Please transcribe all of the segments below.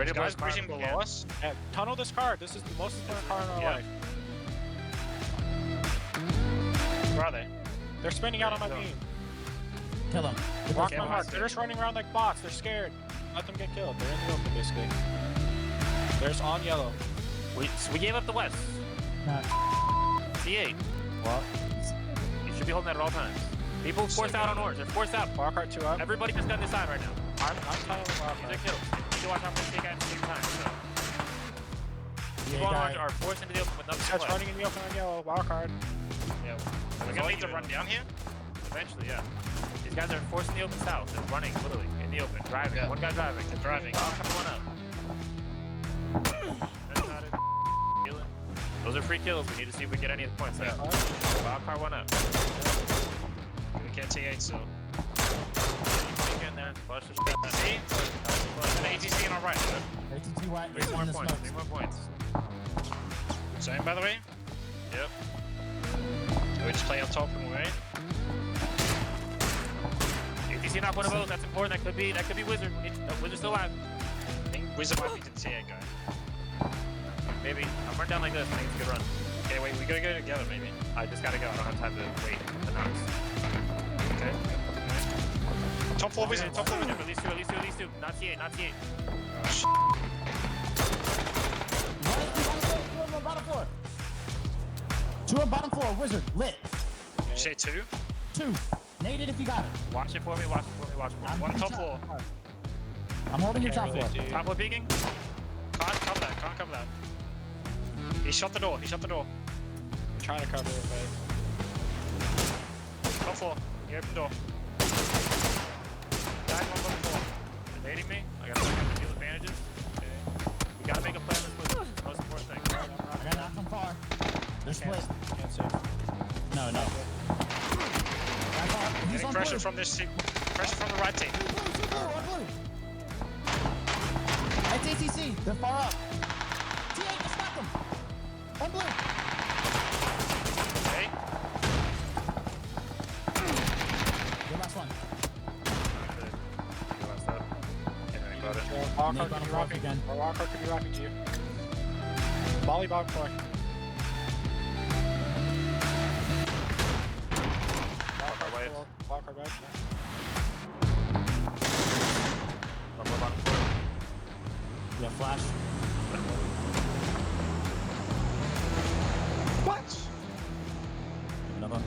There's to blow guys this car pushing if we below can. us. Tunnel this car. This is the most important car in our life. Where are they? They're spinning out on my beam. Kill them. Rock my heart. They're just running around like bots. They're scared. Let them get killed. They're in the open, basically. There's on yellow. We gave up the west. C8. What? You should be holding that at all times. People force out on orange. They're forced out. Walkart 2 up. Everybody just got this side right now. I'm tunneling These Walkart. are kills. You need to watch out for the C guy at the same time. So. Yeah, People on orange are forced into the open with nothing Guys left. running in the open on yellow. Walkart. Yeah. We're gonna need to run down here. Eventually, yeah. These guys are forced in the open south. They're running, literally, in the open. Driving. Yeah. One guy driving. They're driving. One up. That's not it. Healing. Those are free kills. We need to see if we get any of the points. Yeah. Wild car one up. We can't T8 still. Get in there. Flush the shit. See? An ATC on our right. ATT white. 3 more points. 3 more points. Zone, by the way. Yep. We just play up top and we're in. ATC not one of those. That's important. That could be Wizard. Wizard's still alive. I think Wizard might be the T8 guy. Maybe. I'm running down like this. I think it's a good run. Okay, wait, we gotta go together maybe. I just gotta go. I don't have time to wait. The knocks. Okay. Top 4 Wizard, top 4 Wizard. At least two. Not T8, not T8. Oh, shit. Bottom floor. 2 on bottom floor. Wizard. Lit. Did you say 2? 2. Nade it if you got it. Watch it for me. Watch it for me. One top floor. I'm holding your top floor. Top floor peeking. Can't cover that. He shut the door. I'm trying to cover it, but... Top floor. He opened the door. Guys, one bottom floor. They're dating me. I gotta deal advantages. Okay. We gotta make a plan this was the most important thing. I got knocked from far. They're split. Can't save. No. He's Getting on pressure blue. from this team. Pressure from the right team. Blue. That's ATC. They're far up. T8, just knock them. On blue. Okay. Your last one. Walkart Nick on could be the block rocking again. Or Walkart could be rocking to you. Volley bottom floor. Walkart right. Yeah, flash. What? Another one.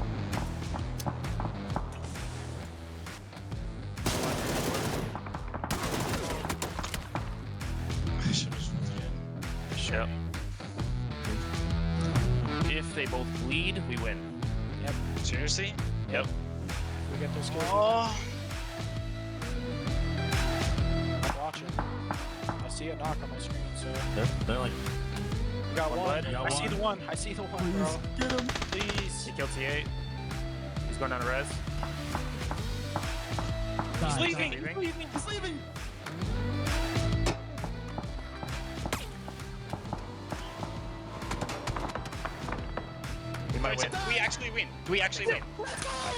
Yep. If they both bleed, we win. Yep. Seriously? Yep. We get those kills. Oh. I'm watching. I see a knock on my screen, so... They're like... We got one. blood, you got I see one. the one. I see the one, bro. Get him. Please. He killed T8. He's going down to res. He's leaving. He's leaving. We might win. Do we actually win? Do we actually win? I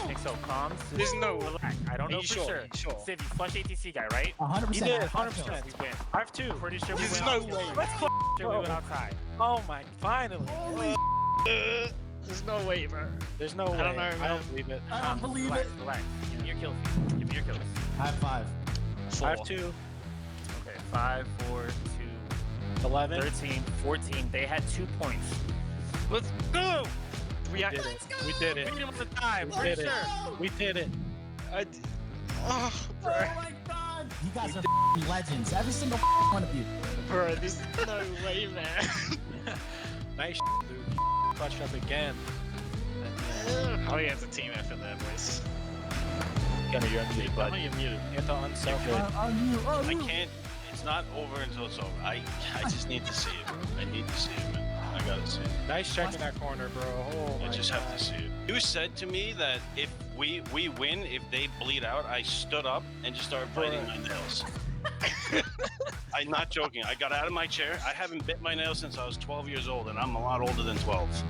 think so. Comms. There's no... Relax. I don't Are know you for sure? sure. Are you sure? Civ, you flush ATC guy, right? 100%. He did, I have 100%. We win. I have 2. Pretty sure we There's went no outside. way. Let's sure we went outside. Oh my, finally. There's no way, bro. There's no way. I don't know, I man. don't believe it. I don't believe Relax, it. relax. Give me your kills. Give me your kills. I have 5. I have 2. Okay, 5, 4, 2, 11. 13, 14. They had 2 points. Let's go! We did it. We did it. Beat him on the time, We for did sure. it. We did it. Oh, bro. Oh my god! You guys are legends. Every single one of you. Bro, there's no way, man. Nice dude. Clutched up again. Oh, yeah, it's a team effort there, boys. Gunner, you're unmuted, bud. You're muted. You have to unself. On you. I can't. It's not over until it's over. I just need to see it, bro. I need to see it, man. I gotta see it. Nice check in that corner, bro. Oh my I just have God. to see it. You said to me that if we win, if they bleed out, I stood up and just started biting my nails. I'm not joking. I got out of my chair. I haven't bit my nails since I was 12 years old, and I'm a lot older than 12.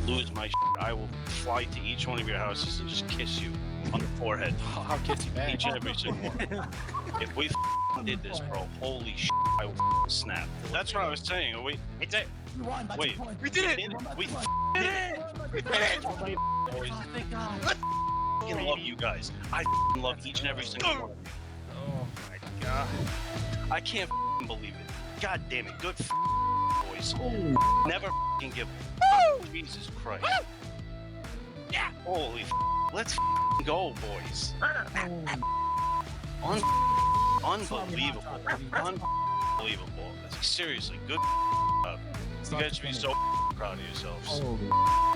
Lose my shit. I will fly to each one of your houses and just kiss you on the forehead. I'll kiss you back. Each and every single one. If we did this, bro, holy I will snap. That's what I was saying. We It's You won by 2 Wait, points. We did it! we You won by 2 points. did it. Boys, Thank God. I fucking love you guys. I fucking love each and every single one of you. Oh my god. I can't fucking believe it. God damn it. Good boys. Never fucking give up. Jesus Christ. Yeah. Holy let's go, boys. Unbelievable. Unbelievable. Seriously, good job. You guys should be so proud of yourselves. Holy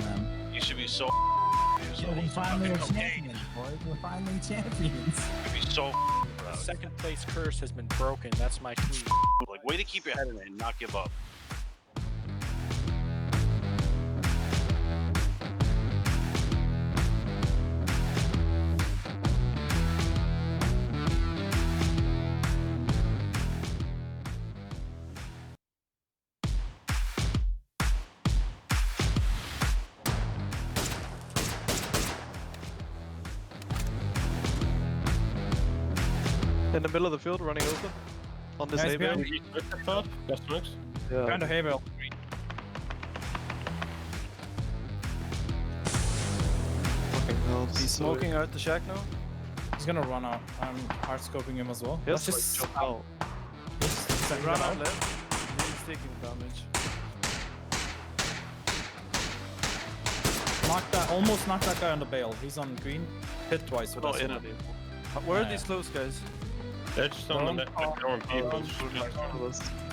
man. You should be so proud of Yo, yourselves. we finally are Fucking champions, boys. We're finally champions. You should be so proud. Second place curse has been broken. That's my tweet. Like, way to keep your head in it and not give up. In the middle of the field, running open. On this hay bale. Got smokes. Yeah. Behind the hay bale. Fucking hell. He's smoking out the shack now. He's gonna run out. I'm hard scoping him as well. Yes, Let's just jump out. send Run him out out. left. He's taking damage. Knock that. Almost knocked that guy on the bale. He's on green. Hit twice with Not us. in it. Where are Yeah. these close guys? They're just on the people.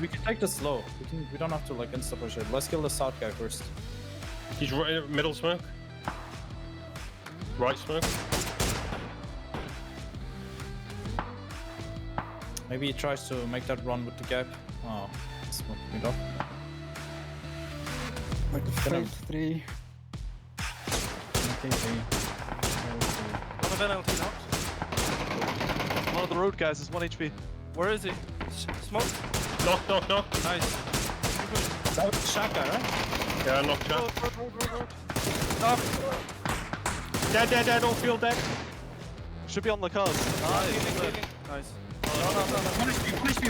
We can take this slow. We don't have to like insta push it. Let's kill the south guy first. He's right, middle smoke. Right smoke. Maybe he tries to make that run with the gap. Oh, smoke me up. Like Phase 3. Okay, One of NLT knocked. One of the road guys is 1 HP. Where is he? Smoke. Knock. Nice. that was the shot guy, right? Yeah, knock shot. Road. Knock. Dead, all field dead. Should be on the cars. Healing. Nice.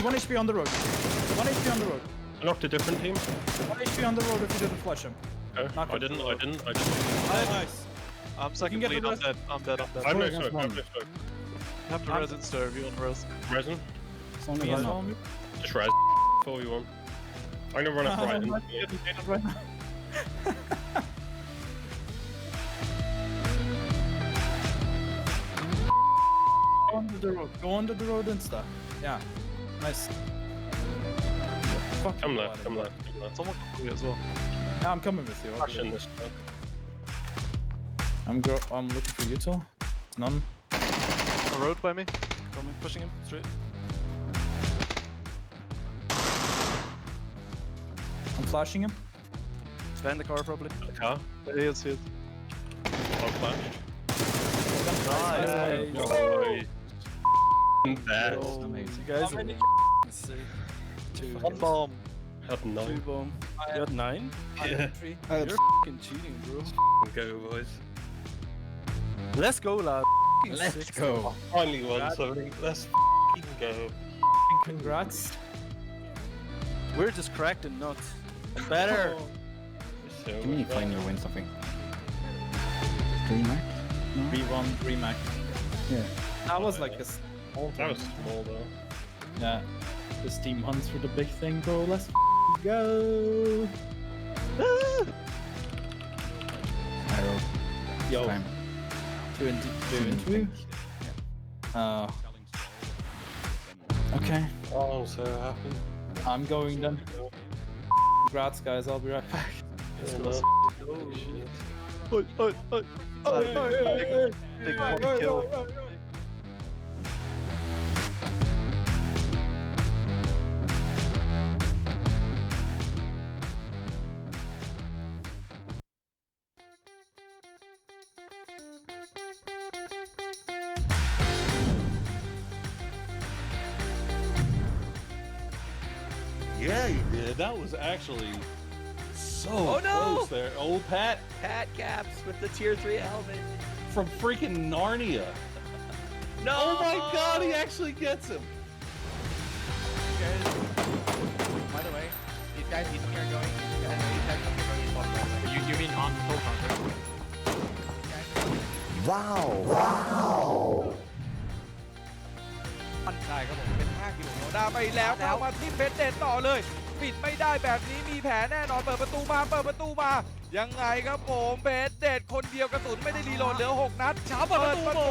One HP on the road. 1 HP on the road. I knocked a different team. 1 HP on the road if you didn't flush him. Knock I him. didn't. Nice. I'm second get bleed. the I'm rest. dead. I'm dead. I'm no against smoke. one. Have to res and stir if you want to res. Resin. It's only a knock. Just res. 4v1. I'm gonna run up right. Right now. Go under the road insta. Yeah. Nice. Fuck Come you, left. buddy. Someone can do it as well. Yeah, I'm coming with you. I'll Flash do in it. this smoke. I'm looking for you two. None. A road by me. Coming, pushing him straight. I'm flashing him. He's behind the car probably. The car. He is. I'll flash. Nice. Bad. Oh, you guys are sick. 2. One bomb. Have 2 9. bomb. You had 9? Yeah. 3. You're f***ing cheating, bro. Go, boys. Let's go, lad. Let's go. Finally won something. Let's go. Congrats. We're just cracked and nuts. Better. So Can you much finally win something? 3 max? No? V1 Remac. Yeah. That was like a small That was thing. small though. Yeah. This team hunts for the big thing, bro. Let's go. Arrow. Yo. Time. 2 and 2. Oh. Okay. Oh, I'm so happy. I'm going then. Congrats, guys. I'll be right back. Big one kill. Yeah, you did. That was actually so Oh, no! close there. Old Pat Pat Caps with the tier 3 helmet. from freaking Narnia. No! Oh my god, he actually gets him. By the way, these guys need to get going. You mean on full counter? Wow. ได้ครับผมเป็น5กิโลได้ไปแล้วเข้ามาที่เพชรเด็ดต่อเลยปิดไม่ได้แบบนี้มีแผลแน่นอนเปิดประตูมายังไงครับผมเพชรเด็ดคนเดียวกระสุนไม่ได้รีโหลดเหลือ6นัดเช้าเปิดประตู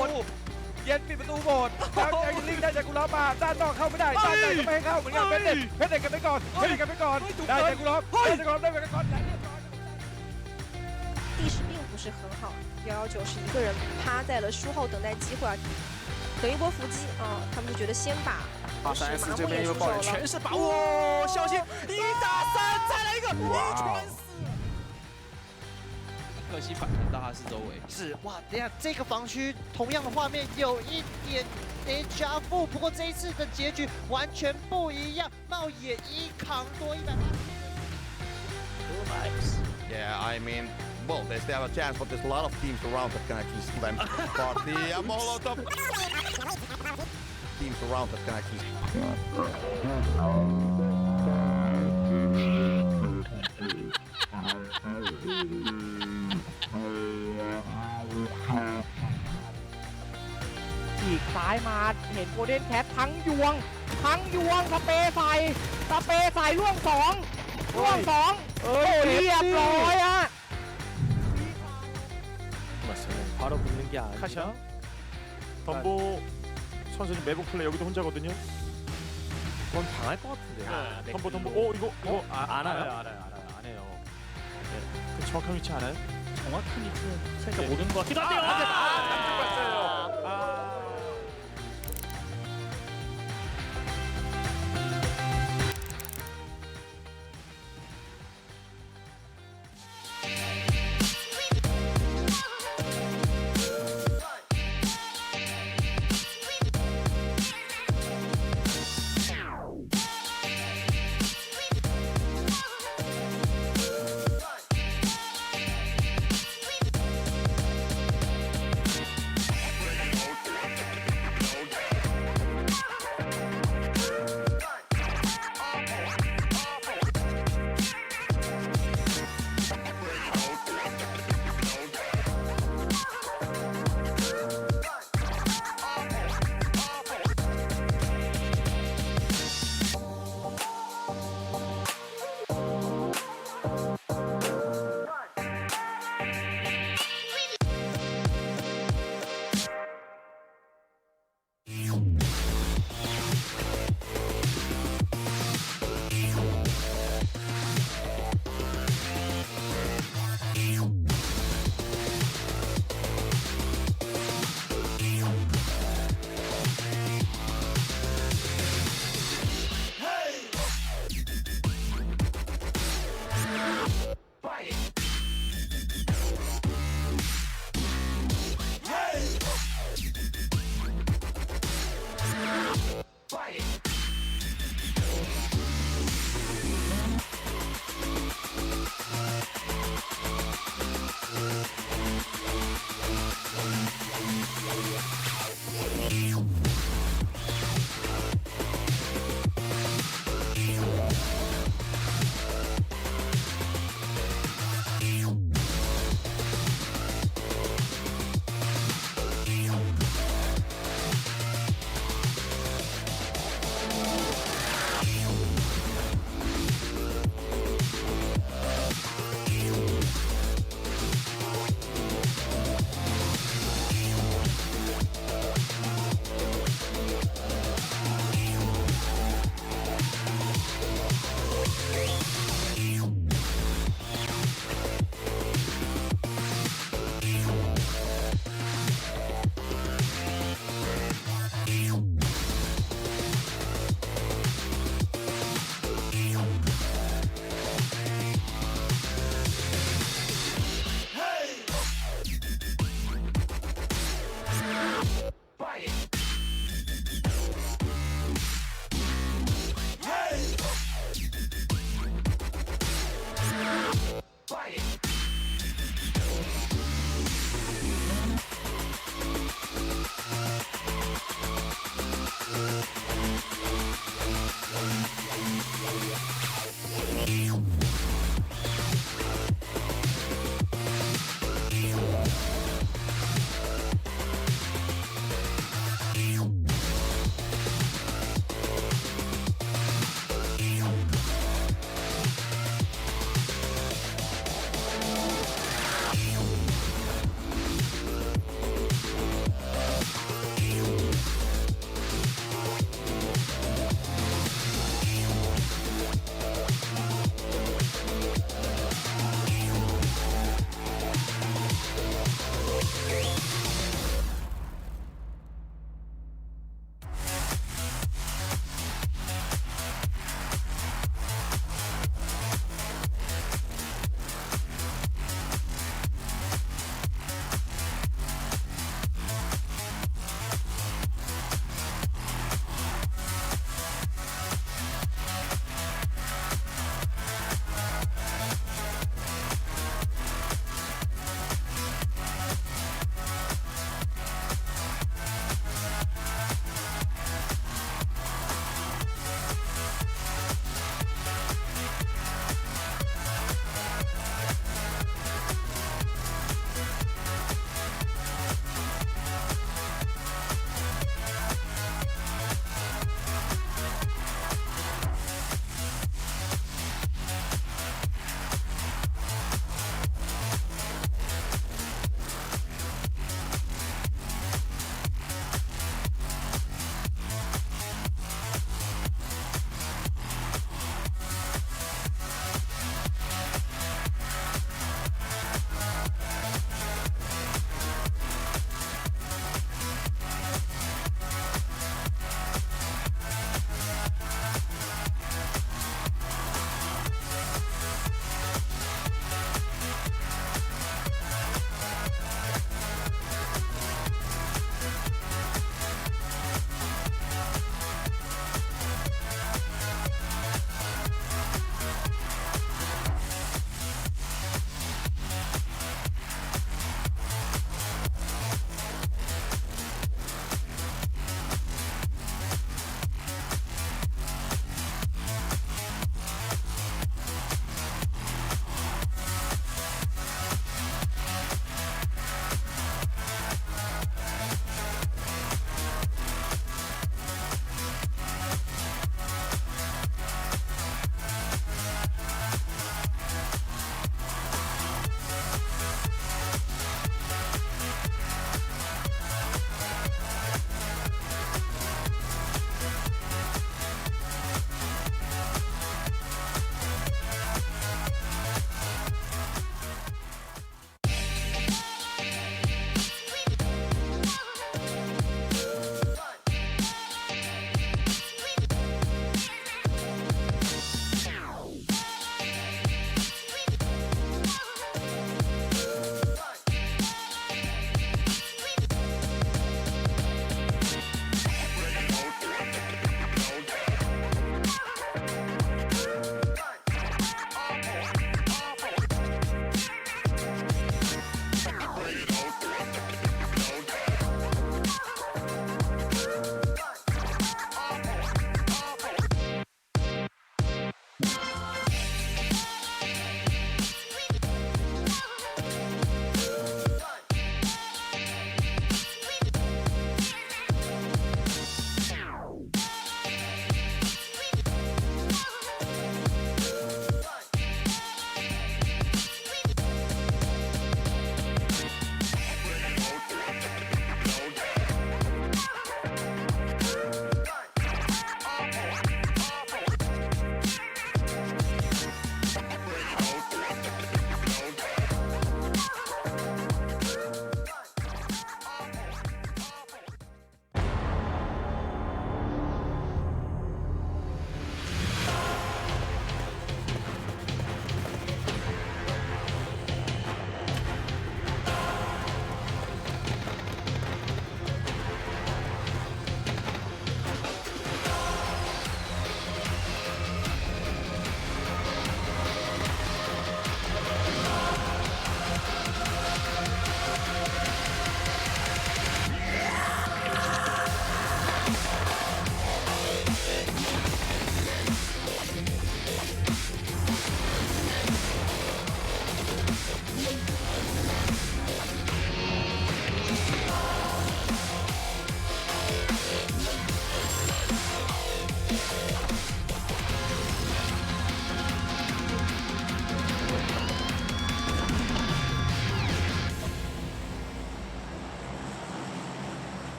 เย็นปิดประตูโบสถ์แล้วแจ็คลิงได้จากกุลามาด้านนอกเข้าไม่ได้ด้านในก็ไม่ให้เข้าเหมือนกันเพชรเด็ดกันไปก่อนได้จากกุลาได้ไปก่อน地势并不是很好，119是一个人趴在了树后等待机会啊，等一波伏击啊，他们就觉得先把3S 这边又爆人，全是把握，小心1打3，再来一个1传4。可惜反弹到他是周围。是哇，等下这个防区同样的画面有一点déjà vu，不过这一次的结局完全不一样，茂野一扛多180。Yeah, I mean, well, they still have a chance, but there's a lot of teams around that can actually slam. But the Molotov teams around that can actually. ฉีกซ้ายมาเห็นโกลเด้นแคททั้งยวงสเปรย์ใส่ล่วง2โอ้เรียบร้อยอะ 바로 붙는 게 아니라. 카샤. 덤보 선수는 매복 플레이 여기도 혼자거든요. 그건 당할 것 같은데요. 덤보. 이거 알아요? 알아요. 안 해요. 네. 그 정확한 위치 알아요? 정확한 위치는 살짝 모르는 것 같기도 한데요.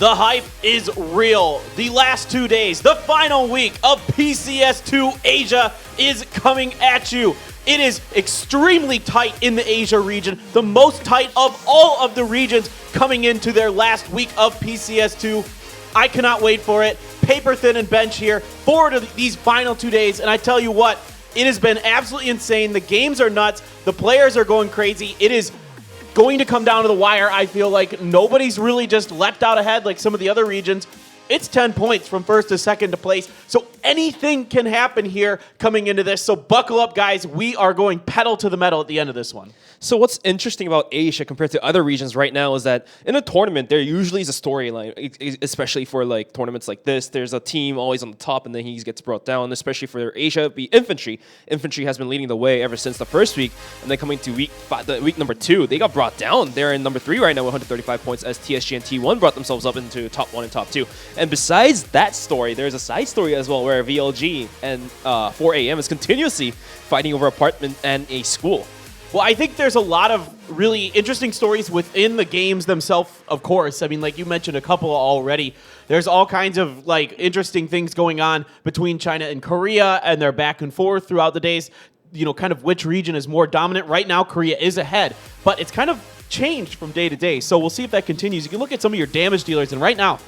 The hype is real. The last 2 days, the final week of PCS2 Asia is coming at you. It is extremely tight in the Asia region, the most tight of all of the regions coming into their last week of PCS2. I cannot wait for it. Paper thin and bench here forward to these final 2 days, and I tell you what, it has been absolutely insane. The games are nuts. The players are going crazy. It is going to come down to the wire. I feel like nobody's really just leapt out ahead like some of the other regions. It's 10 points from first to second to place. So anything can happen here coming into this. So buckle up, guys. We are going pedal to the metal at the end of this one. So what's interesting about Asia compared to other regions right now is that in a tournament, there usually is a storyline, especially for like tournaments like this. There's a team always on the top and then he gets brought down, especially for Asia, be Infantry. Infantry has been leading the way ever since the first week, and then coming to week number 2, they got brought down. They're in number 3 right now with 135 points as TSG and T1 brought themselves up into top 1 and top 2. And besides that story, there's a side story as well where VLG and 4AM is continuously fighting over an apartment and a school. Well, I think there's a lot of really interesting stories within the games themselves, of course. I mean, like you mentioned a couple already. There's all kinds of like interesting things going on between China and Korea, and they're back and forth throughout the days. You know, kind of which region is more dominant. Right now, Korea is ahead, but it's kind of changed from day to day. So we'll see if that continues. You can look at some of your damage dealers, and right now,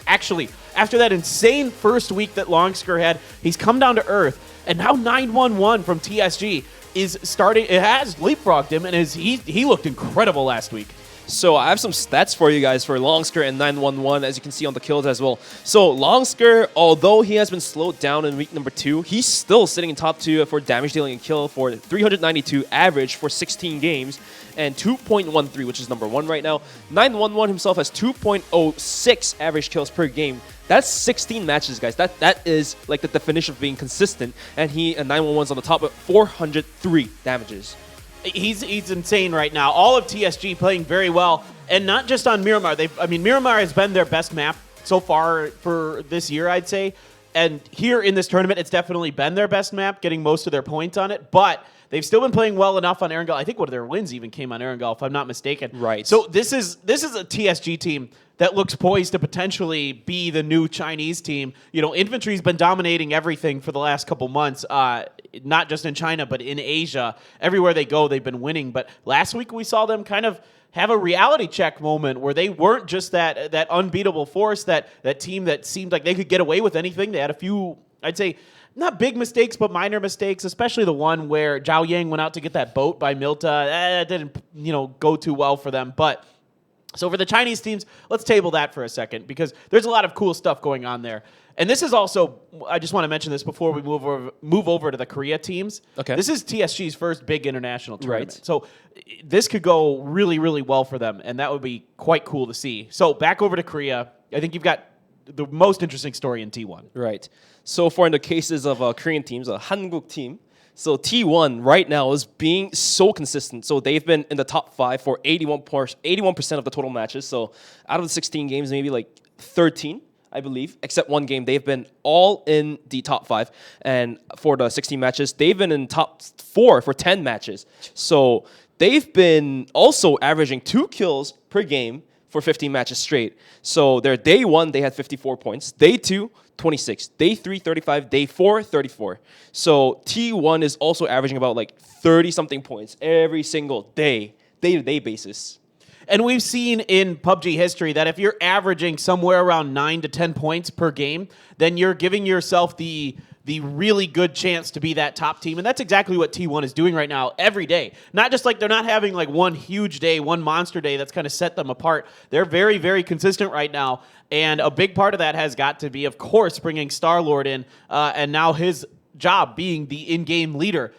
actually, after that insane first week that Longsker had, he's come down to earth, and now 911 from TSG is starting. It has leapfrogged him, and he looked incredible last week. So I have some stats for you guys for Longsker and 911, as you can see on the kills as well. So Longsker, although he has been slowed down in week number 2, he's still sitting in top 2 for damage dealing and kill for 392 average for 16 games and 2.13, which is number 1 right now. 911 himself has 2.06 average kills per game. That's 16 matches, guys. That is like the definition of being consistent. And 911's on the top with 403 damages. He's insane right now. All of TSG playing very well, and not just on Miramar. Miramar has been their best map so far for this year, I'd say. And here in this tournament, it's definitely been their best map, getting most of their points on it. But they've still been playing well enough on Erangel. I think one of their wins even came on Erangel, if I'm not mistaken. Right. So this is a TSG team that looks poised to potentially be the new Chinese team. You know, Infantry's been dominating everything for the last couple months, not just in China, but in Asia. Everywhere they go, they've been winning. But last week, we saw them kind of have a reality check moment where they weren't just that unbeatable force, that team that seemed like they could get away with anything. They had a few, I'd say, not big mistakes, but minor mistakes, especially the one where Zhao Yang went out to get that boat by Milta. That didn't, go too well for them. But so for the Chinese teams, let's table that for a second, because there's a lot of cool stuff going on there. And this is also, I just want to mention this before we move over to the Korea teams. Okay. This is TSG's first big international tournament. Right. So this could go really, really well for them, and that would be quite cool to see. So back over to Korea. I think you've got the most interesting story in T1. Right. So for in the cases of Korean teams, a Hanguk team, so T1 right now is being so consistent. So they've been in the top 5 for 81% of the total matches. So out of the 16 games, maybe like 13, I believe, except one game, they've been all in the top 5. And for the 16 matches, they've been in top 4 for 10 matches. So they've been also averaging 2 kills per game for 15 matches straight. So their day 1, they had 54 points. Day 2, 26. Day 3, 35. Day 4, 34. So T1 is also averaging about like 30-something points every single day-to-day basis. And we've seen in PUBG history that if you're averaging somewhere around 9 to 10 points per game, then you're giving yourself the really good chance to be that top team. And that's exactly what T1 is doing right now every day. Not just like they're not having like one huge day, one monster day that's kind of set them apart. They're very, very consistent right now. And a big part of that has got to be, of course, bringing Star-Lord in. And now his job being the in-game leader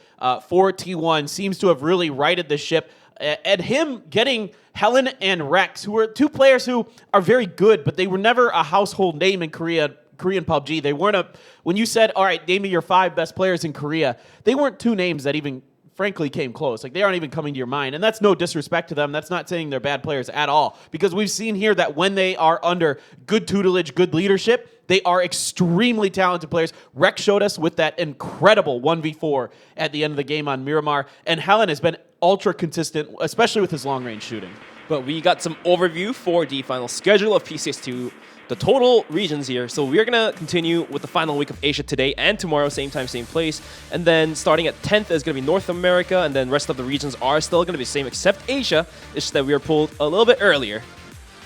for T1 seems to have really righted the ship. And him getting Helen and Rex, who are 2 players who are very good, but they were never a household name in Korean PUBG. They weren't when you said, all right, name me your 5 best players in Korea, they weren't 2 names that even frankly came close. Like, they aren't even coming to your mind. And that's no disrespect to them. That's not saying they're bad players at all. Because we've seen here that when they are under good tutelage, good leadership, they are extremely talented players. Rex showed us with that incredible 1v4 at the end of the game on Miramar. And Helen has been ultra consistent, especially with his long-range shooting. But we got some overview for the final schedule of PCS2, the total regions here. So we're going to continue with the final week of Asia today and tomorrow, same time, same place. And then starting at 10th is going to be North America, and then rest of the regions are still going to be the same except Asia. It's just that we were pulled a little bit earlier.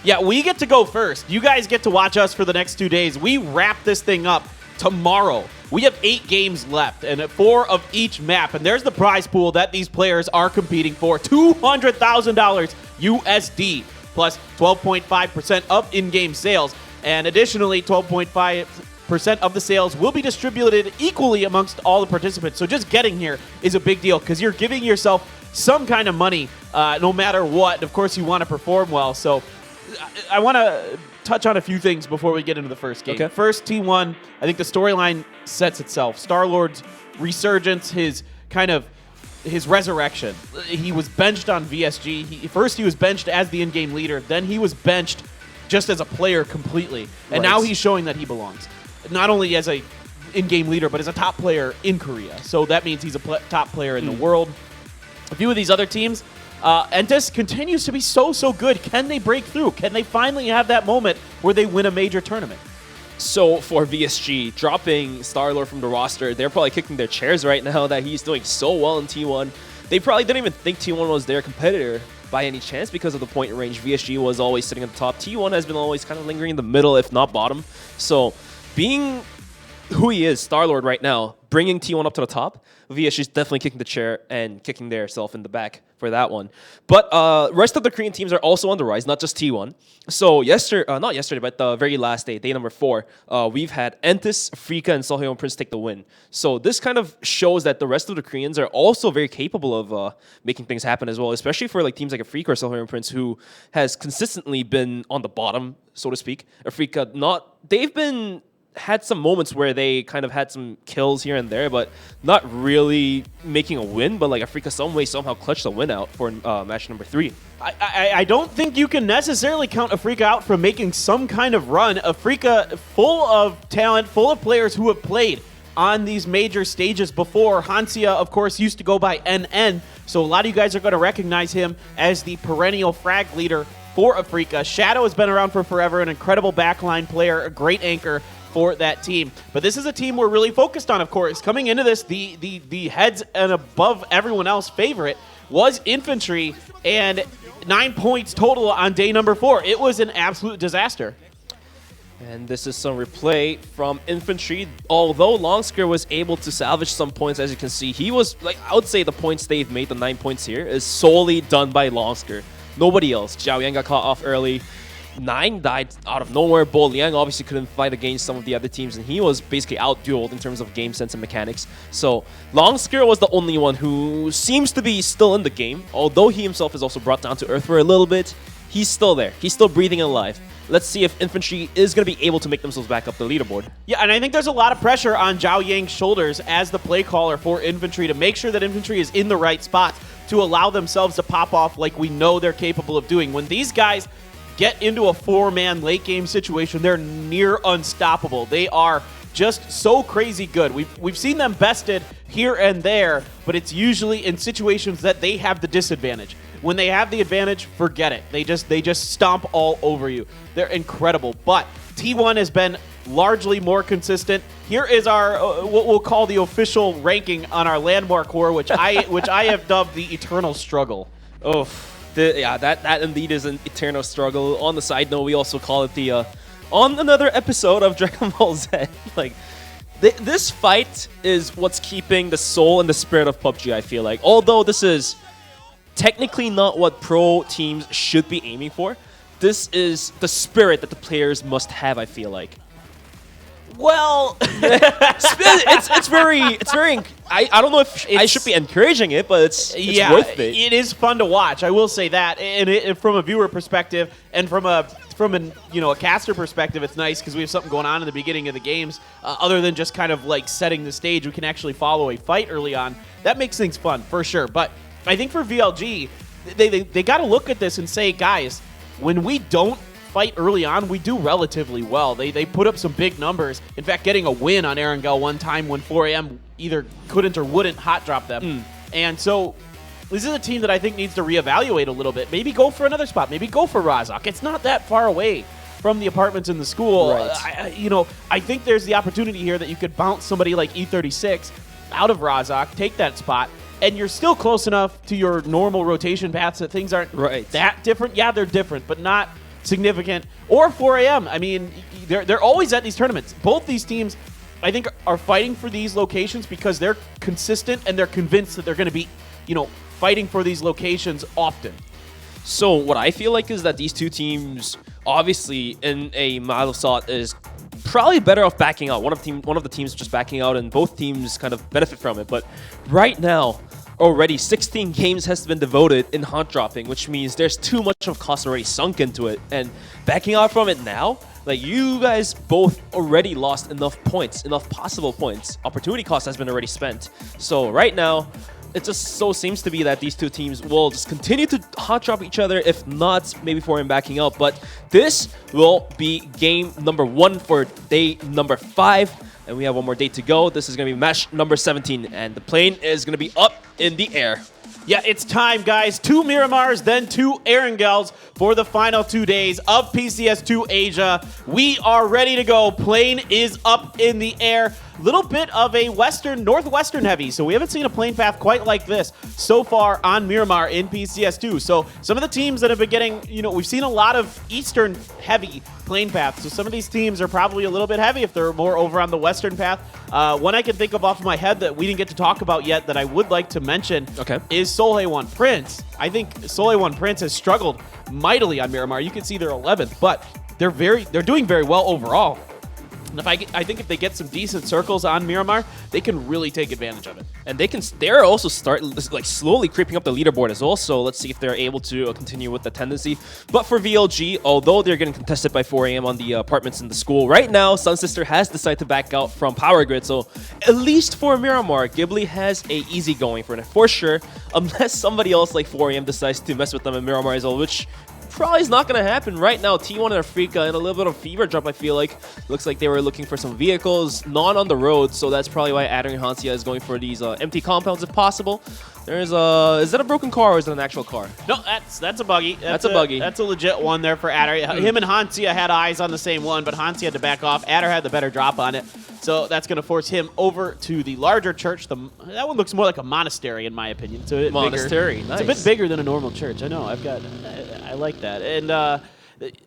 Yeah, we get to go first. You guys get to watch us for the next 2 days. We wrap this thing up tomorrow. We have 8 games left and 4 of each map. And there's the prize pool that these players are competing for. $200,000 USD plus 12.5% of in-game sales. And additionally, 12.5% of the sales will be distributed equally amongst all the participants. So just getting here is a big deal because you're giving yourself some kind of money no matter what. Of course, you want to perform well. So I want to touch on a few things before we get into the first game. Okay. First, T1, I think the storyline sets itself. Star-Lord's resurgence, his resurrection. He was benched on VSG. First, he was benched as the in-game leader. Then he was benched just as a player completely. And now he's showing that he belongs. Not only as a in-game leader, but as a top player in Korea. So that means he's a top player in the world. A few of these other teams, Entis continues to be so good. Can they break through? Can they finally have that moment where they win a major tournament? So for VSG, dropping Star-Lord from the roster, they're probably kicking their chairs right now that he's doing so well in T1. They probably didn't even think T1 was their competitor by any chance because of the point range. VSG was always sitting at the top. T1 has been always kind of lingering in the middle, if not bottom. So being who he is, Star-Lord right now, bringing T1 up to the top, VSG is definitely kicking the chair and kicking their self in the back for that one. But rest of the Korean teams are also on the rise, not just T1. So not yesterday, but the very last day, day number 4, we've had Entis, Afrika, and Seoheon Prince take the win. So this kind of shows that the rest of the Koreans are also very capable of making things happen as well, especially for like teams like Afrika or Seoheon Prince, who has consistently been on the bottom, so to speak. Afrika, they've had some moments where they kind of had some kills here and there, but not really making a win. But like Afrika some way somehow clutched the win out for match number 3. I don't think you can necessarily count Afrika out for making some kind of run. Afrika, full of talent, full of players who have played on these major stages before. Hansia, of course, used to go by NN, so a lot of you guys are going to recognize him as the perennial frag leader for Afrika. Shadow has been around for forever, an incredible backline player, a great anchor for that team. But this is a team we're really focused on, of course. Coming into this, the heads and above everyone else favorite was Infantry, and 9 points total on day number 4. It was an absolute disaster. And this is some replay from Infantry. Although Longsker was able to salvage some points, as you can see, he was, like, I would say the points they've made, the 9 points here, is solely done by Longsker. Nobody else. Zhao Yang got caught off early. 9 died out of nowhere. Bo Liang obviously couldn't fight against some of the other teams, and he was basically out-dueled in terms of game sense and mechanics. So Longsker was the only one who seems to be still in the game. Although he himself is also brought down to earth for a little bit, he's still there. He's still breathing and alive. Let's see if Infantry is going to be able to make themselves back up the leaderboard. Yeah, and I think there's a lot of pressure on Zhao Yang's shoulders as the play caller for Infantry to make sure that Infantry is in the right spots to allow themselves to pop off like we know they're capable of doing. When these guys get into a 4-man late game situation, they're near unstoppable. They are just so crazy good. We've seen them bested here and there, but it's usually in situations that they have the disadvantage. When they have the advantage, forget it. They just stomp all over you. They're incredible. But T1 has been largely more consistent. Here is our what we'll call the official ranking on our landmark core, which I have dubbed the eternal struggle. Oh. Yeah, that indeed is an eternal struggle. On the side note, we also call it the on another episode of Dragon Ball Z. Like, this fight is what's keeping the soul and the spirit of PUBG, I feel like. Although this is technically not what pro teams should be aiming for, this is the spirit that the players must have, I feel like. Well, it's very. I don't know if I should be encouraging it, but it's worth it. It is fun to watch. I will say that, and from a viewer perspective, and from a caster perspective, it's nice because we have something going on in the beginning of the games. Other than just kind of like setting the stage, we can actually follow a fight early on. That makes things fun for sure. But I think for VLG, they got to look at this and say, guys, when we don't fight early on, we do relatively well. They put up some big numbers. In fact, getting a win on Erangel one time when 4AM either couldn't or wouldn't hot drop them. And so this is a team that I think needs to reevaluate a little bit. Maybe go for another spot. Maybe go for Razak. It's not that far away from the apartments in the school. Right. I think there's the opportunity here that you could bounce somebody like E36 out of Razak, take that spot, and you're still close enough to your normal rotation paths that things aren't that different. Yeah, they're different, but not significant. Or 4 a.m. I mean, they're always at these tournaments. Both these teams, I think, are fighting for these locations because they're consistent and they're convinced that they're going to be, fighting for these locations often. So what I feel like is that these two teams, obviously, in a model slot, is probably better off backing out. One of the teams just backing out, and both teams kind of benefit from it. But right now, already 16 games has been devoted in hot dropping, which means there's too much of cost already sunk into it. And backing out from it now, like, you guys both already lost enough points, enough possible points. Opportunity cost has been already spent. So right now, it just so seems to be that these two teams will just continue to hot drop each other, if not maybe for him backing out. But this will be game number 1 for day number 5. And we have one more day to go. This is going to be match number 17. And the plane is going to be up in the air. Yeah, it's time, guys. 2 Miramars, then 2 Erangels for the final 2 days of PCS2 Asia. We are ready to go. Plane is up in the air. Little bit of a northwestern heavy, so we haven't seen a plane path quite like this so far on Miramar in PCS2. So some of the teams that have been getting, we've seen a lot of eastern heavy plane paths. So some of these teams are probably a little bit heavy if they're more over on the western path. One I can think of off of my head that we didn't get to talk about yet that I would like to mention is Solhae Prince. I think Solhae Prince has struggled mightily on Miramar. You can see they're 11th, but they're doing very well overall. And I think if they get some decent circles on Miramar, they can really take advantage of it. And they're also slowly creeping up the leaderboard as well. So let's see if they're able to continue with the tendency. But for VLG, although they're getting contested by 4 a.m. on the apartments in the school, right now, Sun Sister has decided to back out from Power Grid. So at least for Miramar, Ghibli has a easy going for it, for sure. Unless somebody else like 4 a.m. decides to mess with them in Miramar as well, which probably is not going to happen right now. T1 and Afrika in a little bit of fever drop, I feel like. Looks like they were looking for some vehicles, not on the road, so that's probably why Adder and Hansia is going for these empty compounds if possible. There's is that a broken car or is it an actual car? No, that's a buggy. That's a buggy. That's a legit one there for Adder. Him and Hansia had eyes on the same one, but Hansia had to back off. Adder had the better drop on it. So that's going to force him over to the larger church. That one looks more like a monastery, in my opinion. It's a bit monastery, bigger. nice. It's a bit bigger than a normal church. I know. I like that. And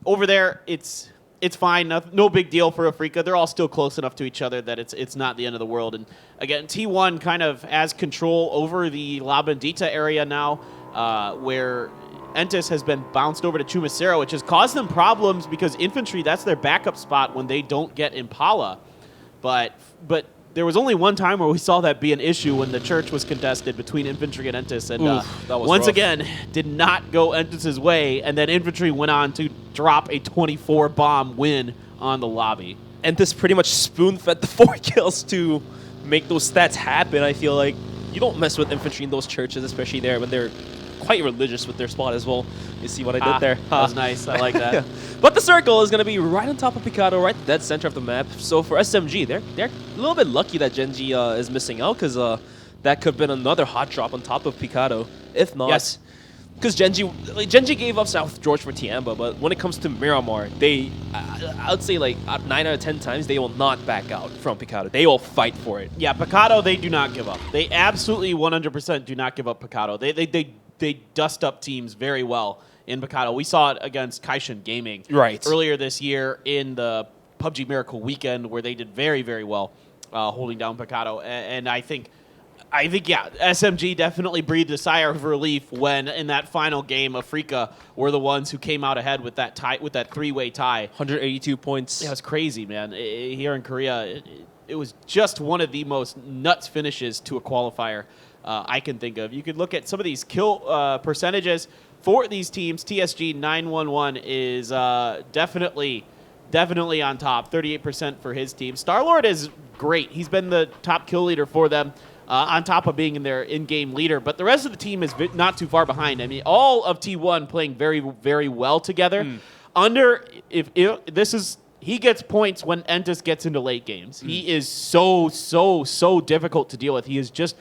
over there, it's fine. No big deal for Afrika. They're all still close enough to each other that it's not the end of the world. And again, T1 kind of has control over the La Bendita area now, where Entis has been bounced over to Chumacero, which has caused them problems because infantry, that's their backup spot when they don't get Impala. But there was only one time where we saw that be an issue when the church was contested between infantry and Entis, and once again, did not go Entis' way, and then infantry went on to drop a 24-bomb win on the lobby. Entis pretty much spoon-fed the 4 kills to make those stats happen. I feel like you don't mess with infantry in those churches, especially there when they're quite religious with their spot as well. You see what I did there? That was nice. I like that. But the circle is going to be right on top of Picado, right dead center of the map. So for SMG, they're a little bit lucky that Genji is missing out, because that could have been another hot drop on top of Picado. If not, yes, because Genji gave up South George for Tiamba, but when it comes to Miramar, I would say like 9 out of 10 times they will not back out from Picado. They will fight for it. Yeah, Picado, they do not give up. They absolutely 100% do not give up Picado. They dust up teams very well in Picado. We saw it against Kaishin Gaming earlier this year in the PUBG Miracle Weekend, where they did very, very well holding down Picado. And I think, yeah, SMG definitely breathed a sigh of relief when, in that final game, Afrika were the ones who came out ahead with that tie, with that 3-way tie. 182 points. Yeah, it was crazy, man. Here in Korea, it was just one of the most nuts finishes to a qualifier I can think of. You could look at some of these kill percentages for these teams. TSG 911 is definitely on top, 38% for his team. Starlord is great. He's been the top kill leader for them, on top of being their in-game leader. But the rest of the team is not too far behind. I mean, all of T1 playing very, very well together. He gets points when Entis gets into late games. He is so difficult to deal with. He is just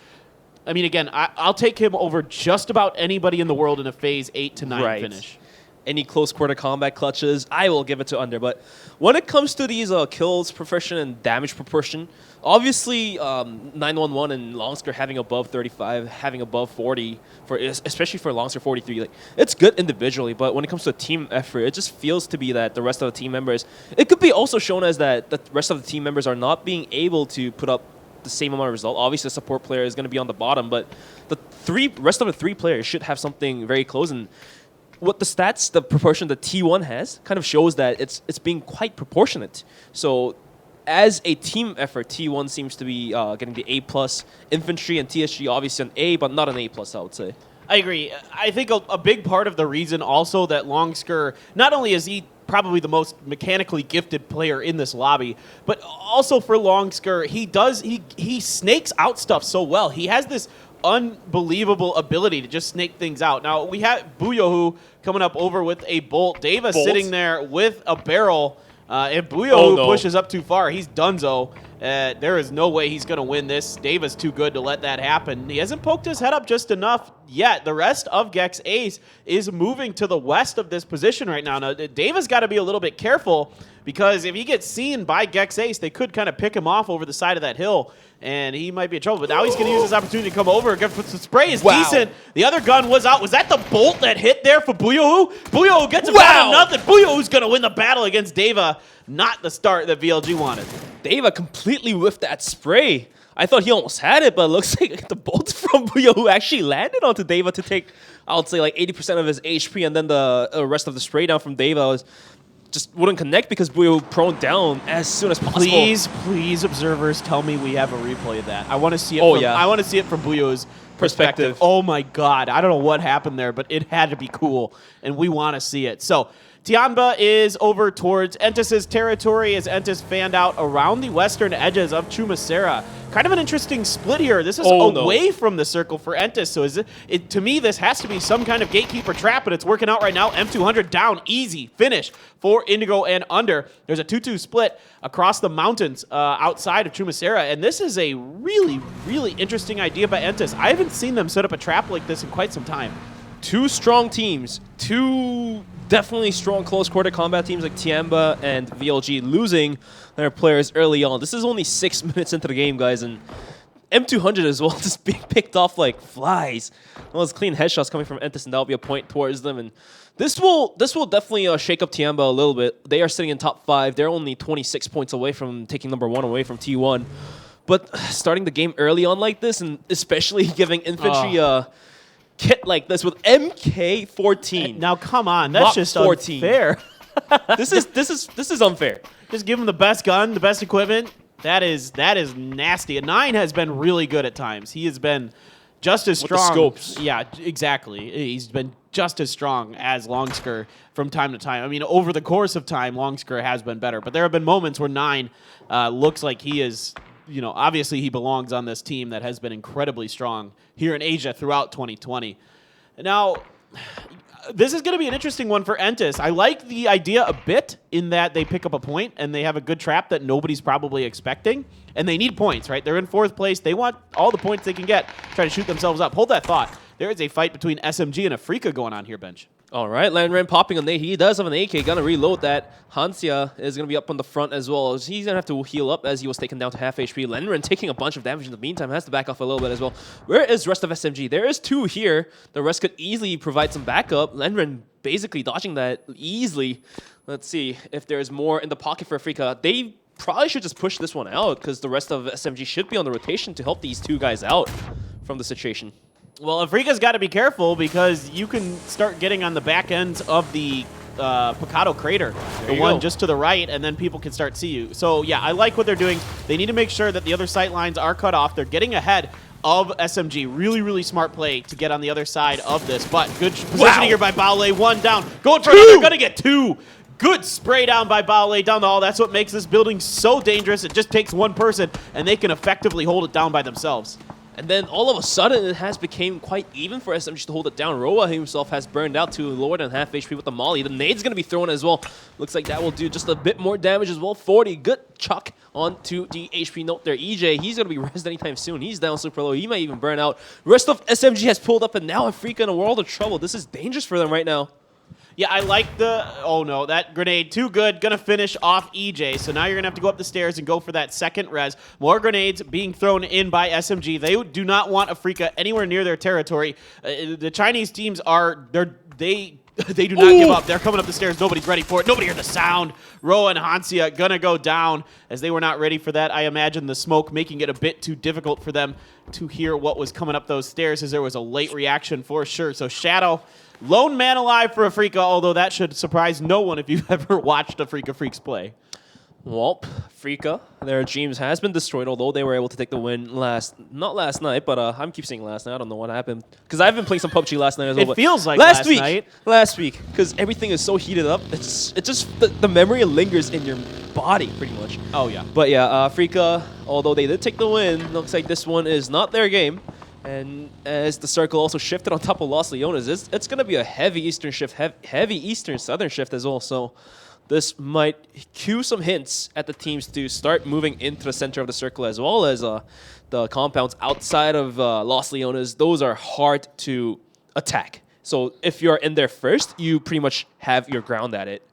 I mean, again, I'll take him over just about anybody in the world in a phase 8 to 9 finish. Any close quarter combat clutches, I will give it to Under. But when it comes to these kills proportion and damage proportion, obviously 911 and Longsker having above 35, having above 40, especially for Longsker 43, like, it's good individually. But when it comes to a team effort, it just feels to be that the rest of the team members, it could be also shown as that the rest of the team members are not being able to put up the same amount of result. Obviously, the support player is going to be on the bottom, but the rest of the 3 players should have something very close. And what the stats, the proportion that T1 has, kind of shows that it's being quite proportionate. So as a team effort, T1 seems to be getting the A+. Infantry and TSG obviously an A, but not an A+, I would say. I agree. I think a big part of the reason also that Longsker, not only is he probably the most mechanically gifted player in this lobby, but also for Longsker, he snakes out stuff so well. He has this unbelievable ability to just snake things out. Now, we have Buyohu coming up over with a bolt. Deva sitting there with a barrel. If Buyohu pushes up too far, he's donezo. There is no way he's going to win this. Deva's too good to let that happen. He hasn't poked his head up just enough yet. The rest of Gex Ace is moving to the west of this position right now. Now, Deva's got to be a little bit careful because if he gets seen by Gex Ace, they could kind of pick him off over the side of that hill, and he might be in trouble. But now he's going to use this opportunity to come over. The spray is decent. The other gun was out. Was that the bolt that hit there for Buyohu? Buyohu gets him down to nothing. Buyohu's going to win the battle against Deva. Not the start that VLG wanted. Deva completely whiffed that spray. I thought he almost had it, but it looks like the bolt from Buyohu actually landed onto Deva to take, I would say, like 80% of his HP, and then the rest of the spray down from Deva just wouldn't connect because Buyohu prone down as soon as possible. Please, observers, tell me we have a replay of that. I want to see it. I want to see it from Buyohu's perspective. Oh my God, I don't know what happened there, but it had to be cool, and we want to see it. So Tianba is over towards Entis's territory as Entis fanned out around the western edges of Chumacera. Kind of an interesting split here. This is away from the circle for Entis, so to me, this has to be some kind of gatekeeper trap, but it's working out right now. M200 down, easy finish for Indigo and Under. There's a 2-2 split across the mountains outside of Chumacera, and this is a really, really interesting idea by Entis. I haven't seen them set up a trap like this in quite some time. 2 strong teams, 2 definitely strong close quarter combat teams like Tiamba and VLG losing their players early on. This is only 6 minutes into the game, guys, and M200 as well just being picked off like flies. Well, those clean headshots coming from Entis, and that'll be a point towards them. And this will definitely shake up Tiamba a little bit. They are sitting in top 5. They're only 26 points away from taking number 1 away from T1. But starting the game early on like this, and especially giving infantry kit like this with MK14. Now come on, that's just 14. Unfair. This is unfair. Just give him the best gun, the best equipment. That is nasty. A 9 has been really good at times. He has been just as strong. With the scopes. Yeah, exactly. He's been just as strong as Longsker from time to time. I mean, over the course of time, Longsker has been better. But there have been moments where 9 looks like he is, obviously he belongs on this team that has been incredibly strong here in Asia throughout 2020. Now, this is going to be an interesting one for Entis. I like the idea a bit in that they pick up a point and they have a good trap that nobody's probably expecting. And they need points, right? They're in 4th place. They want all the points they can get, try to shoot themselves up. Hold that thought. There is a fight between SMG and Afrika going on here, Bench. All right, Landren popping on nade. He does have an AK, gonna reload that. Hansia is gonna be up on the front as well. He's gonna have to heal up as he was taken down to half HP. Landren taking a bunch of damage in the meantime, has to back off a little bit as well. Where is the rest of SMG? There is 2 here. The rest could easily provide some backup. Landren basically dodging that easily. Let's see if there's more in the pocket for Afrika. They probably should just push this one out because the rest of SMG should be on the rotation to help these 2 guys out from the situation. Well, Afrika's got to be careful because you can start getting on the back ends of the Picado crater, the one just to the right, and then people can start see you. So, yeah, I like what they're doing. They need to make sure that the other sight lines are cut off. They're getting ahead of SMG. Really, really smart play to get on the other side of this. But good positioning here by Baole. 1 down. Going for another. Going to get 2. Good spray down by Baole down the hall. That's what makes this building so dangerous. It just takes 1 person, and they can effectively hold it down by themselves. And then all of a sudden, it has become quite even for SMG to hold it down. Roa himself has burned out to lower than half HP with the Molly. The nade's going to be thrown as well. Looks like that will do just a bit more damage as well. 40, good chuck onto the HP note there. EJ, he's going to be rezzed anytime soon. He's down super low. He might even burn out. Rest of SMG has pulled up, and now Afrika in a world of trouble. This is dangerous for them right now. Yeah, I like the... Oh, no, that grenade, too good. Gonna finish off EJ, so now you're gonna have to go up the stairs and go for that second res. More grenades being thrown in by SMG. They do not want Afrika anywhere near their territory. The Chinese teams are... They do not give up. They're coming up the stairs. Nobody's ready for it. Nobody heard the sound. Roa and Hansia gonna go down as they were not ready for that. I imagine the smoke making it a bit too difficult for them to hear what was coming up those stairs, as there was a late reaction for sure. So Shadow... Lone man alive for Afrika, although that should surprise no one if you've ever watched Afrika Freaks play. Well, Afrika, their dreams has been destroyed, although they were able to take the win not last night, but I'm keep saying last night. I don't know what happened. Because I've been playing some PUBG last night as well. It feels like last night. Last week, because everything is so heated up. It's just the memory lingers in your body, pretty much. Oh, yeah. But yeah, Afrika, although they did take the win, looks like this one is not their game. And as the circle also shifted on top of Los Leones, it's going to be a heavy Eastern shift, heavy Eastern Southern shift as well. So this might cue some hints at the teams to start moving into the center of the circle, as well as the compounds outside of Los Leones. Those are hard to attack. So if you're in there first, you pretty much have your ground at it.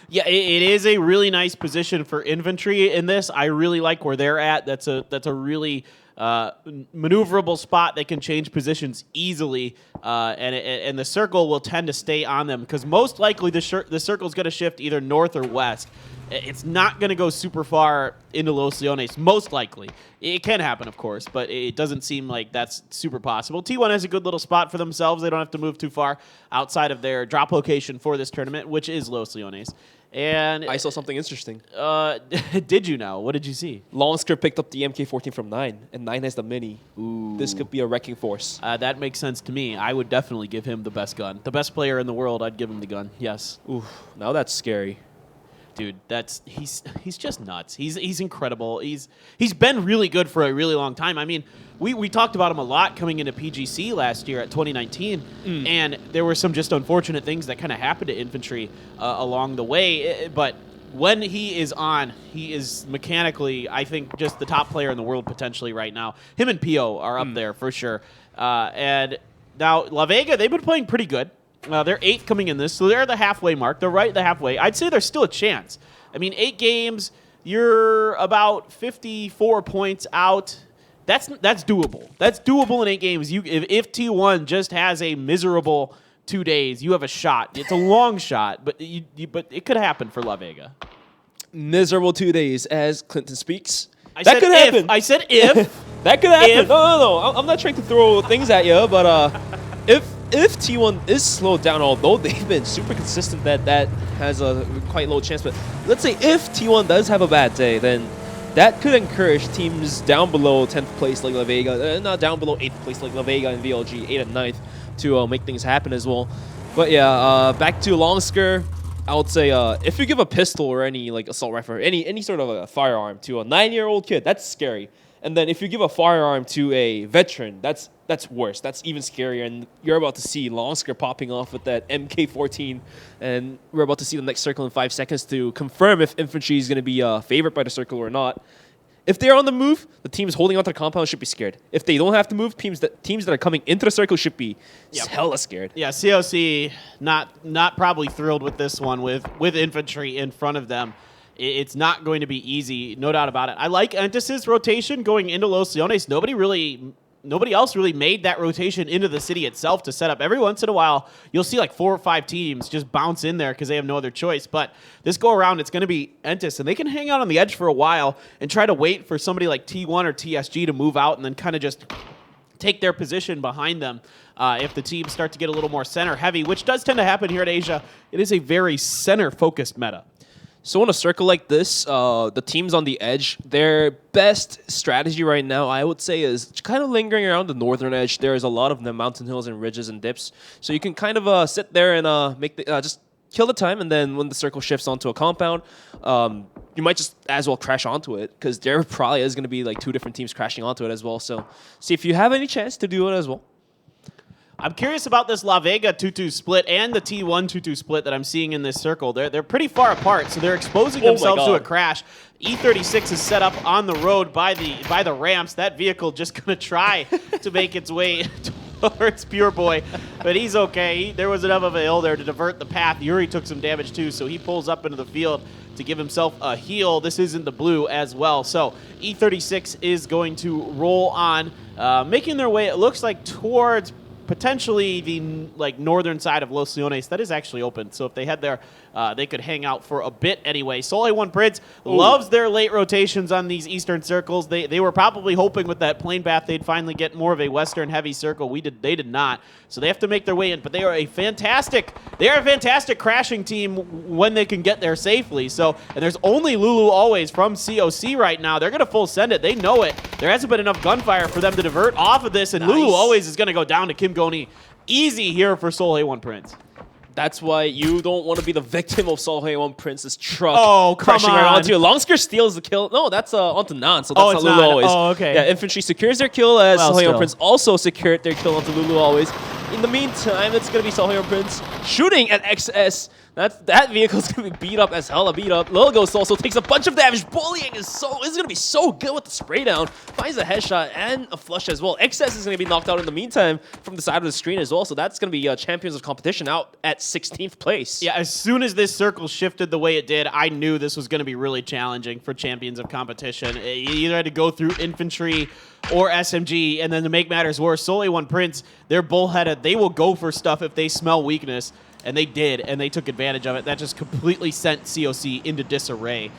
Yeah, it is a really nice position for infantry in this. I really like where they're at. That's a really maneuverable spot. They can change positions easily, and the circle will tend to stay on them, because most likely the circle is going to shift either north or west. It's not going to go super far into Los Leones, most likely. It can happen, of course, but it doesn't seem like that's super possible. T1 has a good little spot for themselves. They don't have to move too far outside of their drop location for this tournament, which is Los Leones. And I saw something interesting. Did you now? What did you see? Longsker picked up the MK14 from 9, and 9 has the Mini. Ooh. This could be a wrecking force. That makes sense to me. I would definitely give him the best gun. The best player in the world, I'd give him the gun. Yes. Ooh, now that's scary. Dude, he's just nuts. He's incredible. He's been really good for a really long time. I mean, we talked about him a lot coming into PGC last year at 2019, and there were some just unfortunate things that kind of happened to infantry along the way. But when he is on, he is mechanically, I think, just the top player in the world potentially right now. Him and Pio are up there for sure. And now La Vega, they've been playing pretty good. They're 8th coming in this, so they're the halfway mark. They're right at the halfway. I'd say there's still a chance. I mean, 8 games, you're about 54 points out. That's doable. That's doable in 8 games. If T1 just has a miserable 2 days, you have a shot. It's a long shot, but it could happen for La Vega. Miserable 2 days, as Clinton speaks. That could happen. I said if. That could happen. No. I'm not trying to throw things at you, but if T1 is slowed down, although they've been super consistent, that has a quite low chance. But let's say if T1 does have a bad day, then that could encourage teams down below 10th place like La Vega, not down below 8th place like La Vega and VLG, 8th and 9th, to make things happen as well. But yeah, back to Longsker. I would say if you give a pistol or any like assault rifle, any sort of a firearm to a 9-year-old kid, that's scary. And then if you give a firearm to a veteran, that's worse. That's even scarier. And you're about to see Longsker popping off with that MK14. And we're about to see the next circle in 5 seconds to confirm if infantry is going to be favored by the circle or not. If they're on the move, the teams holding onto the compound should be scared. If they don't have to move, teams that are coming into the circle should be hella scared. Yeah, COC not probably thrilled with this one with infantry in front of them. It's not going to be easy, no doubt about it. I like Entis' rotation going into Los Leones. Nobody else really made that rotation into the city itself to set up. Every once in a while, you'll see like 4 or 5 teams just bounce in there because they have no other choice. But this go around, it's going to be Entis, and they can hang out on the edge for a while and try to wait for somebody like T1 or TSG to move out and then kind of just take their position behind them if the teams start to get a little more center heavy, which does tend to happen here at Asia. It is a very center-focused meta. So in a circle like this, the teams on the edge, their best strategy right now, I would say, is kind of lingering around the northern edge. There's a lot of the mountain hills and ridges and dips. So you can kind of sit there and make the, just kill the time, and then when the circle shifts onto a compound, you might just as well crash onto it, because there probably is going to be like 2 different teams crashing onto it as well. So see if you have any chance to do it as well. I'm curious about this La Vega 2-2 split and the T1 2-2 split that I'm seeing in this circle. They're pretty far apart, so they're exposing themselves to a crash. E36 is set up on the road by the ramps. That vehicle just going to try to make its way towards Pure Boy, but he's okay. There was enough of a hill there to divert the path. Yuri took some damage too, so he pulls up into the field to give himself a heal. This is in the blue as well. So E36 is going to roll on, making their way, it looks like, towards potentially the northern side of Los Leones. That is actually open, so if they head there, they could hang out for a bit anyway. Soleil One Prince loves their late rotations on these eastern circles. They were probably hoping with that plane path they'd finally get more of a western heavy circle. They did not, so they have to make their way in. But they are a fantastic crashing team when they can get there safely. So, and there's only Lulu Always from COC right now. They're gonna full send it. They know it. There hasn't been enough gunfire for them to divert off of this, and Lulu Always is gonna go down to Kim Goni. Easy here for Soleil One Prince. That's why you don't want to be the victim of Soleil One Prince's truck. Oh, come crashing on. right onto you. Longskirt steals the kill. No, that's onto Nan, so that's Lulu Always. Oh, okay. Yeah, Infantry secures their kill as Soleil One still. Prince also secured their kill onto Lulu Always. In the meantime, it's going to be Soleil One Prince shooting at XS. That vehicle's going to be beat up as hella beat up. Logos also takes a bunch of damage. Bullying is going to be so good with the spray down. Finds a headshot and a flush as well. XS is going to be knocked out in the meantime from the side of the screen as well. So that's going to be Champions of Competition out at 16th place. Yeah, as soon as this circle shifted the way it did, I knew this was going to be really challenging for Champions of Competition. You either had to go through Infantry or SMG, and then to make matters worse, Soleil One Prince, they're bullheaded. They will go for stuff if they smell weakness. And they did, and they took advantage of it. That just completely sent COC into disarray.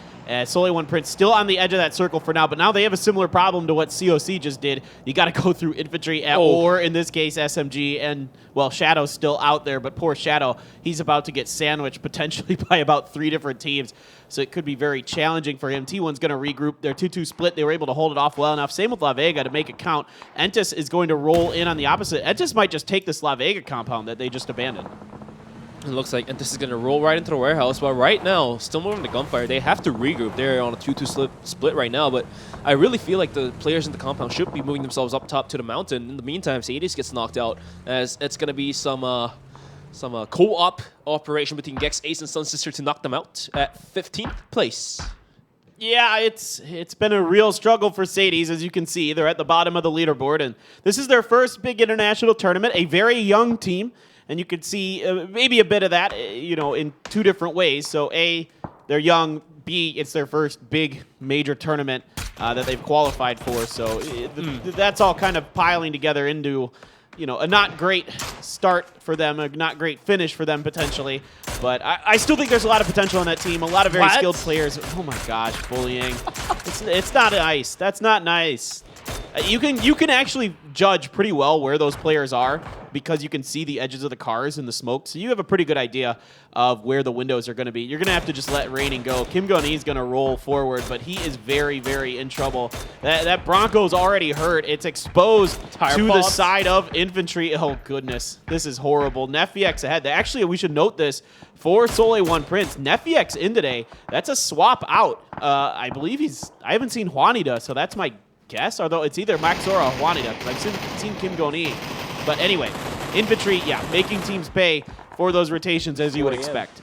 Soleil One Prince still on the edge of that circle for now, but now they have a similar problem to what COC just did. You got to go through infantry, or in this case, SMG, and, well, Shadow's still out there, but poor Shadow, he's about to get sandwiched potentially by about 3 different teams, so it could be very challenging for him. T1's going to regroup. Their 2-2 split, they were able to hold it off well enough. Same with La Vega to make it count. Entis is going to roll in on the opposite. Entis might just take this La Vega compound that they just abandoned. It looks like this is going to roll right into the warehouse, but right now, still moving the gunfire. They have to regroup. They're on a 2-2 split right now, but I really feel like the players in the compound should be moving themselves up top to the mountain. In the meantime, Sadis gets knocked out, as it's going to be some co-op operation between Gex Ace and Sun Sister to knock them out at 15th place. Yeah, it's been a real struggle for Sadie's, as you can see. They're at the bottom of the leaderboard, and this is their first big international tournament, a very young team. And you could see maybe a bit of that, in 2 different ways. So A, they're young. B, it's their first big major tournament that they've qualified for. So that's all kind of piling together into, a not great start for them, a not great finish for them potentially. But I still think there's a lot of potential on that team. A lot of very skilled players. Oh my gosh, bullying. It's not nice. That's not nice. You can actually judge pretty well where those players are because you can see the edges of the cars in the smoke. So you have a pretty good idea of where the windows are going to be. You're going to have to just let Raining go. Kim Goni is going to roll forward, but he is very, very in trouble. That Bronco's already hurt. It's exposed to the side of infantry. Oh, goodness. This is horrible. Nefiex ahead. Actually, we should note this for Soleil One Prince. Nefiex in today. That's a swap out. I believe I haven't seen Juanita, so that's my guess, although it's either Maxora or Juanita, because I've seen Kim Goni. But anyway, infantry, yeah, making teams pay for those rotations as you would expect.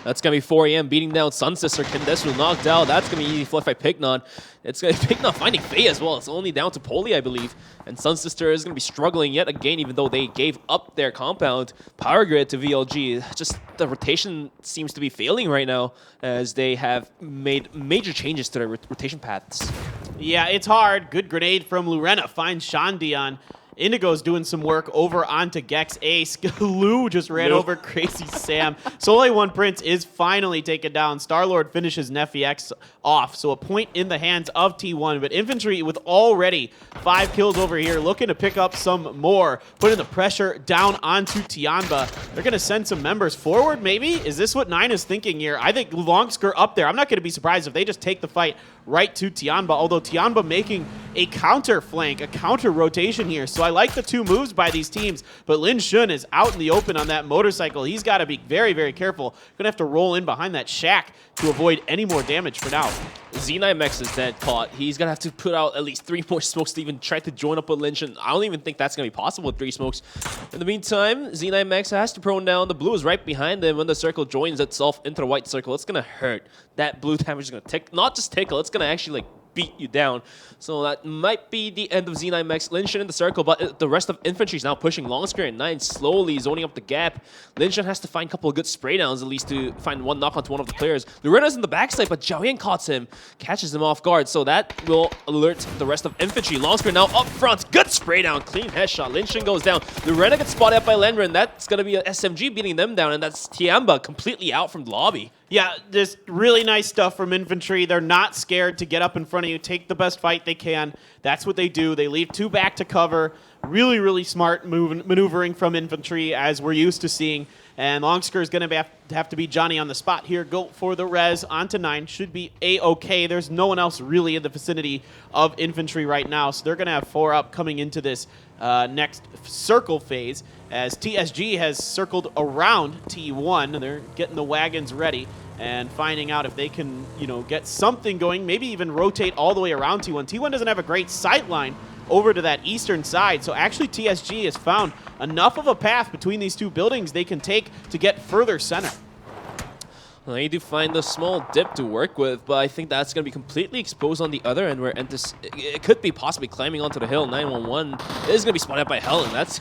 That's going to be 4 AM beating down Sun Sister. Kindesu knocked out. That's going to be easy flush by Pignon. It's going to be Pignon finding Faye as well. It's only down to Poli, I believe. And Sun Sister is going to be struggling yet again, even though they gave up their compound power grid to VLG. Just the rotation seems to be failing right now as they have made major changes to their rotation paths. Yeah, it's hard. Good grenade from Lurena. Finds Shandion. Indigo's doing some work over onto Gex Ace. Lou just ran over Crazy Sam. Soleil One Prince is finally taken down. Starlord finishes Nefiex off, so a point in the hands of T1. But Infantry with already 5 kills over here, looking to pick up some more. Putting the pressure down onto Tianba. They're going to send some members forward, maybe? Is this what 9 is thinking here? I think Longskirt up there. I'm not going to be surprised if they just take the fight right to Tianba, although Tianba making a counter flank, a counter rotation here. So I like the two moves by these teams, but Lin Shun is out in the open on that motorcycle. He's got to be very, very careful. Gonna have to roll in behind that shack to avoid any more damage for now. Z9Max is dead caught. He's going to have to put out at least 3 more smokes to even try to join up with Lin Shun. I don't even think that's going to be possible with 3 smokes. In the meantime, Z9Max has to prone down. The blue is right behind him when the circle joins itself into the white circle. It's going to hurt. That blue damage is going to tick, not just tickle, it's going to actually like beat you down. So that might be the end of Z9Max. Lin Shun in the circle, but the rest of infantry is now pushing long square and 9 slowly zoning up the gap. Lin Shun has to find a couple of good spray downs at least to find one knock onto one of the players. Lorena's in the backside, but Zhao Yan caught him, catches him off guard. So that will alert the rest of infantry. Long square now up front. Good spray down, clean headshot. Lin Shun goes down. Lorena gets spotted up by Lenren. That's going to be an SMG beating them down, and that's Tianba completely out from the lobby. Yeah, just really nice stuff from infantry. They're not scared to get up in front of you, take the best fight they can. That's what they do. They leave 2 back to cover. Really, really smart maneuvering from infantry, as we're used to seeing. And Longsker is going to have to be Johnny on the spot here. Go for the res onto 9. Should be A-okay. There's no one else really in the vicinity of infantry right now, so they're going to have 4 up coming into this next circle phase, as TSG has circled around T1. They're getting the wagons ready and finding out if they can, you know, get something going, maybe even rotate all the way around T1. T1 doesn't have a great sight line over to that eastern side, so actually TSG has found enough of a path between these 2 buildings they can take to get further center. Well, you do find a small dip to work with, but I think that's going to be completely exposed on the other end, where Entis, it could be possibly climbing onto the hill. 911 is going to be spotted up by Helen. That's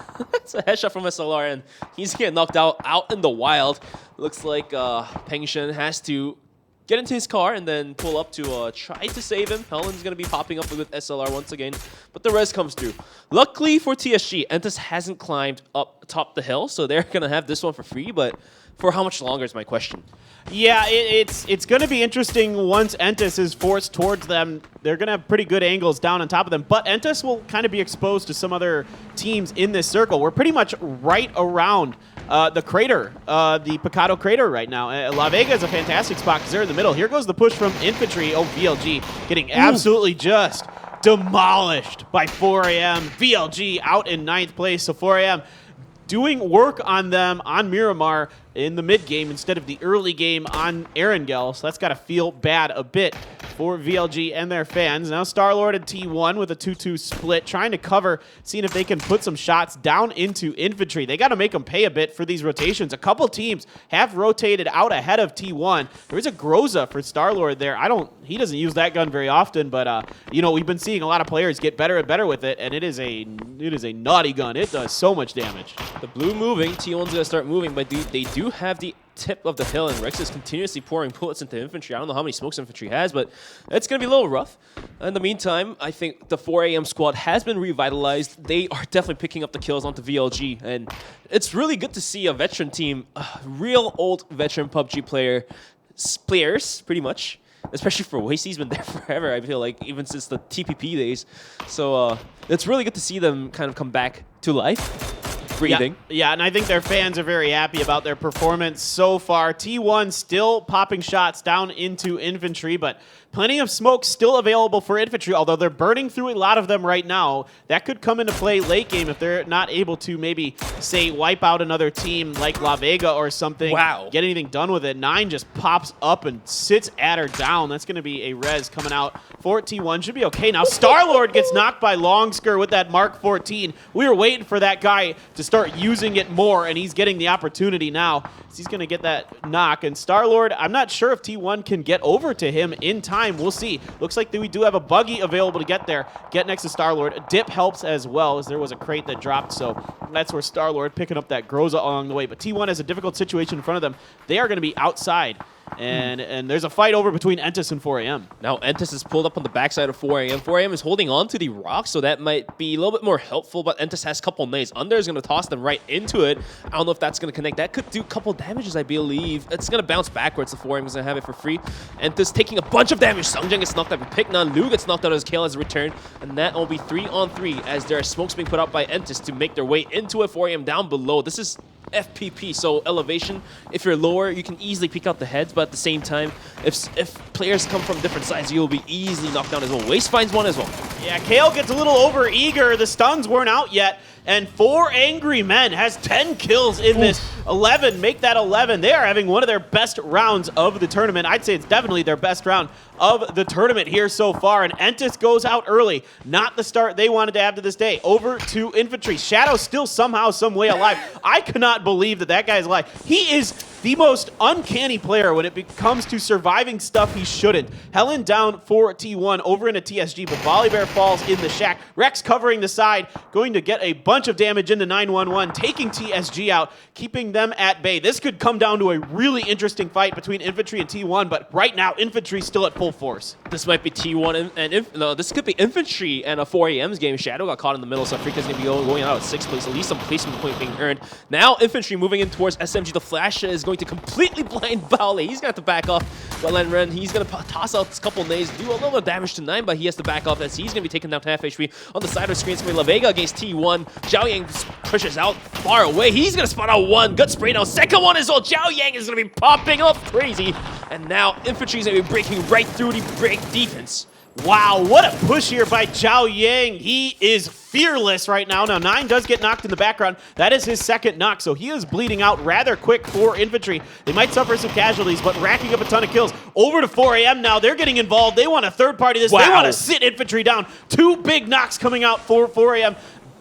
a headshot from SLR, and he's getting knocked out in the wild. Looks like Peng Shen has to get into his car and then pull up to try to save him. Helen's going to be popping up with SLR once again, but the res comes through. Luckily for TSG, Entis hasn't climbed up atop the hill, so they're going to have this one for free, but for how much longer is my question. Yeah, it's going to be interesting once Entis is forced towards them. They're going to have pretty good angles down on top of them, but Entis will kind of be exposed to some other teams in this circle. We're pretty much right around the crater, the Picado crater right now. La Vega is a fantastic spot because they're in the middle. Here goes the push from infantry. Oh, VLG getting absolutely just demolished by 4AM. VLG out in 9th place, so 4AM doing work on them on Miramar in the mid game instead of the early game on Erangel, so that's got to feel bad a bit for VLG and their fans. Now Starlord and T1 with a 2-2 split, trying to cover, seeing if they can put some shots down into infantry. They got to make them pay a bit for these rotations. A couple teams have rotated out ahead of T1. There is a Groza for Starlord there. He doesn't use that gun very often, but you know, we've been seeing a lot of players get better and better with it, and it is a naughty gun. It does so much damage. The blue moving, T1's gonna start moving, but they do have the tip of the hill, and Rex is continuously pouring bullets into infantry. I don't know how many smokes infantry has, but it's going to be a little rough. In the meantime, I think the 4AM squad has been revitalized. They are definitely picking up the kills onto VLG, and it's really good to see a veteran team, real old veteran PUBG players, pretty much. Especially for Wasey, he's been there forever, I feel like, even since the TPP days. So it's really good to see them kind of come back to life. Breathing. Yeah, and I think their fans are very happy about their performance so far. T1 still popping shots down into infantry, but plenty of smoke still available for infantry, although they're burning through a lot of them right now. That could come into play late game if they're not able to maybe, say, wipe out another team like La Vega or something. Wow. Get anything done with it. 9 just pops up and sits at her down. That's going to be a res coming out for T1. Should be okay now. Starlord gets knocked by Longsker with that Mark 14. We were waiting for that guy to start using it more, and he's getting the opportunity now. He's going to get that knock. And Starlord, I'm not sure if T1 can get over to him in time. We'll see. Looks like we do have a buggy available to get there. Get next to Starlord. A dip helps as well, as there was a crate that dropped, so that's where Starlord picking up that Groza along the way. But T1 has a difficult situation in front of them. They are going to be outside. And there's a fight over between Entis and 4AM. Now Entis is pulled up on the backside of 4AM. 4AM is holding on to the rock, so that might be a little bit more helpful, but Entis has a couple nades. Under is going to toss them right into it. I don't know if that's going to connect. That could do a couple damages, I believe. It's going to bounce backwards. The 4AM is going to have it for free. Entis taking a bunch of damage. Sungjang gets knocked out by Piknan. Lu gets knocked out as Kale has returned. And that will be 3-on-3 as there are smokes being put out by Entis to make their way into a 4AM down below. This is FPP, so elevation. If you're lower, you can easily pick out the heads, but at the same time, if players come from different sides, you'll be easily knocked down as well. Waste finds one as well. Yeah, Kale gets a little over eager. The stuns weren't out yet. And 4 Angry Men has 10 kills in this 11. Make that 11. They are having one of their best rounds of the tournament. I'd say it's definitely their best round of the tournament here so far. And Entis goes out early. Not the start they wanted to have to this day. Over to Infantry. Shadow still somehow, some way alive. I cannot believe that that guy's alive. He is the most uncanny player when it comes to surviving stuff he shouldn't. Helen down for T1 over into TSG, but Volibear falls in the shack. Rex covering the side, going to get a bunch of damage into 911, taking TSG out, keeping them at bay. This could come down to a really interesting fight between Infantry and T1, but right now, Infantry still at full force. This might be T1 and no, this could be Infantry and a 4 AM's game. Shadow got caught in the middle, so Afrika's going to be going out at 6th place, at least some placement point being earned. Now, Infantry moving in towards SMG. The Flash is going to completely blind Vale. He's going to have to back off. But Ren, he's going to toss out this couple nades, do a little bit of damage to 9, but he has to back off as he's going to be taken down to half HP. On the side of the screen, it's going to be La Vega against T1. Zhao Yang pushes out far away. He's going to spot out one. Gut spray now. Second one is all. Zhao Yang is going to be popping up crazy. And now Infantry is going to be breaking right through the break defense. Wow, what a push here by Zhao Yang. He is fearless right now. Now, 9 does get knocked in the background. That is his second knock, so he is bleeding out rather quick for Infantry. They might suffer some casualties, but racking up a ton of kills. Over to 4 AM now. They're getting involved. They want to third-party this. Wow. They want to sit Infantry down. 2 big knocks coming out for 4 AM.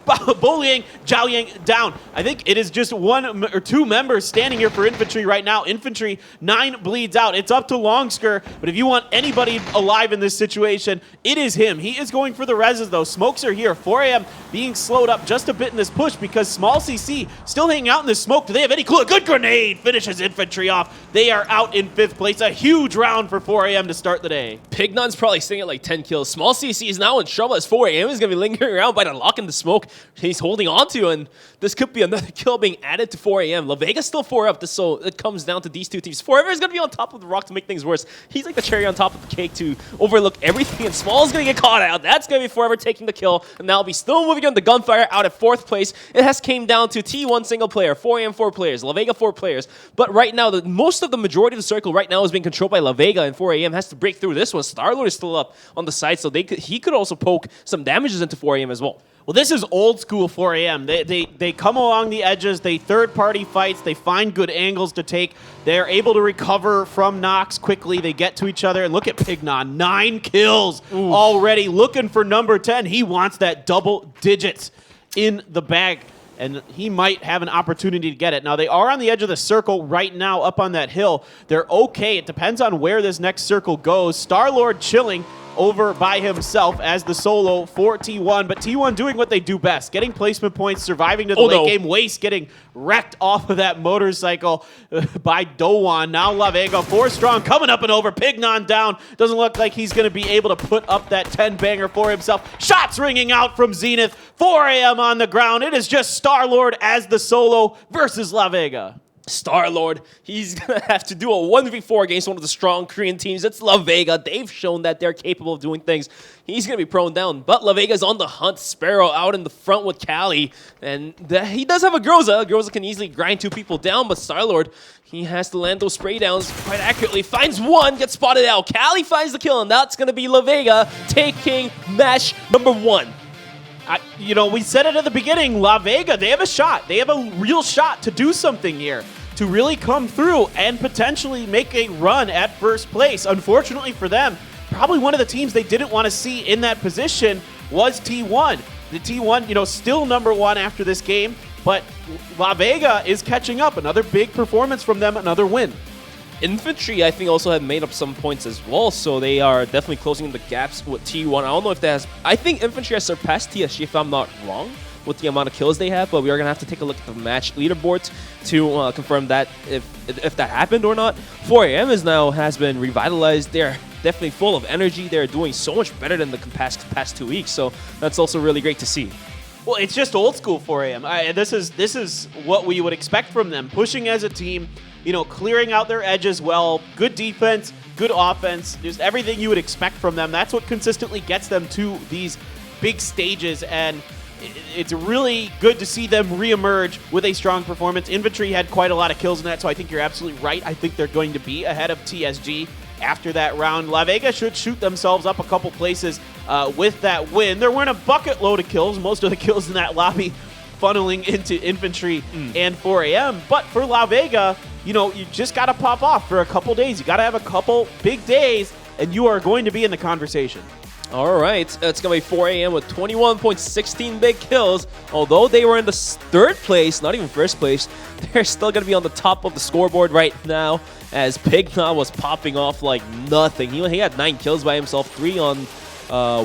Boliang, Zhao Yang down. I think it is just 1 or 2 members standing here for Infantry right now. Infantry, 9 bleeds out. It's up to Longsker, but if you want anybody alive in this situation, it is him. He is going for the reses, though. Smokes are here. 4 AM being slowed up just a bit in this push because Small CC still hanging out in this smoke. Do they have any clue? A good grenade finishes Infantry off. They are out in 5th place. A huge round for 4 AM to start the day. Pignon's probably sitting at like 10 kills. Small CC is now in trouble as 4 AM is going to be lingering around by the lock in the smoke. He's holding on to, and this could be another kill being added to 4 AM. La Vega's still 4 up, so it comes down to these 2 teams. Forever is going to be on top of the rock to make things worse. He's like the cherry on top of the cake to overlook everything, and Small is going to get caught out. That's going to be Forever taking the kill, and now will be still moving on the gunfire out at 4th place. It has came down to T1 single player, 4 AM 4 players, La Vega 4 players. But right now, most of the majority of the circle right now is being controlled by La Vega, and 4 AM has to break through this one. Starlord is still up on the side, so he could also poke some damages into 4 AM as well. Well, this is old school 4 AM. They come along the edges, they third-party fights, they find good angles to take. They're able to recover from knocks quickly. They get to each other, and look at Pignon. 9 kills already, looking for number 10. He wants that double digits in the bag, and he might have an opportunity to get it. Now, they are on the edge of the circle right now up on that hill. They're okay. It depends on where this next circle goes. Starlord chilling over by himself as the solo for T1, but T1 doing what they do best, getting placement points, surviving to the late game. Waste getting wrecked off of that motorcycle by Dowan. Now La Vega, 4 strong, coming up and over. Pignon down. Doesn't look like he's going to be able to put up that 10-banger for himself. Shots ringing out from Zenith. 4 AM on the ground. It is just Starlord as the solo versus La Vega. Starlord, he's going to have to do a 1v4 against one of the strong Korean teams. It's La Vega. They've shown that they're capable of doing things. He's going to be prone down, but La Vega's on the hunt. Sparrow out in the front with Cali, and he does have a Groza. Groza can easily grind 2 people down, but Starlord, he has to land those spray downs quite accurately. Finds one, gets spotted out. Cali finds the kill, and that's going to be La Vega taking match number 1. You know, we said it at the beginning, La Vega, they have a shot. They have a real shot to do something here, to really come through and potentially make a run at first place. Unfortunately for them, probably one of the teams they didn't want to see in that position was T1. The T1, you know, still number 1 after this game, but La Vega is catching up. Another big performance from them, another win. Infantry, I think, also have made up some points as well, so they are definitely closing the gaps with T1. I don't know if that has... I think Infantry has surpassed TSG, if I'm not wrong, with the amount of kills they have, but we are going to have to take a look at the match leaderboard to confirm that if that happened or not. 4 AM has been revitalized. They're definitely full of energy. They're doing so much better than the past 2 weeks, so that's also really great to see. Well, it's just old school 4 AM. This is what we would expect from them, pushing as a team, you know, clearing out their edges well, good defense, good offense, just everything you would expect from them. That's what consistently gets them to these big stages, and it's really good to see them reemerge with a strong performance. Infantry had quite a lot of kills in that, so I think you're absolutely right. I think they're going to be ahead of TSG after that round. La Vega should shoot themselves up a couple places with that win. There weren't a bucket load of kills. Most of the kills in that lobby funneling into Infantry and 4AM. But for La Vega, you know, you just got to pop off for a couple days. You got to have a couple big days, and you are going to be in the conversation. All right, it's going to be 4 AM with 21.16 big kills. Although they were in the third place, not even first place, they're still going to be on the top of the scoreboard right now as Pigna was popping off like nothing. He had 9 kills by himself, 3 on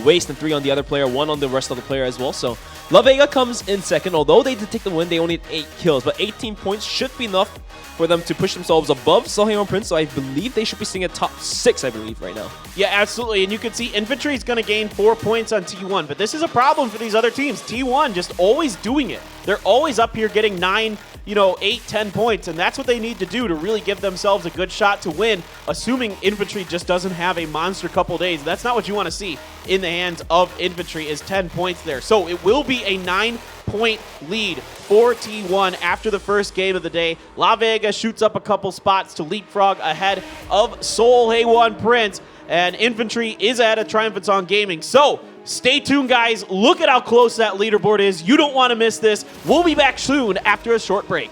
Waste and 3 on the other player, 1 on the rest of the player as well. So La Vega comes in second. Although they did take the win, they only had 8 kills, but 18 points should be enough for them to push themselves above Sohaeon Prince. So I believe they should be sitting at top 6, I believe, right now. Yeah, absolutely. And you can see Infantry is going to gain 4 points on T1, but this is a problem for these other teams. T1 just always doing it. They're always up here getting 9, 8, 10 points, and that's what they need to do to really give themselves a good shot to win, assuming Infantry just doesn't have a monster couple days. That's not what you want to see in the hands of Infantry, is 10 points there. So it will be a 9-point lead for T1 after the first game of the day. La Vega shoots up a couple spots to leapfrog ahead of Sohaeon Prince, and Infantry is ahead of Triumphant Song Gaming. So stay tuned, guys. Look at how close that leaderboard is. You don't want to miss this. We'll be back soon after a short break.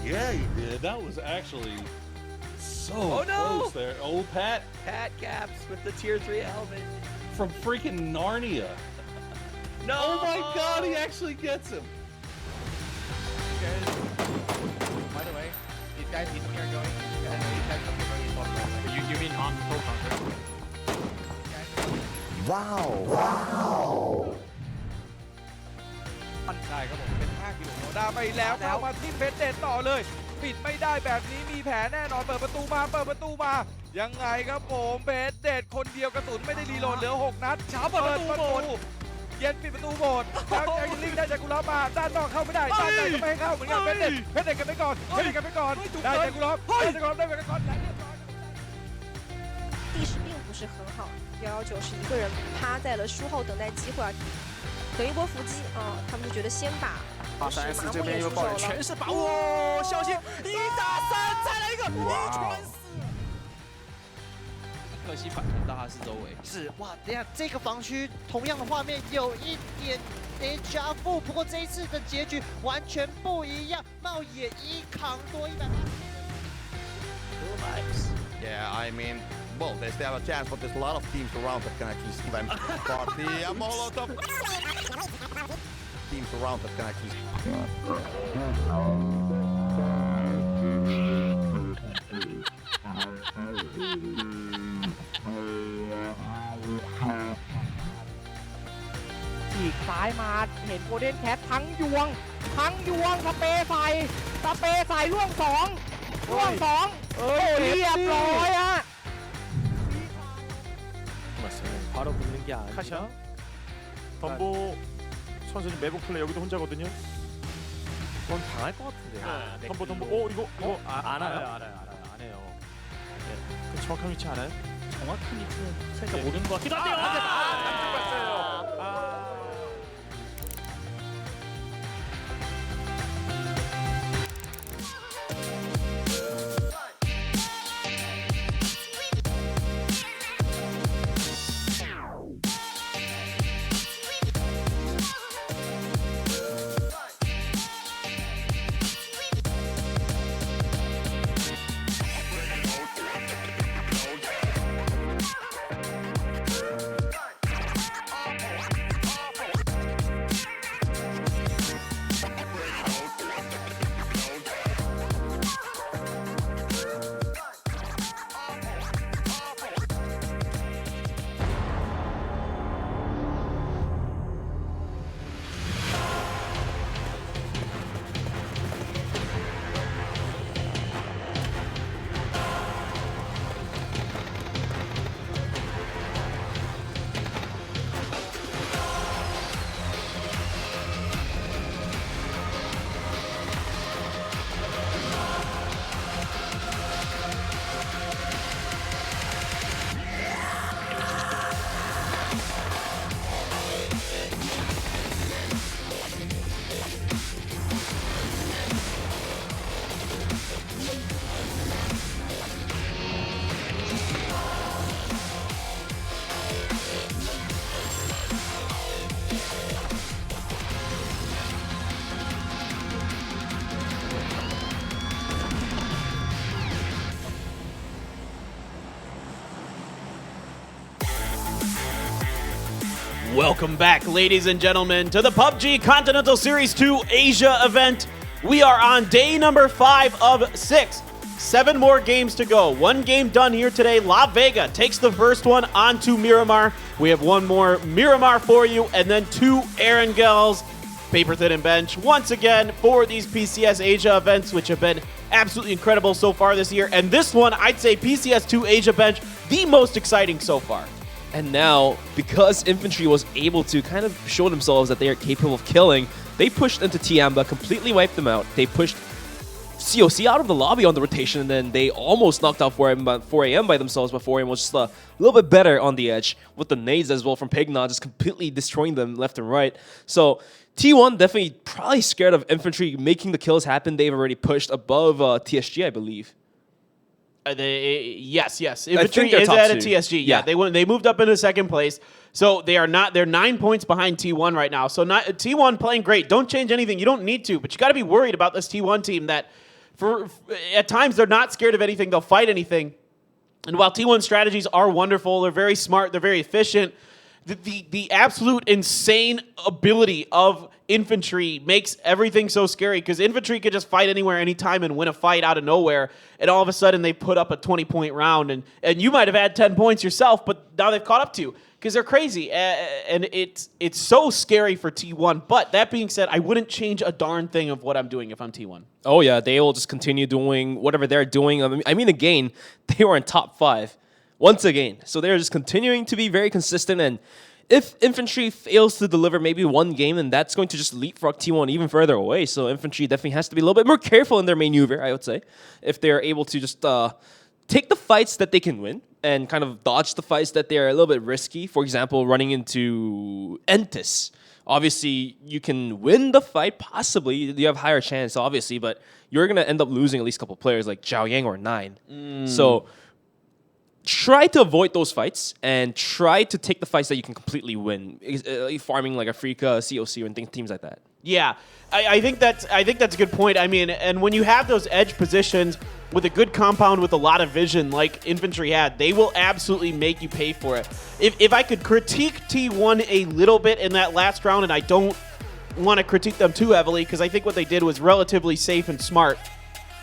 Yeah, he did. That was actually so close there. Old Pat. Pat Caps with the tier 3 helmet. From freaking Narnia. No! Oh my god, he actually gets him. By the way, these guys even here are going. You mean on full conquer? Wow. ใช่ครับผมเป็น5 กิโลได้ไปแล้วเข้ามาที่เพชรเด็ดต่อเลย ปิดไม่ได้แบบนี้มีแผลแน่นอนเปิดประตูมายังไงครับผมเพชรเด็ดคนเดียวกระสุนไม่ได้รีโหลดเหลือ6 นัดเปิดประตูเย็นปิดประตูโบสถ์แล้วแจ็คลิงได้จากกุลามาด้านนอกเข้าไม่ได้ด้านในก็ไม่ให้เข้าเหมือนกันเพชรเด็ดกันไปก่อนได้จากกุลาได้ไปก่อน地势并不是很好，119是一个人趴在了树后等待机会啊，等一波伏击啊，他们就觉得先把3S 这边又爆人，全是把握，小心1打3，再来一个1传4。可惜反弹到他是周围。是哇，等下这个防区同样的画面有一点déjà vu，不过这一次的结局完全不一样，茂野一扛多180。Yeah, I mean, well, they still have a chance, but there's a lot of teams around that can actually see them. But the Molotov teams around that can actually. ฉีกซ้ายมาเห็นโกลเด้นแคททั้งยวงสเปรย์ใส่ล่วง2โอ้เรียบร้อยฮะ 바로 붙는 게 아니라 카샤 덤보 선수는 매복 플레이 여기도 혼자거든요. 그건 당할 것 같은데요. 덤보 이거 알아요. 안 해요. 네. 그 정확한 위치 알아요? 정확한 위치는 살짝 모르는 것 같기도 한데요. 깜짝 봤어요. Welcome back, ladies and gentlemen, to the PUBG Continental Series 2 Asia event. We are on day number 5 of 6. 7 more games to go. 1 game done here today. La Vega takes the first one onto Miramar. We have 1 more Miramar for you, and then 2 Erangels, paper thin and bench, once again for these PCS Asia events, which have been absolutely incredible so far this year. And this one, I'd say PCS2 Asia bench, the most exciting so far. And now, because Infantry was able to kind of show themselves that they are capable of killing, they pushed into Tiamba, completely wiped them out. They pushed COC out of the lobby on the rotation, and then they almost knocked out 4AM by themselves, but 4AM was just a little bit better on the edge with the nades as well from Pigna, just completely destroying them left and right. So T1 definitely probably scared of Infantry making the kills happen. They've already pushed above TSG, I believe. Yes. Infantry is at a TSG. Yeah, they moved up into second place. So they're 9 points behind T1 right now. So T1 playing great. Don't change anything. You don't need to, but you got to be worried about this T1 team that at times they're not scared of anything. They'll fight anything. And while T1 strategies are wonderful, they're very smart, they're very efficient, the absolute insane ability of infantry makes everything so scary because infantry could just fight anywhere, anytime, and win a fight out of nowhere. And all of a sudden, they put up a 20-point round, and you might have had 10 points yourself, but now they've caught up to you because they're crazy. And it's so scary for T1. But that being said, I wouldn't change a darn thing of what I'm doing if I'm T1. Oh yeah, they will just continue doing whatever they're doing. I mean, again, they were in top 5 once again, so they're just continuing to be very consistent. And if infantry fails to deliver maybe one game, then that's going to just leapfrog T1 even further away. So infantry definitely has to be a little bit more careful in their maneuver, I would say, if they're able to just take the fights that they can win and kind of dodge the fights that they're a little bit risky. For example, running into Entis. Obviously, you can win the fight, possibly. You have higher chance, obviously, but you're going to end up losing at least a couple players like Zhao Yang or Nine. So try to avoid those fights and try to take the fights that you can completely win, farming like Afrika, COC, and teams like that. Yeah, I think that's a good point. I mean, and when you have those edge positions with a good compound with a lot of vision like infantry had, they will absolutely make you pay for it. If I could critique T1 a little bit in that last round, and I don't want to critique them too heavily because I think what they did was relatively safe and smart.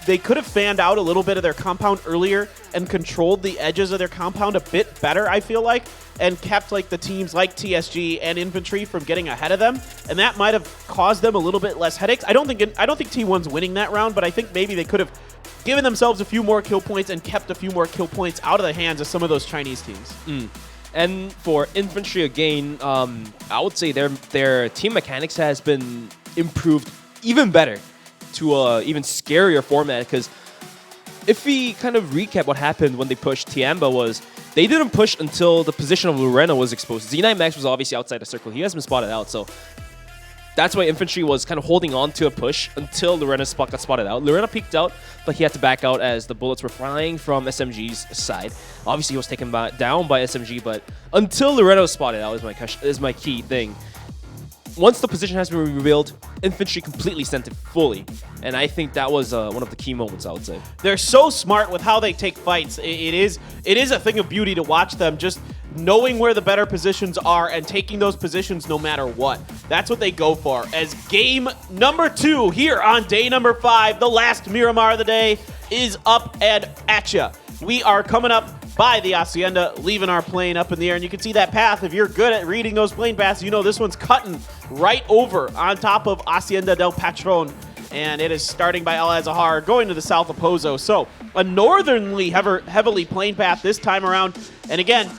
They could have fanned out a little bit of their compound earlier and controlled the edges of their compound a bit better, I feel like, and kept like the teams like TSG and infantry from getting ahead of them, and that might have caused them a little bit less headaches. I don't think T1's winning that round, but I think maybe they could have given themselves a few more kill points and kept a few more kill points out of the hands of some of those Chinese teams. And for infantry again, I would say their team mechanics has been improved even better to a even scarier format, because if we kind of recap what happened when they pushed Tiamba was they didn't push until the position of Lorena was exposed. Z9 Max was obviously outside the circle. He hasn't been spotted out, so that's why infantry was kind of holding on to a push until Lorena's spot got spotted out. Lorena peeked out, but he had to back out as the bullets were flying from SMG's side. Obviously, he was taken down by SMG, but until Lorena was spotted out is my key thing. Once the position has been revealed, infantry completely sent it fully. And I think that was one of the key moments, I would say. They're so smart with how they take fights. It is a thing of beauty to watch them, just knowing where the better positions are and taking those positions no matter what. That's what they go for. As game number 2 here on day number 5, the last Miramar of the day, is up and at ya. We are coming up by the Hacienda, leaving our plane up in the air, and you can see that path. If you're good at reading those plane paths, you know this one's cutting right over on top of Hacienda del Patron, and it is starting by El Azahar, going to the south of Pozo. So a northernly heavily plane path this time around, and again,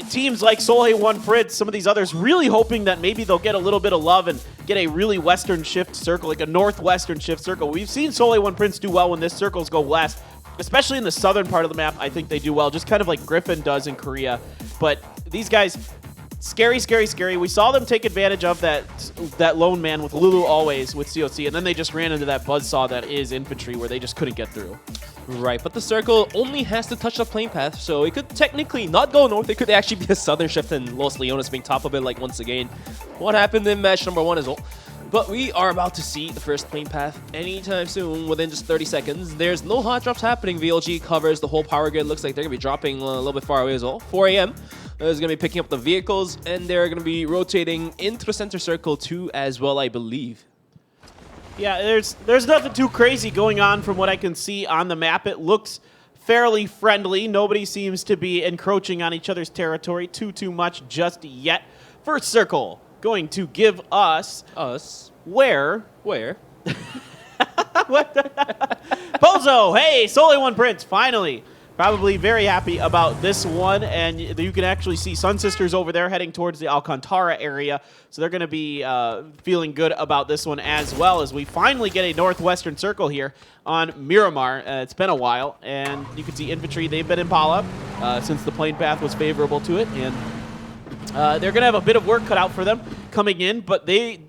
teams like Solhe One Fritz, some of these others, really hoping that maybe they'll get a little bit of love and get a really western shift circle, like a northwestern shift circle. We've seen Solhe One Prince do well when this circles go west, especially in the southern part of the map. I think they do well, just kind of like Griffin does in Korea. But these guys, scary, scary, scary. We saw them take advantage of that lone man with Lulu always with COC, and then they just ran into that buzzsaw that is infantry where they just couldn't get through. Right, but the circle only has to touch the plane path, so it could technically not go north. It could actually be a southern shift and Los Leones being top of it, like once again what happened in match number 1 as well. But we are about to see the first plane path anytime soon, within just 30 seconds. There's no hot drops happening. VLG covers the whole power grid. Looks like they're going to be dropping a little bit far away as well. 4 a.m. is going to be picking up the vehicles, and they're going to be rotating into the center circle too as well, I believe. Yeah, there's nothing too crazy going on from what I can see on the map. It looks fairly friendly. Nobody seems to be encroaching on each other's territory too much just yet. First circle going to give us where Pozo, hey, Solhe One Prince, finally. Probably very happy about this one, and you can actually see Sun Sisters over there heading towards the Alcantara area, so they're going to be feeling good about this one as well, as we finally get a northwestern circle here on Miramar. It's been a while, and you can see infantry, they've been Impala since the plane path was favorable to it, and they're going to have a bit of work cut out for them coming in, but they're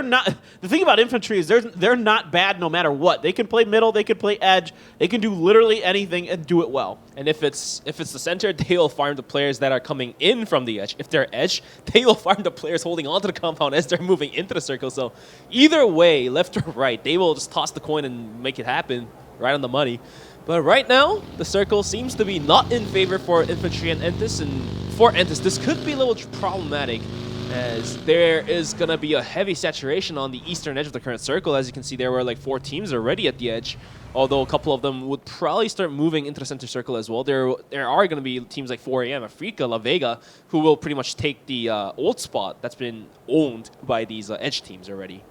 not. The thing about infantry is they're not bad no matter what. They can play middle, they can play edge, they can do literally anything and do it well. And if it's the center, they will farm the players that are coming in from the edge. If they're edge, they will farm the players holding onto the compound as they're moving into the circle. So either way, left or right, they will just toss the coin and make it happen right on the money. But right now, the circle seems to be not in favor for Infantry and Entis, and for Entis, this could be a little problematic, as there is going to be a heavy saturation on the eastern edge of the current circle. As you can see, there were like 4 teams already at the edge, although a couple of them would probably start moving into the center circle as well. There are going to be teams like 4AM, Africa, La Vega, who will pretty much take the old spot that's been owned by these edge teams already.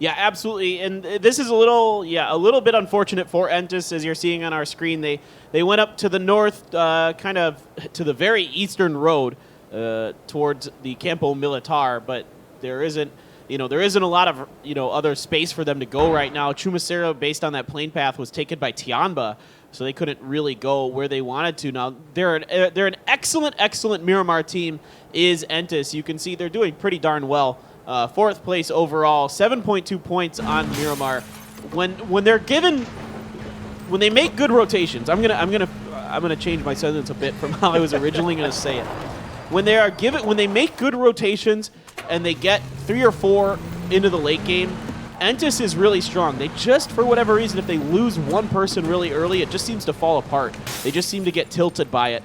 Yeah, absolutely. And this is a little bit unfortunate for Entis, as you're seeing on our screen. They went up to the north, kind of to the very eastern road towards the Campo Militar, but there isn't a lot of other space for them to go right now. Chumacero, based on that plane path, was taken by Tianba, so they couldn't really go where they wanted to. Now they're an excellent Miramar team. Is Entis? You can see they're doing pretty darn well. 4th place overall, 7.2 points on Miramar. When they make good rotations, I'm gonna change my sentence a bit from how I was originally gonna say it. When they make good rotations and they get 3 or 4 into the late game, Entis is really strong. They just, for whatever reason, if they lose one person really early, it just seems to fall apart. They just seem to get tilted by it.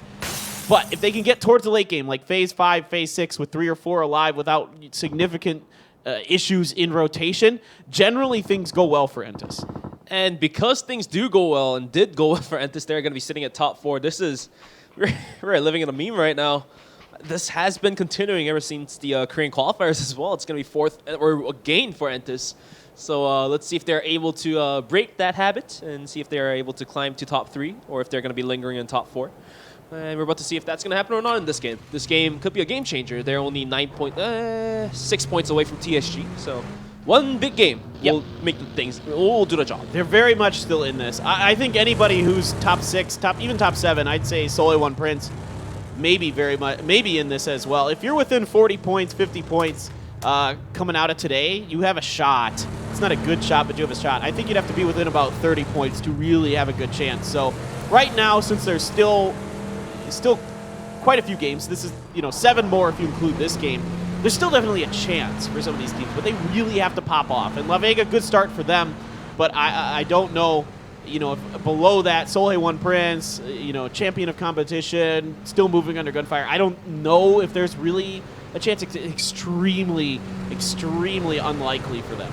But if they can get towards the late game, like Phase 5, Phase 6, with 3 or 4 alive without significant issues in rotation, generally things go well for Entis. And because things do go well and did go well for Entis, they're going to be sitting at top 4. We're living in a meme right now. This has been continuing ever since the Korean qualifiers as well. It's going to be 4th or a gain for Entis. So let's see if they're able to break that habit and see if they're able to climb to top 3 or if they're going to be lingering in top 4. And we're about to see if that's going to happen or not in this game. This game could be a game changer. They're only 6 points away from TSG. So one big game will make the things, will do the job. They're very much still in this. I think anybody who's top 6, even top 7, I'd say Sole One Prince, maybe in this as well. If you're within 40 points, 50 points coming out of today, you have a shot. It's not a good shot, but you have a shot. I think you'd have to be within about 30 points to really have a good chance. So right now, since there's still quite a few games, this is 7 more if you include this game, there's still definitely a chance for some of these teams, but they really have to pop off. And La Vega, good start for them, but I don't know, if below that, Sole One Prince, champion of competition, still moving under gunfire. I don't know if there's really a chance. It's extremely unlikely for them.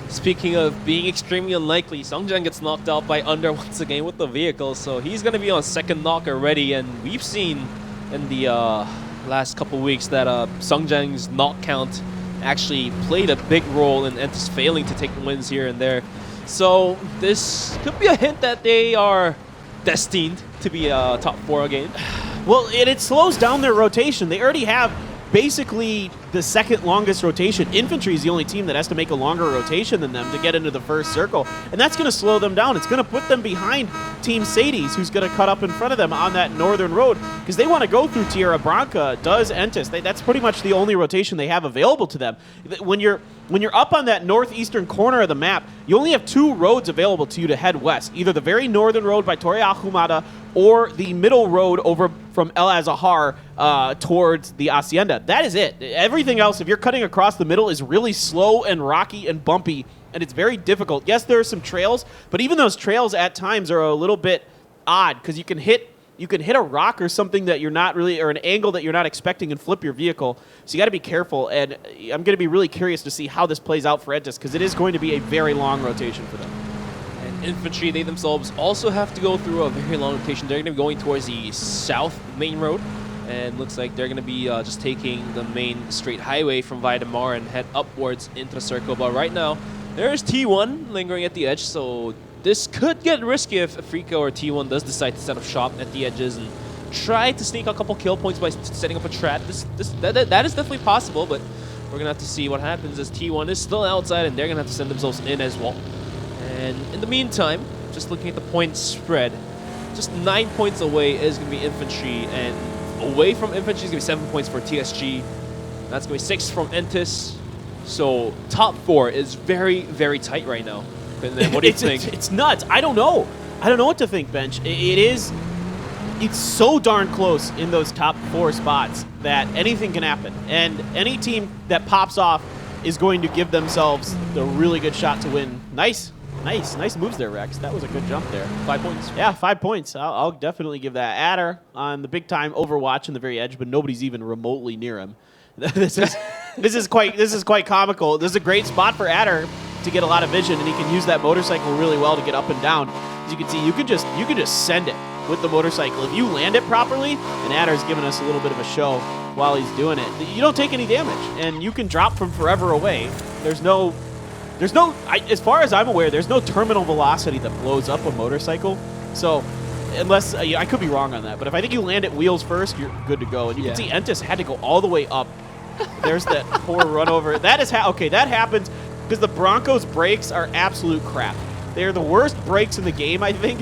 Speaking of being extremely unlikely, Sungjang gets knocked out by Under once again with the vehicle, so he's going to be on 2nd knock already, and we've seen in the last couple weeks that Sungjang's knock count actually played a big role in Entis failing to take wins here and there. So this could be a hint that they are destined to be top 4 again. Well, it slows down their rotation. They already have basically the 2nd longest rotation. Infantry is the only team that has to make a longer rotation than them to get into the 1st circle, and that's going to slow them down. It's going to put them behind Team Sadies, who's going to cut up in front of them on that northern road, because they want to go through Tierra Branca, does Entis. That's pretty much the only rotation they have available to them. When you're up on that northeastern corner of the map, you only have 2 roads available to you to head west, either the very northern road by Torre Ahumada or the middle road over from El Azahar towards the Hacienda. That is it. Everything else, if you're cutting across the middle, is really slow and rocky and bumpy, and it's very difficult. Yes, there are some trails, but even those trails at times are a little bit odd, because you can hit a rock or something that you're not really, or an angle that you're not expecting, and flip your vehicle. So you got to be careful, and I'm going to be really curious to see how this plays out for Entis, because it is going to be a very long rotation for them. Infantry, they themselves also have to go through a very long rotation. They're going to be going towards the south main road, and looks like they're going to be just taking the main straight highway from Miramar and head upwards into the circle. But right now, there's T1 lingering at the edge, so this could get risky if Africa or T1 does decide to set up shop at the edges and try to sneak a couple kill points by setting up a trap. That is definitely possible, but we're going to have to see what happens, as T1 is still outside and they're going to have to send themselves in as well. And in the meantime, just looking at the point spread, just 9 points away is going to be Infantry, and away from Infantry is going to be 7 points for TSG. That's going to be 6 from Entis. So top 4 is very, very tight right now. And then what do you think? It's nuts. I don't know. I don't know what to think, Bench. It's so darn close in those top 4 spots that anything can happen. And any team that pops off is going to give themselves a really good shot to win. Nice Nice moves there, Rex. That was a good jump there. 5 points. Yeah, 5 points. I'll definitely give that. Adder on the big time Overwatch on the very edge, but nobody's even remotely near him. This is quite comical. This is a great spot for Adder to get a lot of vision, and he can use that motorcycle really well to get up and down. As you can see, you can just send it with the motorcycle if you land it properly. And Adder's giving us a little bit of a show while he's doing it. You don't take any damage, and you can drop from forever away. There's no, as far as I'm aware, there's no terminal velocity that blows up a motorcycle. So, unless, I could be wrong on that, but if I think you land at wheels first, you're good to go. And you can see Entis had to go all the way up. There's that poor run over. That is okay, that happens because the Broncos' brakes are absolute crap. They are the worst brakes in the game, I think,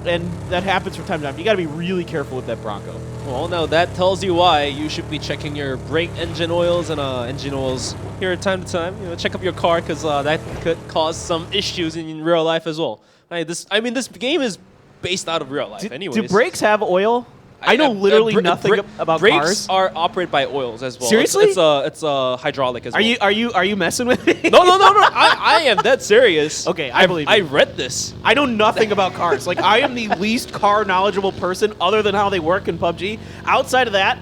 and that happens from time to time. You got to be really careful with that Bronco. Well, now that tells you why you should be checking your brake engine oils and engine oils here time to time. You know, check up your car because that could cause some issues in real life as well. This game is based out of real life, anyways. Do brakes have oil? I know literally nothing about brakes cars. Brakes are operated by oils as well. Seriously? It's hydraulic as well. Are you messing with me? No. I am dead serious. Okay, I believe you. I read this. I know nothing about cars. Like, I am the least car knowledgeable person other than how they work in PUBG. Outside of that,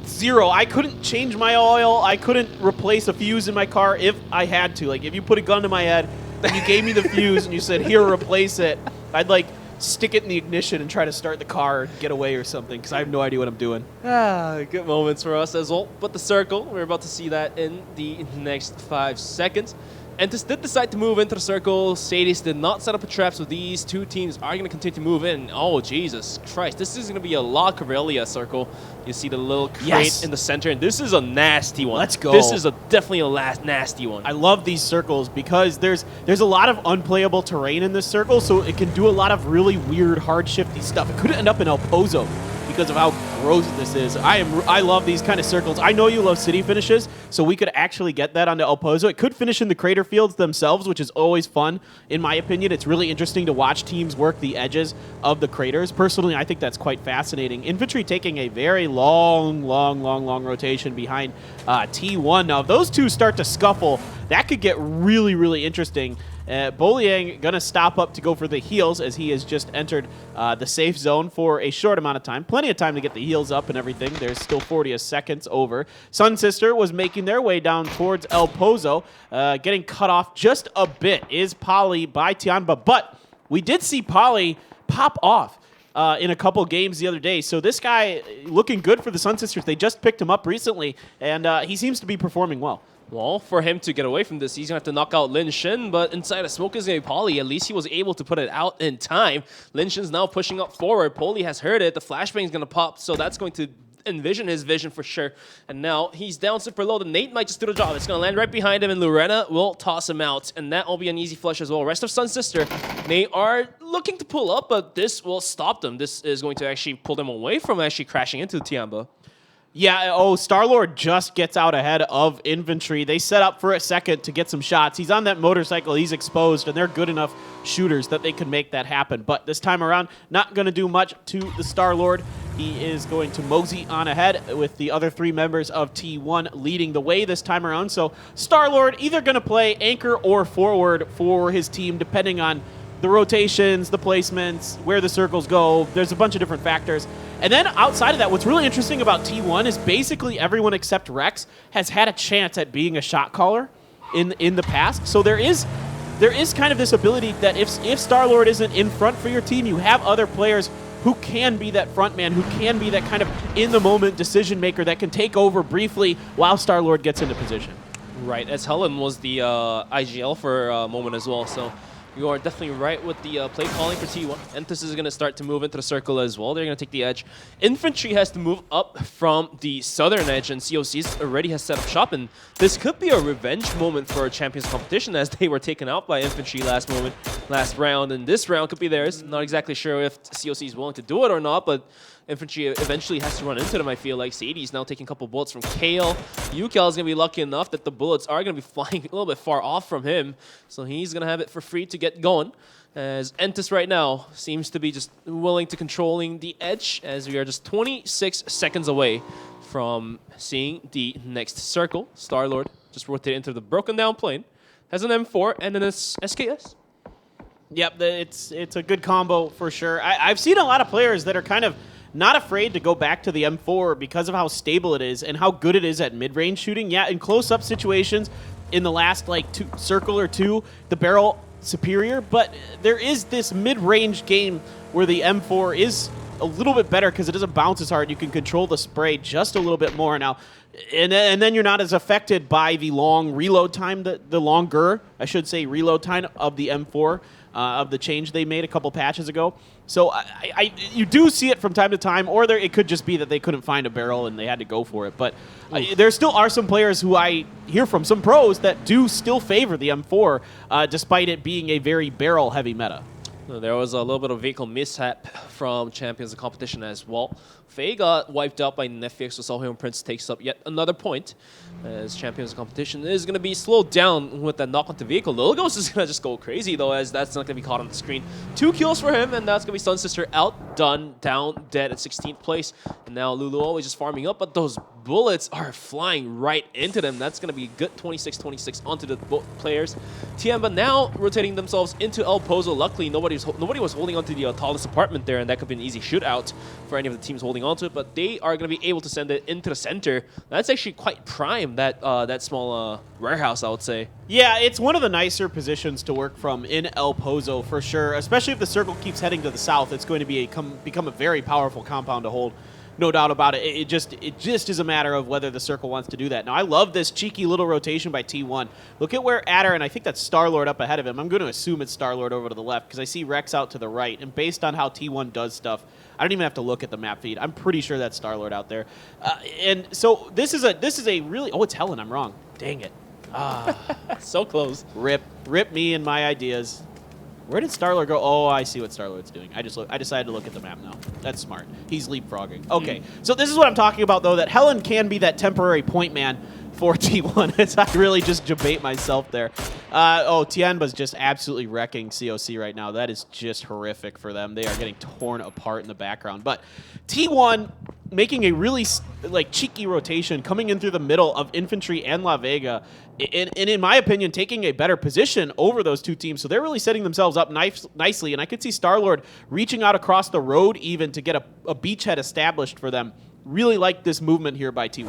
zero. I couldn't change my oil. I couldn't replace a fuse in my car if I had to. Like, if you put a gun to my head and you gave me the fuse and you said, here, replace it, I'd like stick it in the ignition and try to start the car and get away or something because I have no idea what I'm doing. Good moments for us as well. But the circle, we're about to see that in the next 5 seconds. Entis did decide to move into the circle. Sadis did not set up a trap, so these two teams are going to continue to move in. Oh, Jesus Christ. This is going to be a La Corellia circle. You see the little crate in the center, and this is a nasty one. Let's go. This is definitely a nasty one. I love these circles because there's a lot of unplayable terrain in this circle, so it can do a lot of really weird, hard, shifty stuff. It could end up in El Pozo because of how gross this is. I love these kind of circles. I know you love city finishes, so we could actually get that onto El Pozo. It could finish in the crater fields themselves, which is always fun. In my opinion, it's really interesting to watch teams work the edges of the craters. Personally, I think that's quite fascinating. Infantry taking a very long rotation behind T1. Now, if those two start to scuffle, that could get really interesting. Boliang going to stop up to go for the heals as he has just entered the safe zone for a short amount of time. Plenty of time to get the heals up and everything. There's still 40 seconds over. Sun Sister was making their way down towards El Pozo. Getting cut off just a bit is Polly by Tianba, but we did see Polly pop off in a couple games the other day. So this guy looking good for the Sun Sisters. They just picked him up recently, and he seems to be performing well. Well, for him to get away from this, he's going to have to knock out Lin Shin, but inside of smoke is going to be Polly. At least he was able to put it out in time. Lin Shin's now pushing up forward. Polly has heard it. The flashbang's going to pop, so that's going to envision his vision for sure. And now he's down super low. The nade might just do the job. It's going to land right behind him, and Lorena will toss him out, and that will be an easy flush as well. Rest of Sun Sister, they are looking to pull up, but this will stop them. This is going to actually pull them away from actually crashing into Tianba. Yeah, Star-Lord just gets out ahead of infantry. They set up for a second to get some shots. He's on that motorcycle. He's exposed, and they're good enough shooters that they can make that happen. But this time around, not going to do much to the Star-Lord. He is going to mosey on ahead with the other 3 members of T1 leading the way this time around. So Star-Lord either going to play anchor or forward for his team, depending on the rotations, the placements, where the circles go. There's a bunch of different factors. And then outside of that, what's really interesting about T1 is basically everyone except Rex has had a chance at being a shot caller in the past. So there is kind of this ability that if Star-Lord isn't in front for your team, you have other players who can be that front man, who can be that kind of in-the-moment decision maker that can take over briefly while Star-Lord gets into position. Right, as Helen was the IGL for a moment as well, so you are definitely right with the play calling for T1. Entis is going to start to move into the circle as well. They're going to take the edge. Infantry has to move up from the southern edge, and COCs already has set up shop. And this could be a revenge moment for a Champions competition as they were taken out by Infantry last round. And this round could be theirs. Not exactly sure if COC is willing to do it or not, but Infantry eventually has to run into them, I feel like. Sadie's now taking a couple bullets from Kale. Yukel is going to be lucky enough that the bullets are going to be flying a little bit far off from him. So he's going to have it for free to get going. As Entis right now seems to be just willing to controlling the edge, as we are just 26 seconds away from seeing the next circle. Star-Lord just rotated into the broken down plane. Has an M4 and an SKS. Yep, it's a good combo for sure. I've seen a lot of players that are kind of not afraid to go back to the M4 because of how stable it is and how good it is at mid-range shooting. Yeah, in close-up situations, in the last like circle or two, the barrel superior, but there is this mid-range game where the M4 is a little bit better because it doesn't bounce as hard. You can control the spray just a little bit more now. And then you're not as affected by the long reload time, the longer, I should say, reload time of the M4, of the change they made a couple patches ago. So you do see it from time to time, or it could just be that they couldn't find a barrel and they had to go for it. But there still are some players who I hear from, some pros, that do still favor the M4, despite it being a very barrel-heavy meta. There was a little bit of vehicle mishap from Champions of Competition as well. Faye got wiped out by Netflix, so Solheim Prince takes up yet another point. As Champions of Competition is going to be slowed down with that knock onto vehicle. Logos is going to just go crazy, though, as that's not going to be caught on the screen. 2 kills for him, and that's going to be Sun Sister out, done, down, dead at 16th place. And now Lulu always just farming up, but those bullets are flying right into them. That's going to be a good 26-26 onto the players. Tiamba now rotating themselves into El Pozo. Luckily, nobody was holding onto the tallest apartment there, and that could be an easy shootout for any of the teams holding onto it. But they are going to be able to send it into the center. That's actually quite prime, that small warehouse, I would say. Yeah, it's one of the nicer positions to work from in El Pozo for sure. Especially if the circle keeps heading to the south, it's going to become a very powerful compound to hold. No doubt about it. It just is a matter of whether the circle wants to do that. Now, I love this cheeky little rotation by T1. Look at where Adder, and I think that's Star-Lord up ahead of him. I'm going to assume it's Star-Lord over to the left because I see Rex out to the right. And based on how T1 does stuff, I don't even have to look at the map feed. I'm pretty sure that's Star-Lord out there. And so this is a really... Oh, it's Helen. I'm wrong. Dang it. So close. Rip me and my ideas. Where did Star-Lord go? Oh, I see what Star-Lord's doing. I decided to look at the map now. That's smart. He's leapfrogging. Okay, so this is what I'm talking about, though, that Helen can be that temporary point man for T1. I really just debate myself there. Tianba's just absolutely wrecking COC right now. That is just horrific for them. They are getting torn apart in the background. But T1 making a really cheeky rotation, coming in through the middle of Infantry and La Vega, and in my opinion, taking a better position over those two teams. So they're really setting themselves up nicely, and I could see Star-Lord reaching out across the road even to get a beachhead established for them. Really like this movement here by T1.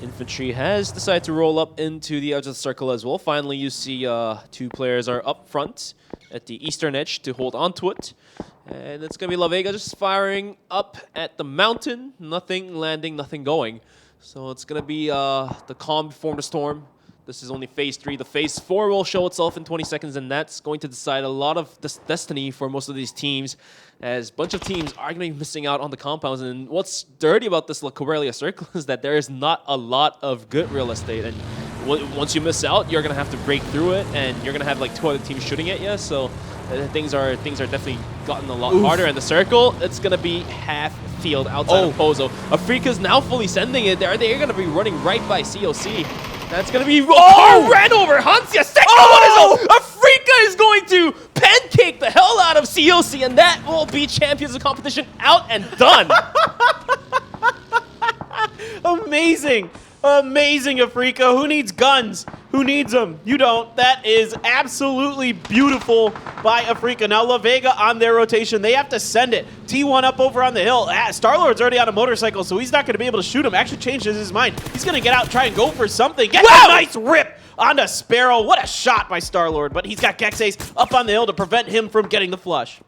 Infantry has decided to roll up into the edge of the circle as well. Finally, you see 2 players are up front at the eastern edge to hold onto it. And it's going to be La Vega just firing up at the mountain. Nothing landing, nothing going. So it's going to be the calm before the storm. This is only Phase 3. The Phase 4 will show itself in 20 seconds, and that's going to decide a lot of this destiny for most of these teams, as a bunch of teams are going to be missing out on the compounds. And what's dirty about this La Corelia circle is that there is not a lot of good real estate. And once you miss out, you're going to have to break through it, and you're going to have like 2 other teams shooting at you. So things are definitely gotten a lot harder. And the circle, it's going to be half field outside of Pozo. Afrika's now fully sending it there. They're going to be running right by COC. That's going to be... Oh! Ran over Hansia. Second one is... Afrika is going to pancake the hell out of COC, and that will be Champions of Competition out and done. Amazing. Amazing, Afrika. Who needs guns? Who needs them? You don't. That is absolutely beautiful by Afrika. Now, La Vega on their rotation. They have to send it. T1 up over on the hill. Star-Lord's already on a motorcycle, so he's not going to be able to shoot him. Actually changes his mind. He's going to get out and try and go for something. Get a nice rip onto Sparrow. What a shot by Star-Lord. But he's got Gexace up on the hill to prevent him from getting the flush.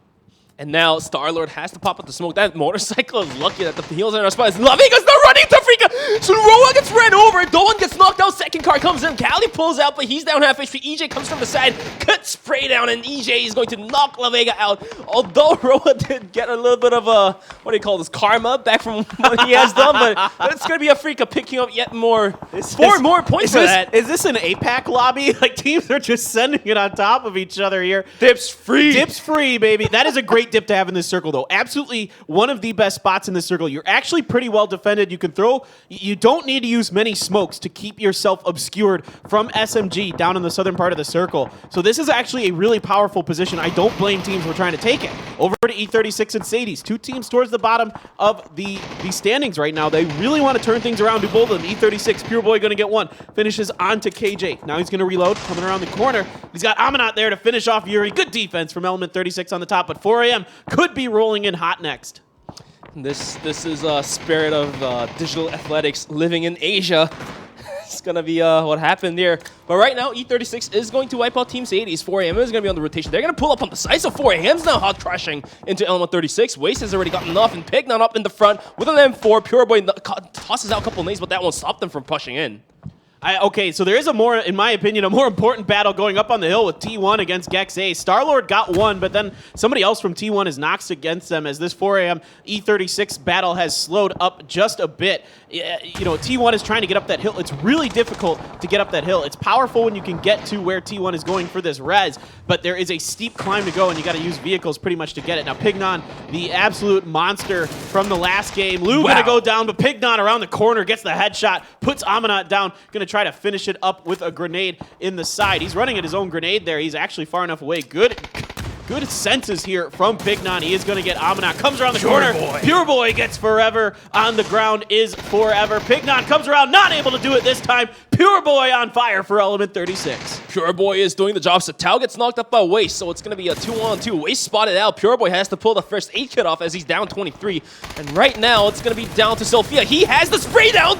And now Star-Lord has to pop up the smoke. That motorcycle is lucky that the heels are in our spots. La Vega's not running to Afrika. So Roa gets ran over. Dolan gets knocked out. Second car comes in. Cali pulls out, but he's down half HP. EJ comes from the side. Cut spray down, and EJ is going to knock La Vega out. Although Roa did get a little bit of a, what do you call this, karma back from what he has done. But it's going to be Afrika picking up yet more. 4 more points for that. Is this an APAC lobby? Like, teams are just sending it on top of each other here. Dips free. Dips free, baby. That is a great dip to have in this circle, though. Absolutely one of the best spots in this circle. You're actually pretty well defended. You can throw... You don't need to use many smokes to keep yourself yourself obscured from SMG down in the southern part of the circle. So this is actually a really powerful position. I don't blame teams for trying to take it. Over to E36 and Sadie's. Two teams towards the bottom of the standings right now. They really want to turn things around to both of them. E36, Pure Boy going to get one. Finishes onto KJ. Now he's going to reload, coming around the corner. He's got Amanat there to finish off Yuri. Good defense from Element 36 on the top, but 4AM could be rolling in hot next. This is a spirit of digital athletics living in Asia. It's gonna be what happened there. But right now, E36 is going to wipe out Team Sadie's. 4AM is gonna be on the rotation. They're gonna pull up on the side, so 4AM's now hot crashing into Element 36. Waste has already gotten enough, and Pignon up in the front with an M4. Pure Boy tosses out a couple nades, but that won't stop them from pushing in. Okay, so there is in my opinion, a more important battle going up on the hill with T1 against Gex A. Starlord got one, but then somebody else from T1 is knocked against them as this 4AM E36 battle has slowed up just a bit. You know, T1 is trying to get up that hill. It's really difficult to get up that hill. It's powerful when you can get to where T1 is going for this res, but there is a steep climb to go, and you got to use vehicles pretty much to get it. Now, Pignon, the absolute monster from the last game. Lou gonna go down, but Pignon around the corner gets the headshot, puts Amanat down, gonna try to finish it up with a grenade in the side. He's running at his own grenade there. He's actually far enough away. Good senses here from Pignon. He is going to get Amanat. Comes around the corner. Pure Boy gets forever. On the ground is forever. Pignon comes around, not able to do it this time. Pure Boy on fire for Element 36. Pure Boy is doing the job. So Tao gets knocked up by Waste, so it's going to be a 2-on-2. Waste spotted out. Pure Boy has to pull the first aid kit off as he's down 23. And right now, it's going to be down to Sophia. He has the spray down.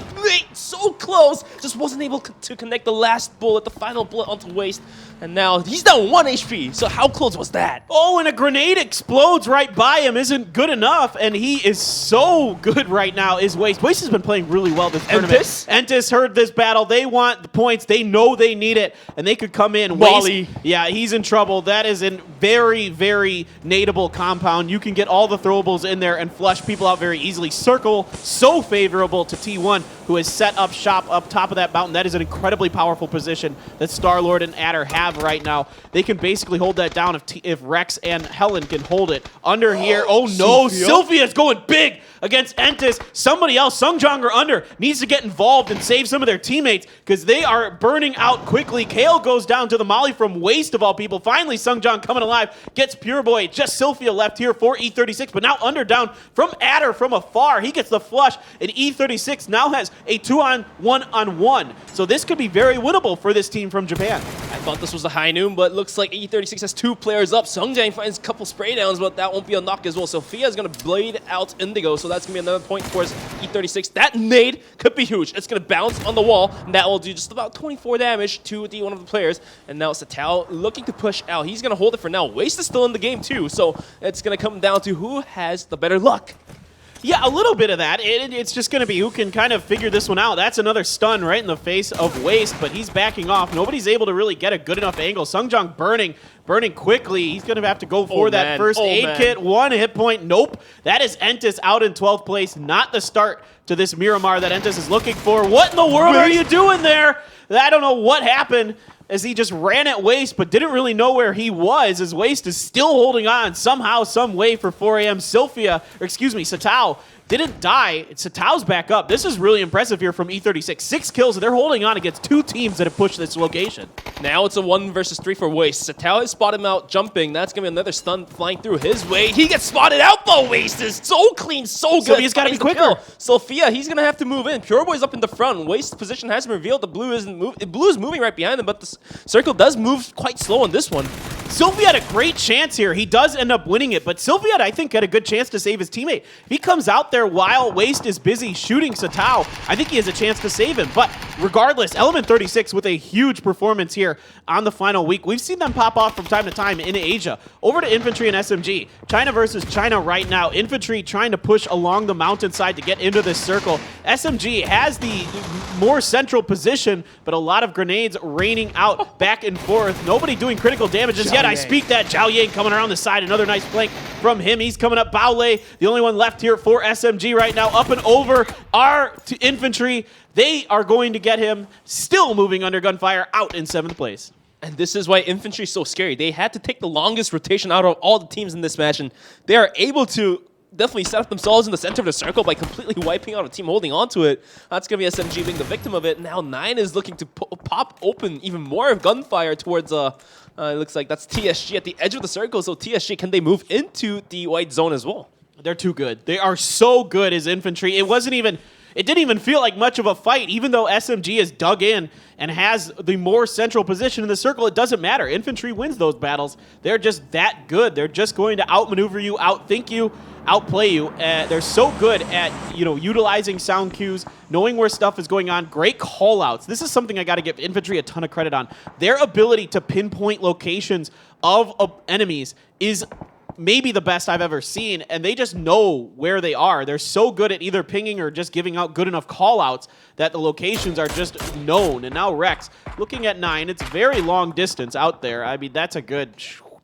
So close. Just wasn't able to connect the last bullet, the final bullet onto Waste. And now he's down 1 HP. So how close was that? Oh, and a grenade explodes right by him. Isn't good enough, and he is so good right now, is Waste. Waste has been playing really well this tournament. Entis heard this battle. They want the points. They know they need it, and they could come in. Wally. Yeah, he's in trouble. That is a very, very nadeable compound. You can get all the throwables in there and flush people out very easily. Circle, so favorable to T1, who has set up shop up top of that mountain. That is an incredibly powerful position that Starlord and Adder have right now. They can basically hold that down if Rex and Helen can hold it. Under here, oh no, Sylvia's going big against Entis. Somebody else, Sungjong or Under, needs to get involved and save some of their teammates because they are burning out quickly. Kale goes down to the molly from Waste of all people. Finally, Sungjong coming alive, gets Pure Boy. Just Sylvia left here for E36, but now Under down from Adder from afar. He gets the flush, and E36 now has a 2-on-1-on-1. So this could be very winnable for this team from Japan. I thought this was a high noon, but looks like E36 has 2 players up. Sungjang finds a couple spray downs, but that won't be a knock as well. Sophia is going to blade out Indigo, so that's going to be another point towards E36. That nade could be huge. It's going to bounce on the wall, and that will do just about 24 damage to one of the players. And now Satao looking to push out. He's going to hold it for now. Waste is still in the game too, so it's going to come down to who has the better luck. Yeah, a little bit of that. It's just going to be who can kind of figure this one out. That's another stun right in the face of Waste, but he's backing off. Nobody's able to really get a good enough angle. Sungjong burning quickly. He's going to have to go for that first aid kit. 1 hit point. Nope. That is Entis out in 12th place. Not the start to this Miramar that Entis is looking for. What in the world are you doing there? I don't know what happened, as he just ran at Waste, but didn't really know where he was, as Waste is still holding on somehow, some way for 4AM. Satao didn't die. Satao's back up. This is really impressive here from E36. 6 kills, and they're holding on against 2 teams that have pushed this location. Now it's a 1 versus 3 for Waste. Satao has spotted him out jumping. That's going to be another stun flying through his way. He gets spotted out, though. Waste is so clean, so good. Sophia's got to be quicker. Sophia, he's going to have to move in. Pure Boy's up in the front. Waste's position hasn't revealed. The blue is moving right behind him, but the circle does move quite slow on this one. Sylvia had a great chance here. He does end up winning it, but Sylvia, I think, had a good chance to save his teammate. If he comes out there while Waste is busy shooting Satao, I think he has a chance to save him. But regardless, Element 36 with a huge performance here on the final week. We've seen them pop off from time to time in Asia. Over to Infantry and SMG. China versus China right now. Infantry trying to push along the mountainside to get into this circle. SMG has the more central position, but a lot of grenades raining out back and forth. Nobody doing critical damage just yet. I speak that. Zhao Yang coming around the side. Another nice flank from him. He's coming up. Baole, the only one left here for SMG right now. Up and over our infantry. They are going to get him still moving under gunfire out in 7th place. And this is why infantry is so scary. They had to take the longest rotation out of all the teams in this match, and they are able to definitely set up themselves in the center of the circle by completely wiping out a team holding onto it. That's going to be SMG being the victim of it. Now 9 is looking to pop open even more gunfire towards, it looks like that's TSG at the edge of the circle. So TSG, can they move into the white zone as well? They're too good. They are so good as infantry. It didn't even feel like much of a fight, even though SMG is dug in and has the more central position in the circle. It doesn't matter. Infantry wins those battles. They're just that good. They're just going to outmaneuver you, outthink you, outplay you. They're so good at utilizing sound cues, knowing where stuff is going on. Great call-outs. This is something I got to give infantry a ton of credit on. Their ability to pinpoint locations of enemies is maybe the best I've ever seen, and they just know where they are. They're so good at either pinging or just giving out good enough call-outs that the locations are just known. And now Rex, looking at 9, it's very long distance out there. I mean, that's a good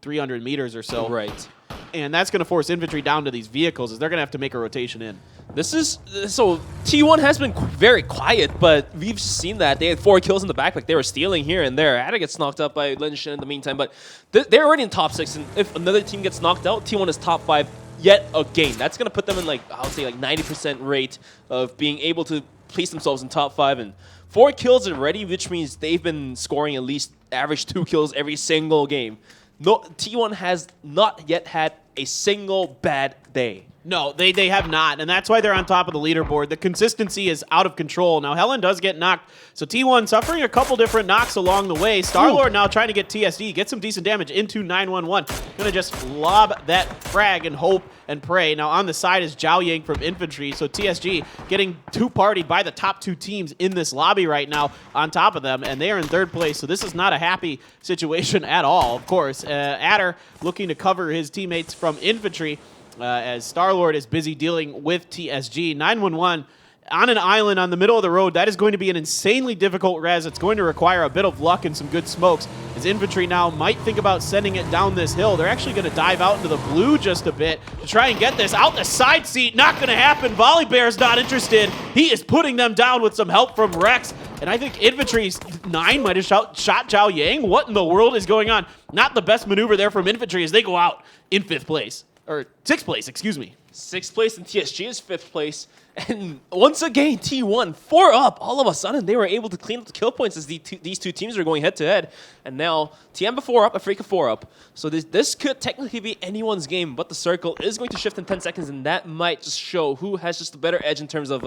300 meters or so. Right. And that's going to force infantry down to these vehicles, as they're going to have to make a rotation in. So T1 has been very quiet, but we've seen that. They had 4 kills in the backpack. They were stealing here and there. Ada gets knocked out by Lin Shin in the meantime, but they're already in top 6, and if another team gets knocked out, T1 is top 5 yet again. That's going to put them in, like, I would say, like 90% rate of being able to place themselves in top 5, and 4 kills already, which means they've been scoring at least average 2 kills every single game. No, T1 has not yet had a single bad day. No, they have not, and that's why they're on top of the leaderboard. The consistency is out of control. Now, Helen does get knocked, so T1 suffering a couple different knocks along the way. Star-Lord now trying to get TSD, get some decent damage into 911. Gonna just lob that frag and hope and pray. Now, on the side is Zhao Yang from infantry, so TSG getting two-partied by the top 2 teams in this lobby right now on top of them, and they are in 3rd place, so this is not a happy situation at all, of course. Adder looking to cover his teammates from infantry, as Star-Lord is busy dealing with TSG. 911 on an island on the middle of the road. That is going to be an insanely difficult res. It's going to require a bit of luck and some good smokes. As infantry now might think about sending it down this hill. They're actually going to dive out into the blue just a bit to try and get this out the side seat. Not going to happen. Volley Bear's not interested. He is putting them down with some help from Rex. And I think infantry's 9 might have shot Zhao Yang. What in the world is going on? Not the best maneuver there from infantry as they go out in 5th place. Or 6th place, excuse me. 6th place, and TSG is 5th place. And once again, T1, 4 up. All of a sudden, they were able to clean up the kill points as these two teams are going head-to-head. And now, Tiamba 4 up, Afrika 4 up. So this could technically be anyone's game, but the circle is going to shift in 10 seconds, and that might just show who has just a better edge in terms of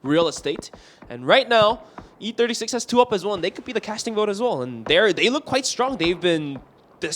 real estate. And right now, E36 has 2 up as well, and they could be the casting vote as well. And they look quite strong. They've been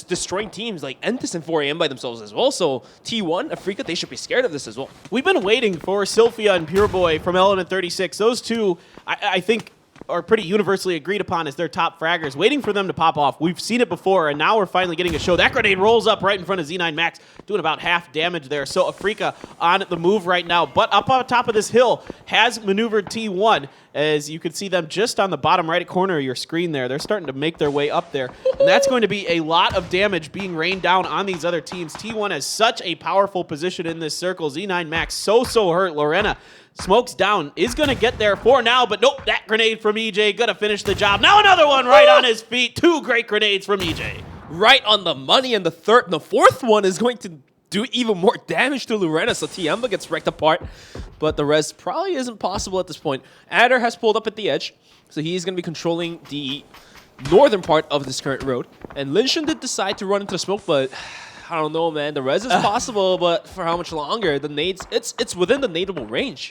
destroying teams like Entis and 4AM by themselves as well. So T1, Afrika, they should be scared of this as well. We've been waiting for Sylphia and Pure Boy from Element 36. Those two, I think, are pretty universally agreed upon as their top fraggers, waiting for them to pop off. We've seen it before, and now we're finally getting a show. That grenade rolls up right in front of Z9 Max, doing about half damage there. So Afrika on the move right now, but up on top of this hill has maneuvered T1, as you can see them just on the bottom right corner of your screen there. They're starting to make their way up there, and that's going to be a lot of damage being rained down on these other teams. T1 has such a powerful position in this circle. Z9 Max so hurt. Lorena smokes down, is going to get there for now, but nope, that grenade from EJ going to finish the job. Now another one right on his feet. 2 great grenades from EJ. Right on the money, and the 4th one is going to do even more damage to Lorena, so Tiamba gets wrecked apart, but the res probably isn't possible at this point. Adder has pulled up at the edge, so he's going to be controlling the northern part of this current road, and Linshin did decide to run into the smoke, but I don't know, man. The res is possible, but for how much longer? The nades, it's within the nadeable range.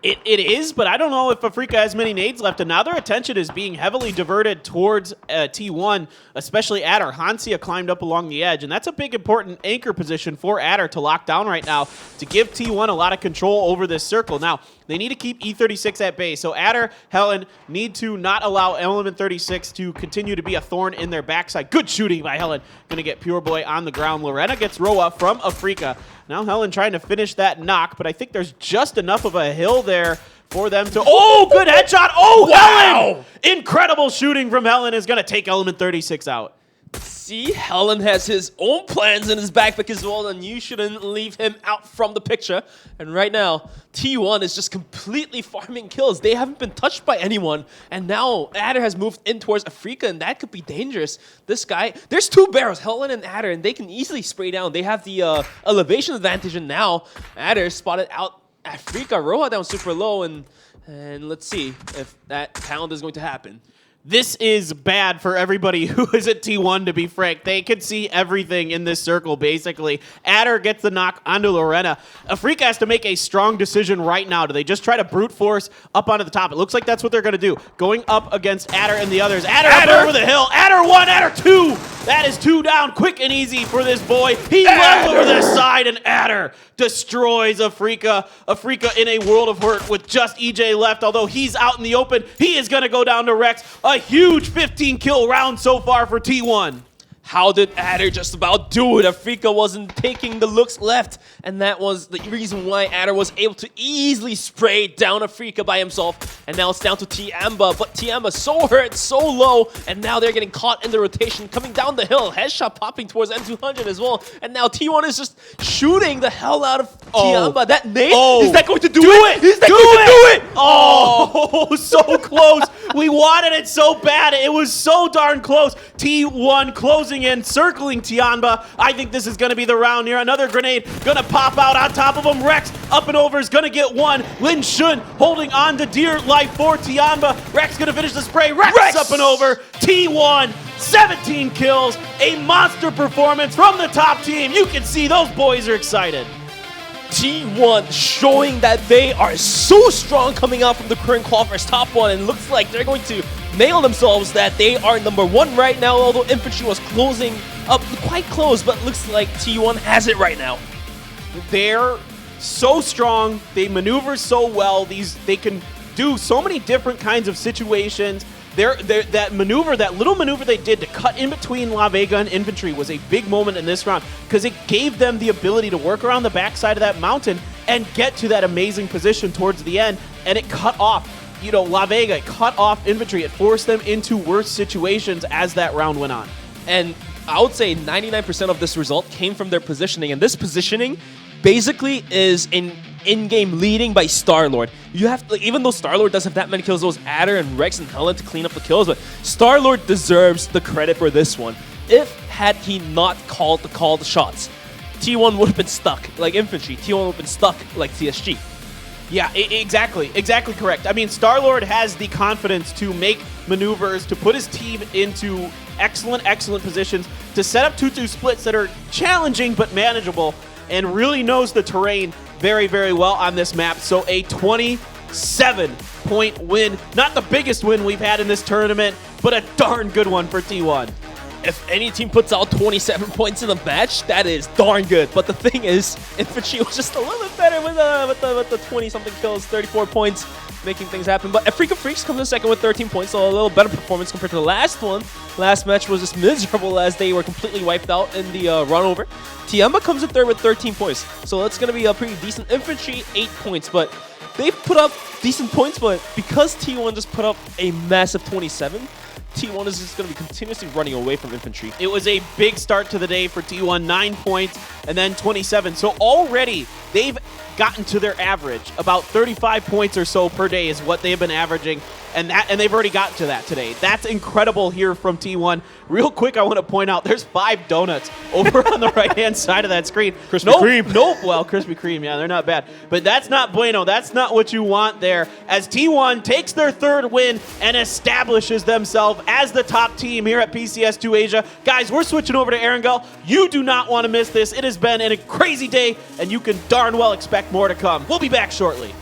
It is, but I don't know if Afrika has many nades left, and now their attention is being heavily diverted towards T1, especially Adder. Hansia climbed up along the edge, and that's a big important anchor position for Adder to lock down right now to give T1 a lot of control over this circle. Now, they need to keep E36 at bay, so Adder, Helen need to not allow Element 36 to continue to be a thorn in their backside. Good shooting by Helen. Going to get Pure Boy on the ground. Lorena gets Roa from Afrika. Now Helen trying to finish that knock, but I think there's just enough of a hill there for them to... Oh, good headshot! Oh, wow! Helen! Incredible shooting from Helen is going to take Element 36 out. See, Helen has his own plans in his backpack as well, and you shouldn't leave him out from the picture. And right now, T1 is just completely farming kills. They haven't been touched by anyone, and now Adder has moved in towards Afrika, and that could be dangerous. This guy, there's two barrels, Helen and Adder, and they can easily spray down. They have the elevation advantage, and now Adder spotted out Afrika. Roja down super low, and let's see if that pound is going to happen. This is bad for everybody who is at T1, to be frank. They can see everything in this circle, basically. Adder gets the knock onto Lorena. Afrika has to make a strong decision right now. Do they just try to brute force up onto the top? It looks like that's what they're going to do. Going up against Adder and the others. Adder up over the hill. Adder 1, Adder 2. That is 2 down, quick and easy for this boy. He runs over this side, and Adder destroys Afrika. Afrika in a world of hurt with just EJ left. Although he's out in the open, he is going to go down to Rex. A huge 15-kill round so far for T1. How did Adder just about do it? Afrika wasn't taking the looks left, and that was the reason why Adder was able to easily spray down Afrika by himself. And now it's down to Tiamba, but Tiamba so hurt, so low, and now they're getting caught in the rotation, coming down the hill. Headshot popping towards M200 as well, and now T1 is just shooting the hell out of Tiamba. That nade, is that going to do it? Is that going to do it? Oh, so close. We wanted it so bad. It was so darn close. T1 closing in, circling Tiamba. I think this is going to be the round here. Another grenade going to pop out on top of him. Rex up and over is going to get one. Lin Shun holding on to dear life for Tiamba. Rex going to finish the spray. Rex up and over. T1, 17 kills. A monster performance from the top team. You can see those boys are excited. T1 showing that they are so strong coming out from the current qualifiers top one, and looks like they're going to nail themselves that they are #1 right now, although Infantry was closing up quite close, but looks like T1 has it right now. They're so strong. They maneuver so well. They can do so many different kinds of situations. That little maneuver they did to cut in between La Vega and Infantry was a big moment in this round because it gave them the ability to work around the backside of that mountain and get to that amazing position towards the end, and it cut off, La Vega, it cut off Infantry. It forced them into worse situations as that round went on. And I would say 99% of this result came from their positioning, and this positioning basically is in-game leading by Star-Lord. You have to, even though Star-Lord doesn't have that many kills, those Adder and Rex and Helen to clean up the kills, but Star-Lord deserves the credit for this one. Had he not called the shots, T1 would have been stuck like Infantry. T1 would have been stuck like TSG. Yeah, exactly correct. I mean, Star-Lord has the confidence to make maneuvers, to put his team into excellent positions, to set up 2-2 splits that are challenging but manageable, and really knows the terrain very, very well on this map. So a 27-point win. Not the biggest win we've had in this tournament, but a darn good one for T1. If any team puts out 27 points in a match, that is darn good. But the thing is, Infantry was just a little bit better with the 20-something kills, 34 points, making things happen. But Afrika Freaks comes in second with 13 points, so a little better performance compared to the last one. Last match was just miserable as they were completely wiped out in the run over. Tiamba comes in third with 13 points, so it's going to be a pretty decent. Infantry, 8 points, but they've put up decent points, but because T1 just put up a massive 27, T1 is just going to be continuously running away from Infantry. It was a big start to the day for T1, 9 points and then 27. So already they've gotten to their average. About 35 points or so per day is what they've been averaging, and they've already gotten to that today. That's incredible here from T1. Real quick, I want to point out there's 5 donuts over on the right-hand side of that screen. Krispy Kreme. Nope. Well, Krispy Kreme, yeah, they're not bad. But that's not bueno. That's not what you want there. As T1 takes their 3rd win and establishes themselves as the top team here at PCS2 Asia. Guys, we're switching over to Erangel. You do not want to miss this. It has been a crazy day, and you can darn well expect more to come. We'll be back shortly.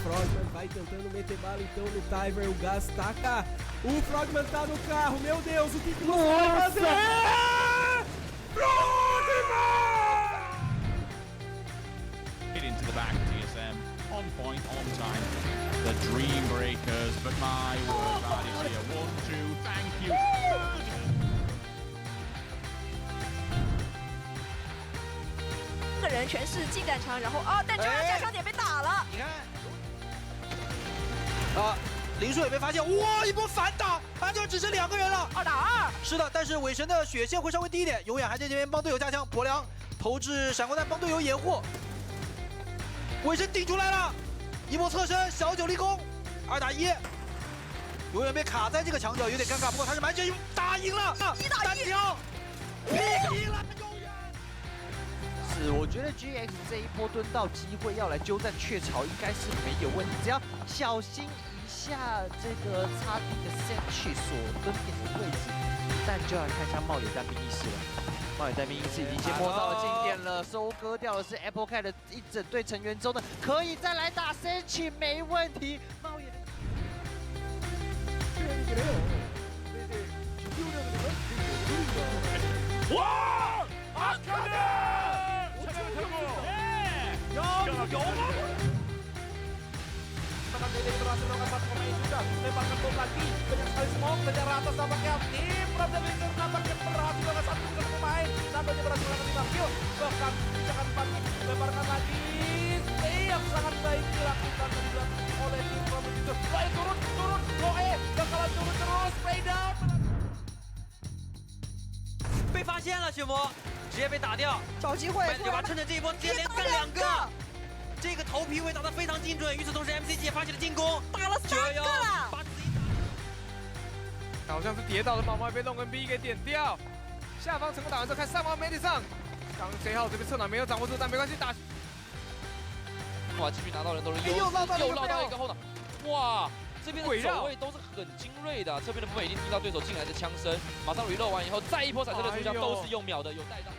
Frogman vai tentando meter bala então no Tiver, o gás taca. O Frogman tá no carro, meu Deus, o que você vai fazer? Frogman! Get into the back, TSM, on point, on time. The Dream Breakers, but my word, that is here. 1, 2, thank you. 个人全是进战场，然后但这个战场点被打了。你看。林书也被发现，哇，一波反打，安全只剩2个人了，2打2。是的，但是伟神的血线会稍微低一点，永远还在这边帮队友加枪。博良投掷闪光弹帮队友掩护，伟神顶出来了，一波侧身小九立功，2打1，永远被卡在这个墙角，有点尴尬。不过他是完全打赢了，1打1，赢了。是，我觉得 GX 这一波蹲到机会要来鸠占雀巢应该是没有问题，只要小心一下这个擦地的 Senchi 所蹲点的位置，但就要看一下茂野带兵意识了。茂野带兵意识已经先摸到了近点了，收割掉的是 Apple Cat 的一整队成员中呢，可以再来打 Senchi 没问题。茂野哇！阿卡的！ Ini berhasil melakukan satu pemain juga. Lemparkan bom lagi. Banyak sekali smoke. Kejar atas tampaknya. Tim From the Winter tampaknya berhasil melakukan satu pemain. Nampaknya berhasil melakukan 5 kill. Bahkan jangan panik. Lemparkan lagi. Yang sangat baik dilakukan oleh tim From the Winter. Loe turun. Loe bakalan turun terus. Spray down. 被发现了，血魔直接被打掉，找机会，就把趁着这一波直接连干2个。P 位打得非常精准，与此同时 MC 也发起了进攻，打了3个了。好像是跌倒的毛毛被弄跟 B 给点掉，下方成功打完之后看上方媒体上，刚 J 号这边侧脑没有掌握住，但没关系打。哇，继续拿到人都是又绕到一个后脑，哇！这边的走位都是很精锐的，侧边的部分已经听到对手进来的枪声，马上 reload 完以后，再一波闪射的出枪都是用秒的，有带到。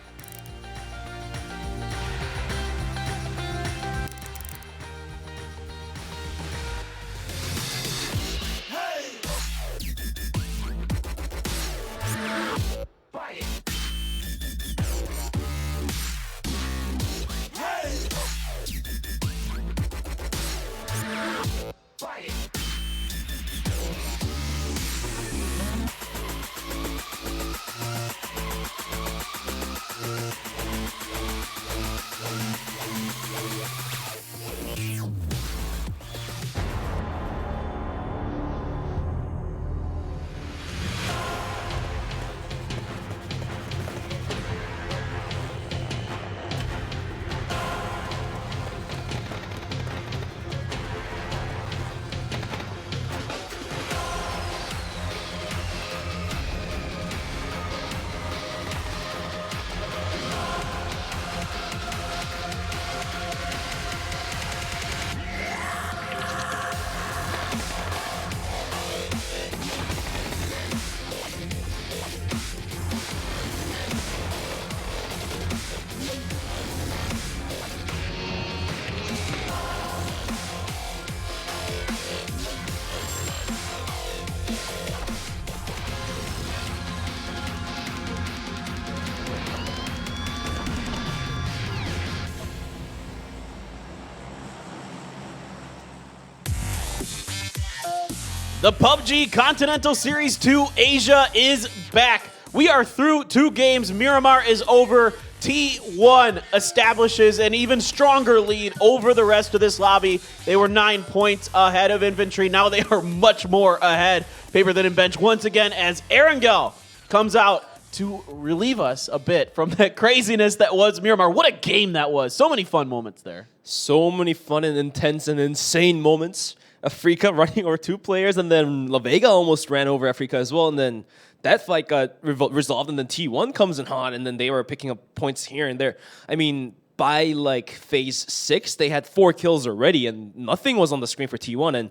The PUBG Continental Series 2 Asia is back. We are through 2 games. Miramar is over. T1 establishes an even stronger lead over the rest of this lobby. They were 9 points ahead of Infantry. Now they are much more ahead. Paper Thin and Bench once again as Erangel comes out to relieve us a bit from that craziness that was Miramar. What a game that was. So many fun moments there. So many fun and intense and insane moments. Afrika running over 2 players, and then La Vega almost ran over Afrika as well, and then that fight got resolved, and then T1 comes in hot, and then they were picking up points here and there. I mean, by like phase 6, they had 4 kills already, and nothing was on the screen for T1, and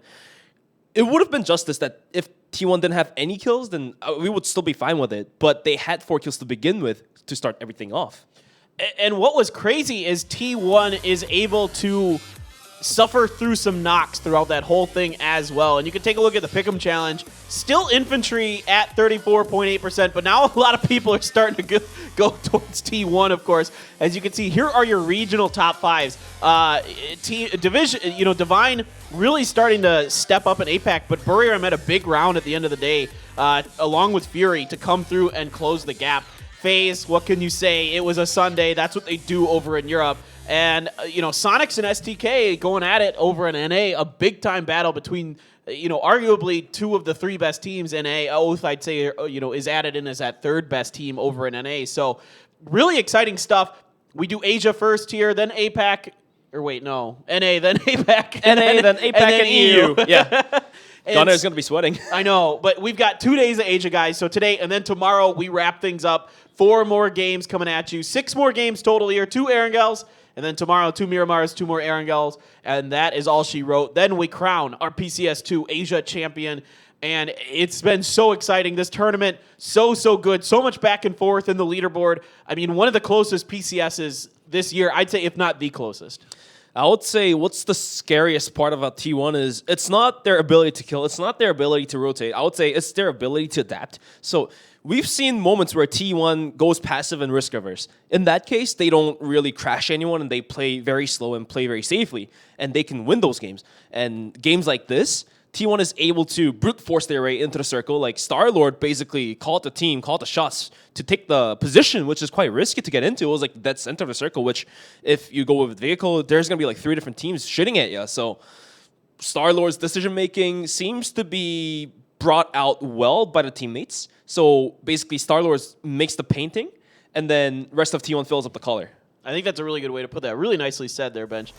it would have been justice that if T1 didn't have any kills, then we would still be fine with it, but they had 4 kills to begin with to start everything off. And what was crazy is T1 is able to suffer through some knocks throughout that whole thing as well. And you can take a look at the Pick'em Challenge. Still Infantry at 34.8%, but now a lot of people are starting to go towards T1, of course. As you can see, here are your regional top 5s. Divine really starting to step up in APAC, but Buriram had a big round at the end of the day, along with Fury, to come through and close the gap. FaZe, what can you say? It was a Sunday. That's what they do over in Europe. And, Sonics and STK going at it over in NA, a big-time battle between, arguably 2 of the 3 best teams. NA, Oath, I'd say, is added in as that 3rd best team over in NA. So, really exciting stuff. We do Asia first here, then APAC. Or wait, no. NA, then APAC. NA, then APAC and EU. Yeah. Gunner's going to be sweating. I know, but we've got 2 days of Asia, guys. So today and then tomorrow, we wrap things up. 4 more games coming at you. 6 more games total here. 2 Erangels. And then tomorrow, 2 Miramars, 2 more Erangels. And that is all she wrote. Then we crown our PCS2 Asia champion. And it's been so exciting. This tournament, so good. So much back and forth in the leaderboard. I mean, one of the closest PCSs this year. I'd say, if not the closest. I would say what's the scariest part about T1 is it's not their ability to kill. It's not their ability to rotate. I would say it's their ability to adapt. So we've seen moments where T1 goes passive and risk averse. In that case, they don't really crash anyone and they play very slow and play very safely. And they can win those games. And games like this, T1 is able to brute force their way into the circle. Like Star-Lord basically called the team, called the shots to take the position, which is quite risky to get into. It was like that center of the circle, which if you go with vehicle, there's going to be like 3 different teams shooting at you. So Star-Lord's decision-making seems to be brought out well by the teammates. So basically Star-Lord makes the painting, and then rest of T1 fills up the color. I think that's a really good way to put that. Really nicely said there, Bench.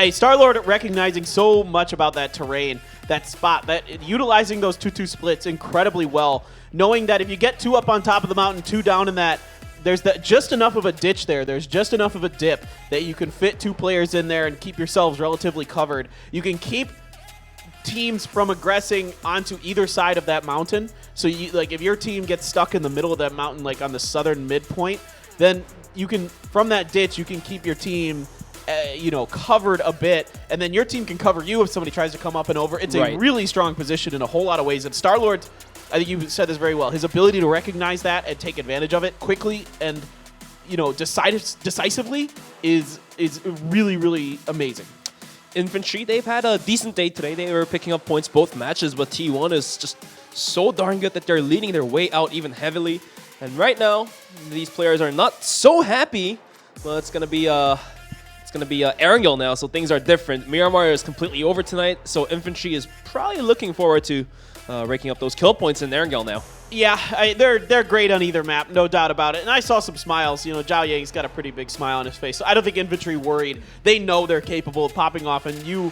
Star-Lord recognizing so much about that terrain, that spot, that utilizing those 2-2 splits incredibly well, knowing that if you get 2 up on top of the mountain, 2 down in that, there's just enough of a ditch there. There's just enough of a dip that you can fit 2 players in there and keep yourselves relatively covered. You can keep teams from aggressing onto either side of that mountain. So you, like, if your team gets stuck in the middle of that mountain, like on the southern midpoint, then you can, from that ditch, you can keep your team, you know, covered a bit, and then your team can cover you if somebody tries to come up and over. It's a really strong position in a whole lot of ways. And Star-Lord, I think you said this very well, his ability to recognize that and take advantage of it quickly and, you know, decisively is really, really amazing. Infantry, they've had a decent day today. They were picking up points both matches, but T1 is just so darn good that they're leading their way out even heavily. And right now, these players are not so happy. Well, it's gonna be Erangel now, so things are different. Miramar is completely over tonight, so Infantry is probably looking forward to raking up those kill points in Erangel now. Yeah, they're great on either map, no doubt about it. And I saw some smiles. You know, Zhao Yang's got a pretty big smile on his face. So I don't think Infantry worried. They know they're capable of popping off, and you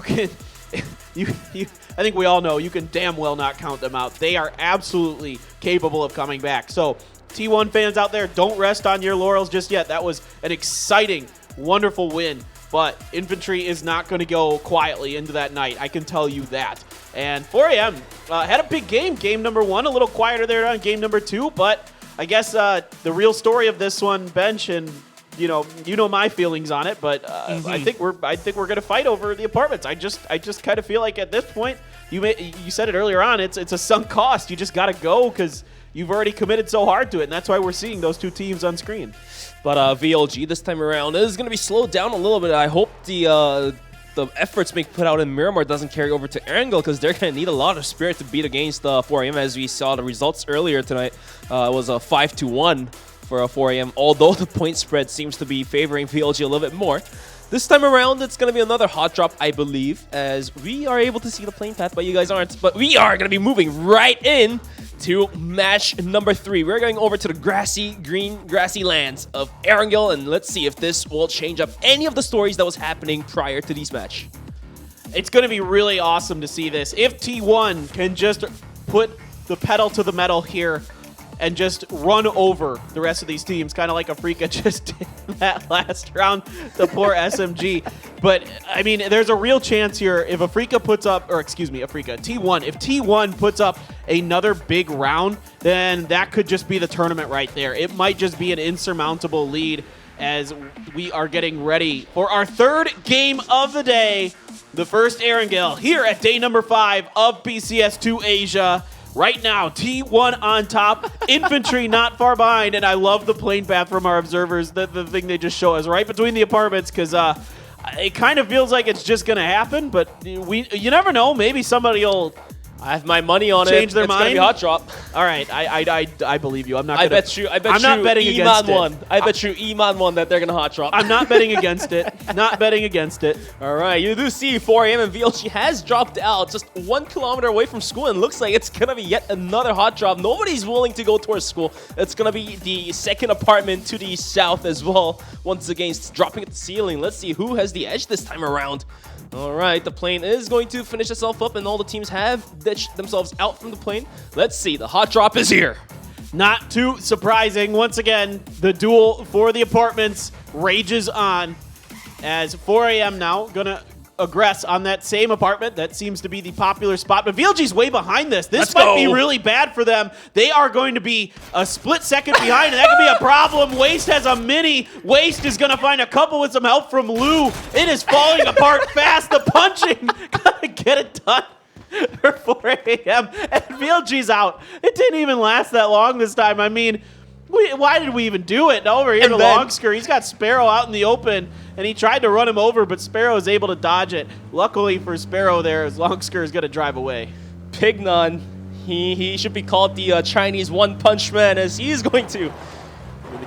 can, I think we all know you can damn well not count them out. They are absolutely capable of coming back. So T1 fans out there, don't rest on your laurels just yet. That was an exciting, wonderful win. But Infantry is not going to go quietly into that night. I can tell you that. And 4AM had a big game. Game number 1, a little quieter there on game number 2. But I guess the real story of this one, Bench, and you know my feelings on it. But I think we're going to fight over the apartments. I just kind of feel like at this point, you said it earlier on. It's a sunk cost. You just got to go because you've already committed so hard to it, and that's why we're seeing those 2 teams on screen. But VLG this time around is going to be slowed down a little bit. I hope the efforts being put out in Miramar doesn't carry over to Erangel, because they're going to need a lot of spirit to beat against 4AM. As we saw the results earlier tonight, it was a 5-1 for 4AM, although the point spread seems to be favoring VLG a little bit more. This time around, it's going to be another hot drop, I believe, as we are able to see the plane path, but you guys aren't. But we are going to be moving right in to match number 3. We're going over to the green grassy lands of Erangel, and let's see if this will change up any of the stories that was happening prior to this match. It's going to be really awesome to see this. If T1 can just put the pedal to the metal here and just run over the rest of these teams, kind of like Afrika just did that last round, the poor SMG. But, I mean, there's a real chance here if Afrika puts up, or excuse me, T1, if T1 puts up another big round, then that could just be the tournament right there. It might just be an insurmountable lead as we are getting ready for our 3rd game of the day, the first Erangel here at day number 5 of PCS2 Asia. Right now, T1 on top, Infantry not far behind, and I love the plane path from our observers, the thing they just show us right between the apartments, because it kind of feels like it's just going to happen, but you never know. Maybe somebody will... I have my money on change their mind. It's gonna be hot drop. All right, I believe you. I'm not. I bet you. I'm not betting against it. I bet you Iman won that they're gonna hot drop. I'm not betting against it. Not betting against it. All right, you do see 4AM and VLG has dropped out just 1 kilometer away from school, and looks like it's gonna be yet another hot drop. Nobody's willing to go towards school. It's gonna be the second apartment to the south as well. Once again, it's dropping at the ceiling. Let's see who has the edge this time around. All right, the plane is going to finish itself up, and all the teams have ditched themselves out from the plane. Let's see, the hot drop is here. Not too surprising. Once again, the duel for the apartments rages on as 4AM now gonna aggress on that same apartment. That seems to be the popular spot, but VLG's way behind this. This might be really bad for them. They are going to be a split second behind, and that could be a problem. Waste has a mini. Waste is going to find a couple with some help from Lou. It is falling apart fast. The punching gotta get it done for 4AM, and VLG's out. It didn't even last that long this time. I mean, why did we even do it? Over here to Longsker, he's got Sparrow out in the open, and he tried to run him over, but Sparrow is able to dodge it. Luckily for Sparrow there, as Longsker is going to drive away. Pignon, he should be called the Chinese one-punch man, as he's going to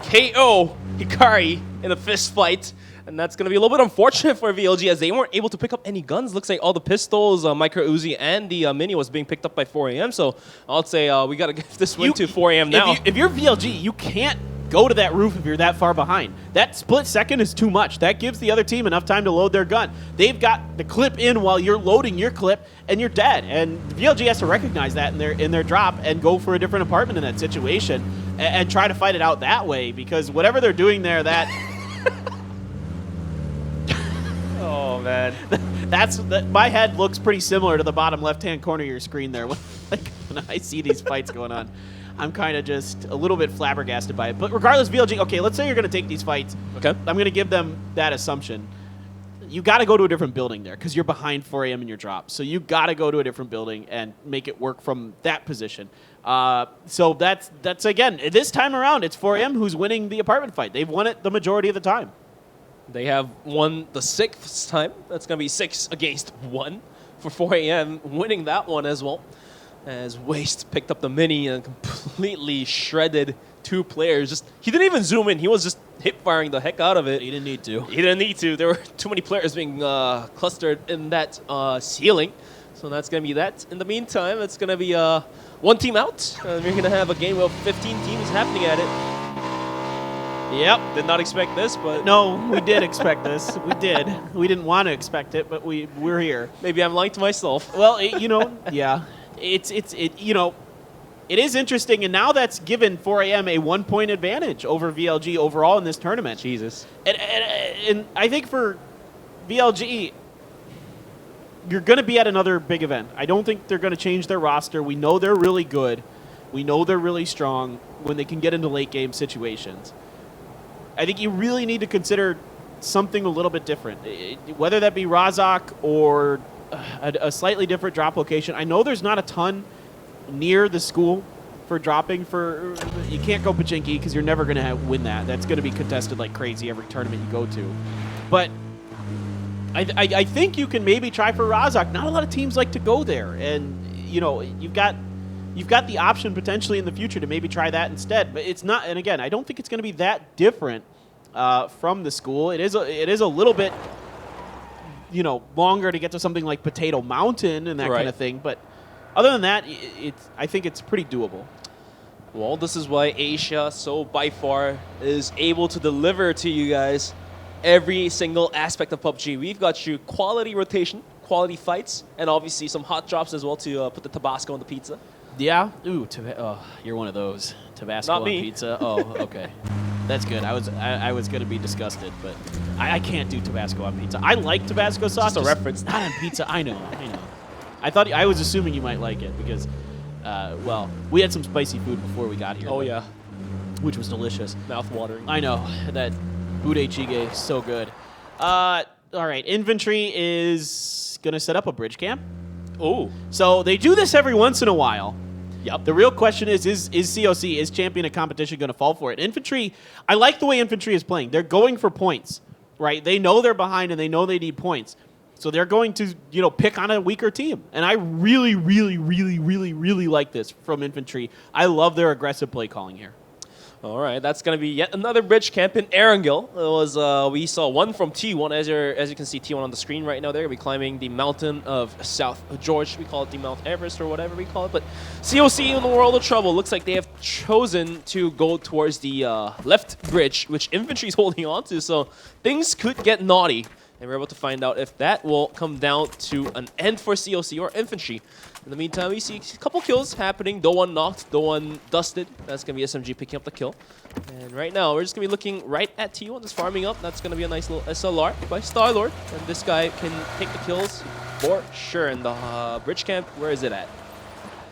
KO Hikari in a fist fight. And that's going to be a little bit unfortunate for VLG, as they weren't able to pick up any guns. Looks like all the pistols, Micro Uzi, and the Mini was being picked up by 4AM. So I'll say we got to give this win to 4AM now. If you're VLG, you can't go to that roof if you're that far behind. That split second is too much. That gives the other team enough time to load their gun. They've got the clip in while you're loading your clip, and you're dead. And VLG has to recognize that in their drop and go for a different apartment in that situation and try to fight it out that way, because whatever they're doing there, that... Oh, man. My head looks pretty similar to the bottom left-hand corner of your screen there. When I see these fights going on, I'm kind of just a little bit flabbergasted by it. But regardless, VLG, okay, let's say you're going to take these fights. Okay. I'm going to give them that assumption. You got to go to a different building there because you're behind 4 a.m. in your drop. So you got to go to a different building and make it work from that position. So that's again, this time around, it's 4 a.m. who's winning the apartment fight. They've won it the majority of the time. They have won the 6th time. That's going to be 6 against 1 for 4 a.m., winning that one as well. As Waste picked up the mini and completely shredded 2 players. He didn't even zoom in. He was just hip-firing the heck out of it. He didn't need to. He didn't need to. There were too many players being clustered in that ceiling. So that's going to be that. In the meantime, it's going to be 1 team out. We're going to have a game of 15 teams happening at it. Yep. Did not expect this, but... No, we did expect this. We did. We didn't want to expect it, but we're here. Maybe I'm lying to myself. Well, yeah. It is interesting, and now that's given 4 a.m. a 1-point advantage over VLG overall in this tournament. Jesus. And I think for VLG, you're going to be at another big event. I don't think they're going to change their roster. We know they're really good. We know they're really strong when they can get into late-game situations. I think you really need to consider something a little bit different, whether that be Razak or a slightly different drop location. I know there's not a ton near the school for dropping. You can't go Pachinki because you're never going to win that. That's going to be contested like crazy every tournament you go to. But I think you can maybe try for Razak. Not a lot of teams like to go there, and you've got the option potentially in the future to maybe try that instead. But it's not. And again, I don't think it's going to be that different from the school. It is a little bit longer to get to something like Potato Mountain and that kind of thing. But other than that, I think it's pretty doable. Well, this is why Asia by far is able to deliver to you guys every single aspect of PUBG. We've got you quality rotation, quality fights, and obviously some hot drops as well to put the Tabasco on the pizza. Yeah? Ooh, you're one of those. Tabasco on pizza? Oh, okay. That's good. I was going to be disgusted, but I can't do Tabasco on pizza. I like Tabasco sauce. Just a reference. Not on pizza. I know. I was assuming you might like it because, well, we had some spicy food before we got here. Oh, yeah. Which was delicious. Mouth-watering. I know. That Bude Chige is so good. All right. Infantry is going to set up a bridge camp. Oh. So they do this every once in a while. Yep. The real question is COC, is Champion of Competition going to fall for it? Infantry, I like the way Infantry is playing. They're going for points, right? They know they're behind and they know they need points. So they're going to, pick on a weaker team. And I really, really, really, really, really like this from Infantry. I love their aggressive play calling here. All right, that's going to be yet another bridge camp in Erangel. It was we saw one from T1, as you can see T1 on the screen right now. They're going to be climbing the mountain of South George. We call it the Mount Everest or whatever we call it. But COC in the world of trouble. Looks like they have chosen to go towards the left bridge, which Infantry is holding on to. So things could get naughty. And we're able to find out if that will come down to an end for COC or Infantry. In the meantime, we see a couple kills happening. No one knocked, no one dusted. That's going to be SMG picking up the kill. And right now, we're just going to be looking right at T1, just farming up. That's going to be a nice little SLR by Starlord. And this guy can take the kills for sure. And the bridge camp, where is it at?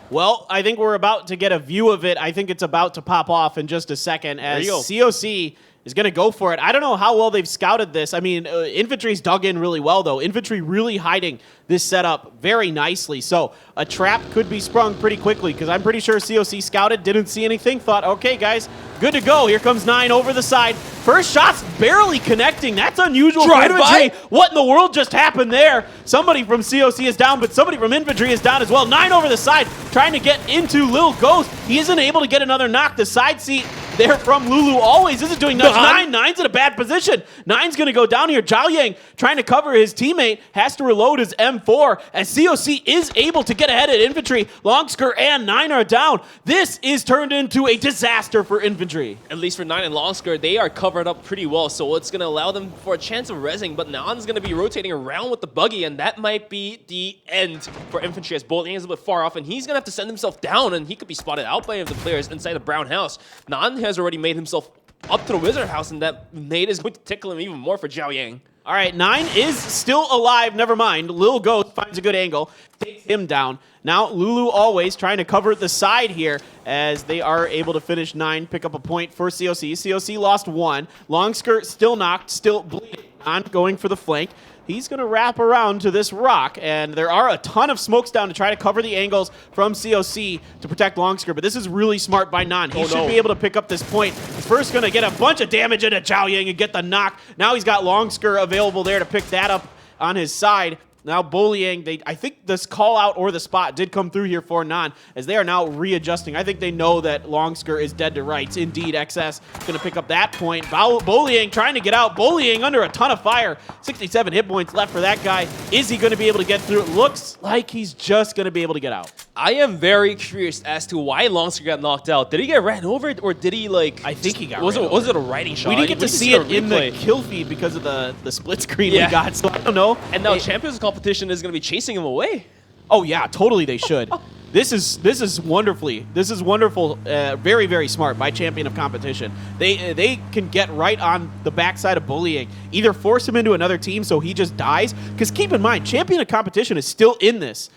Well, I think we're about to get a view of it. I think it's about to pop off in just a second as COC is going to go for it. I don't know how well they've scouted this. I mean, Infantry's dug in really well, though. Infantry really hiding this setup very nicely. So a trap could be sprung pretty quickly because I'm pretty sure COC scouted, didn't see anything, thought, okay, guys, good to go. Here comes 9 over the side. First shot's barely connecting. That's unusual for Infantry. What in the world just happened there? Somebody from COC is down, but somebody from Infantry is down as well. 9 over the side, trying to get into Lil Ghost. He isn't able to get another knock. The side seat there from Lulu Always. This is doing nuts. Nine's in a bad position. Nine's going to go down here. Zhao Yang trying to cover his teammate, has to reload his M4 as COC is able to get ahead at Infantry. Longsker and Nine are down. This is turned into a disaster for Infantry. At least for Nine and Longsker, they are covered up pretty well, so it's going to allow them for a chance of rezzing, but Nan's going to be rotating around with the buggy, and that might be the end for Infantry as Bolt is a bit far off, and he's going to have to send himself down, and he could be spotted out by the players inside the brown house. Nan has already made himself up to the wizard house, and that nade is going to tickle him even more for Zhao Yang. All right, Nine is still alive. Never mind. Lil Ghost finds a good angle, takes him down. Now Lulu Always trying to cover the side here as they are able to finish 9, pick up a point for COC. COC lost 1. Longskirt still knocked, still bleeding. On going for the flank. He's going to wrap around to this rock, and there are a ton of smokes down to try to cover the angles from COC to protect Longsker, but this is really smart by Nan. He should be able to pick up this point. He's first going to get a bunch of damage into Zhao Yang and get the knock. Now he's got Longsker available there to pick that up on his side. Now Boliang, I think this call out or the spot did come through here for Nan as they are now readjusting. I think they know that Longsker is dead to rights. Indeed, XS going to pick up that point. Boliang trying to get out. Boliang under a ton of fire. 67 hit points left for that guy. Is he going to be able to get through? It looks like he's just going to be able to get out. I am very curious as to why Longsker got knocked out. Did he get ran over or did he like... I think he got was it a riding shot? We didn't get to see it in the kill feed because of the split screen we got, so I don't know. And now Champions competition is going to be chasing him away. Oh yeah, totally they should. This is wonderful. Very, very smart by Champion of Competition. They can get right on the backside of Bullying. Either force him into another team so he just dies. Because keep in mind, Champion of Competition is still in this.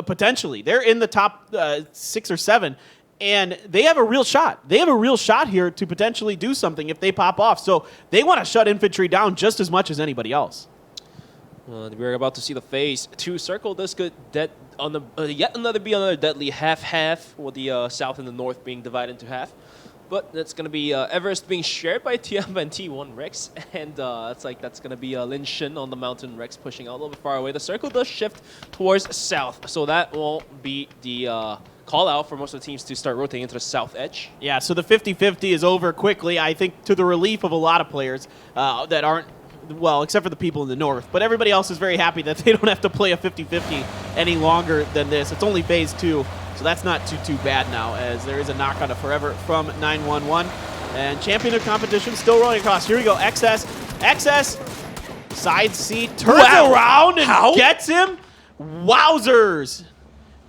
Potentially. They're in the top 6 or 7. And they have a real shot. They have a real shot here to potentially do something if they pop off. So they want to shut Infantry down just as much as anybody else. We're about to see the phase 2 circle. This could on the yet another deadly half with the south and the north being divided into half. But that's going to be Everest being shared by TM and T1 Rex. And that's going to be Lin Shin on the mountain. Rex pushing out a little bit far away. The circle does shift towards south. So that won't be the call out for most of the teams to start rotating into the south edge. Yeah, so the 50-50 is over quickly. I think to the relief of a lot of players that aren't, well, except for the people in the north. But everybody else is very happy that they don't have to play a 50-50 any longer than this. It's only phase 2. So that's not too bad now, as there is a knock on a forever from 911. And Champion of Competition still rolling across. Here we go, XS, side seat, turns around and gets him. Wowzers.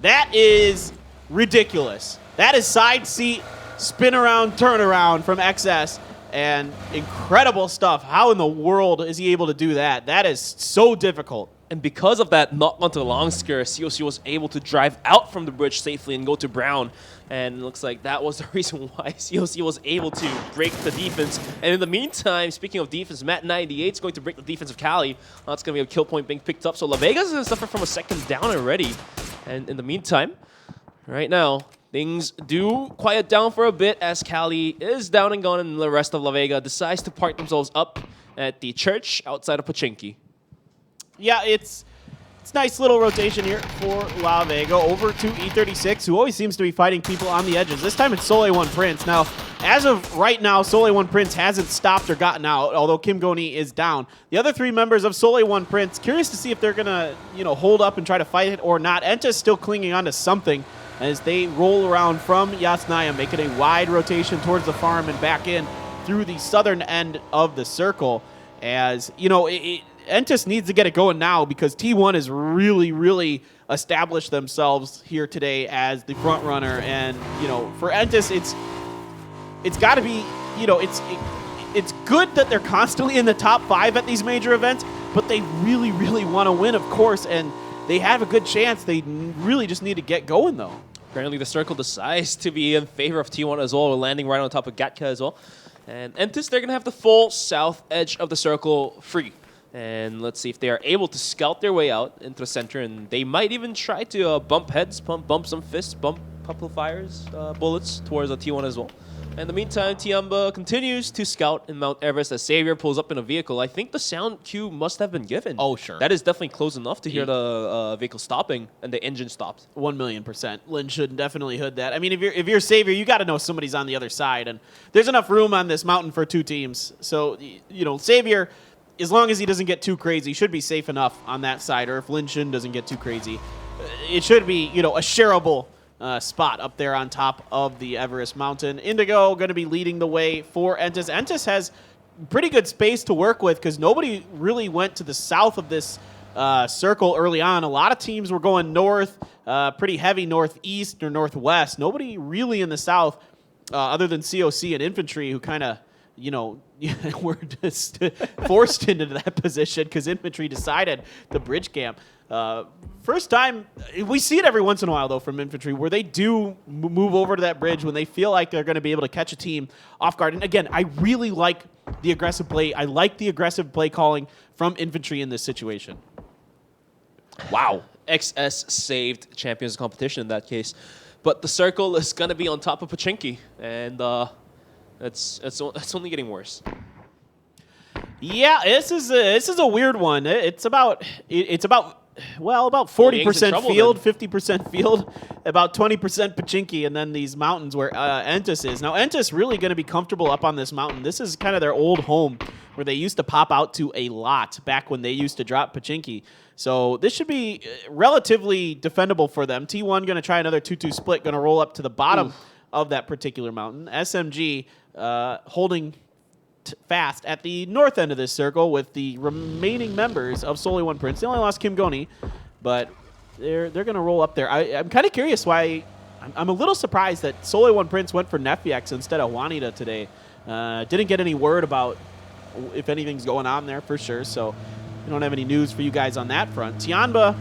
That is ridiculous. That is side seat, spin around, turn around from XS. And incredible stuff. How in the world is he able to do that? That is so difficult. And because of that knock onto the Longsker, COC was able to drive out from the bridge safely and go to Brown. And it looks like that was the reason why COC was able to break the defense. And in the meantime, speaking of defense, Matt98 is going to break the defense of Cali. That's going to be a kill point being picked up. So La Vega's is going to suffer from a second down already. And in the meantime, right now, things do quiet down for a bit as Cali is down and gone, and the rest of La Vega decides to park themselves up at the church outside of Pochinki. Yeah, it's nice little rotation here for La Vega over to E36, who always seems to be fighting people on the edges. This time it's Soleil 1 Prince. Now, as of right now, Soleil 1 Prince hasn't stopped or gotten out, although Kim Goni is down. The other 3 members of Soleil 1 Prince, curious to see if they're going to, hold up and try to fight it or not. Enta's still clinging on to something as they roll around from Yasnaya, making a wide rotation towards the farm and back in through the southern end of the circle. As, Entis needs to get it going now because T1 has really, really established themselves here today as the front runner. And, for Entis, it's got to be, it's good that they're constantly in the top 5 at these major events, but they really, really want to win, of course, and they have a good chance. They really just need to get going, though. Apparently, the circle decides to be in favor of T1 as well, landing right on top of Gatka as well. And Entis, they're going to have the full south edge of the circle free. And let's see if they are able to scout their way out into the center. And they might even try to bump heads, bump some fists, bump a couple of fires, bullets towards the T1 as well. In the meantime, Tiamba continues to scout in Mount Everest as Xavier pulls up in a vehicle. I think the sound cue must have been given. Oh, sure. That is definitely close enough to hear the vehicle stopping and the engine stopped. 1,000,000%. Lynn should definitely hood that. I mean, if you're Xavier, you got to know somebody's on the other side, and there's enough room on this mountain for 2 teams. So, you know, Xavier, as long as he doesn't get too crazy, should be safe enough on that side. Or if Lin Shin doesn't get too crazy, it should be, you know, a shareable spot up there on top of the Everest Mountain. Indigo going to be leading the way for Entis. Entis has pretty good space to work with because nobody really went to the south of this circle early on. A lot of teams were going north, pretty heavy northeast or northwest. Nobody really in the south other than COC and Infantry who kind of, you know, were just forced into that position because Infantry decided the bridge camp. First time, we see it every once in a while, though, from Infantry, where they do move over to that bridge when they feel like they're going to be able to catch a team off guard. And again, I really like the aggressive play. I like the aggressive play calling from Infantry in this situation. Wow. XS saved Champions competition in that case. But the circle is going to be on top of Pachinki, and it's only getting worse. Yeah, this is a weird one. It's about 40% field, 50% field, about 20% Pachinki, and then these mountains where Entis is. Now, Entis really going to be comfortable up on this mountain. This is kind of their old home where they used to pop out to a lot back when they used to drop Pachinki. So this should be relatively defendable for them. T1 going to try another 2-2 split, going to roll up to the bottom of that particular mountain. SMG holding fast at the north end of this circle with the remaining members of Solely One Prince. They only lost Kim Goni, but they're going to roll up there. I'm kind of curious why. I'm a little surprised that Solely One Prince went for Nefiex instead of Juanita today. Didn't get any word about if anything's going on there for sure, so I don't have any news for you guys on that front. Tianba,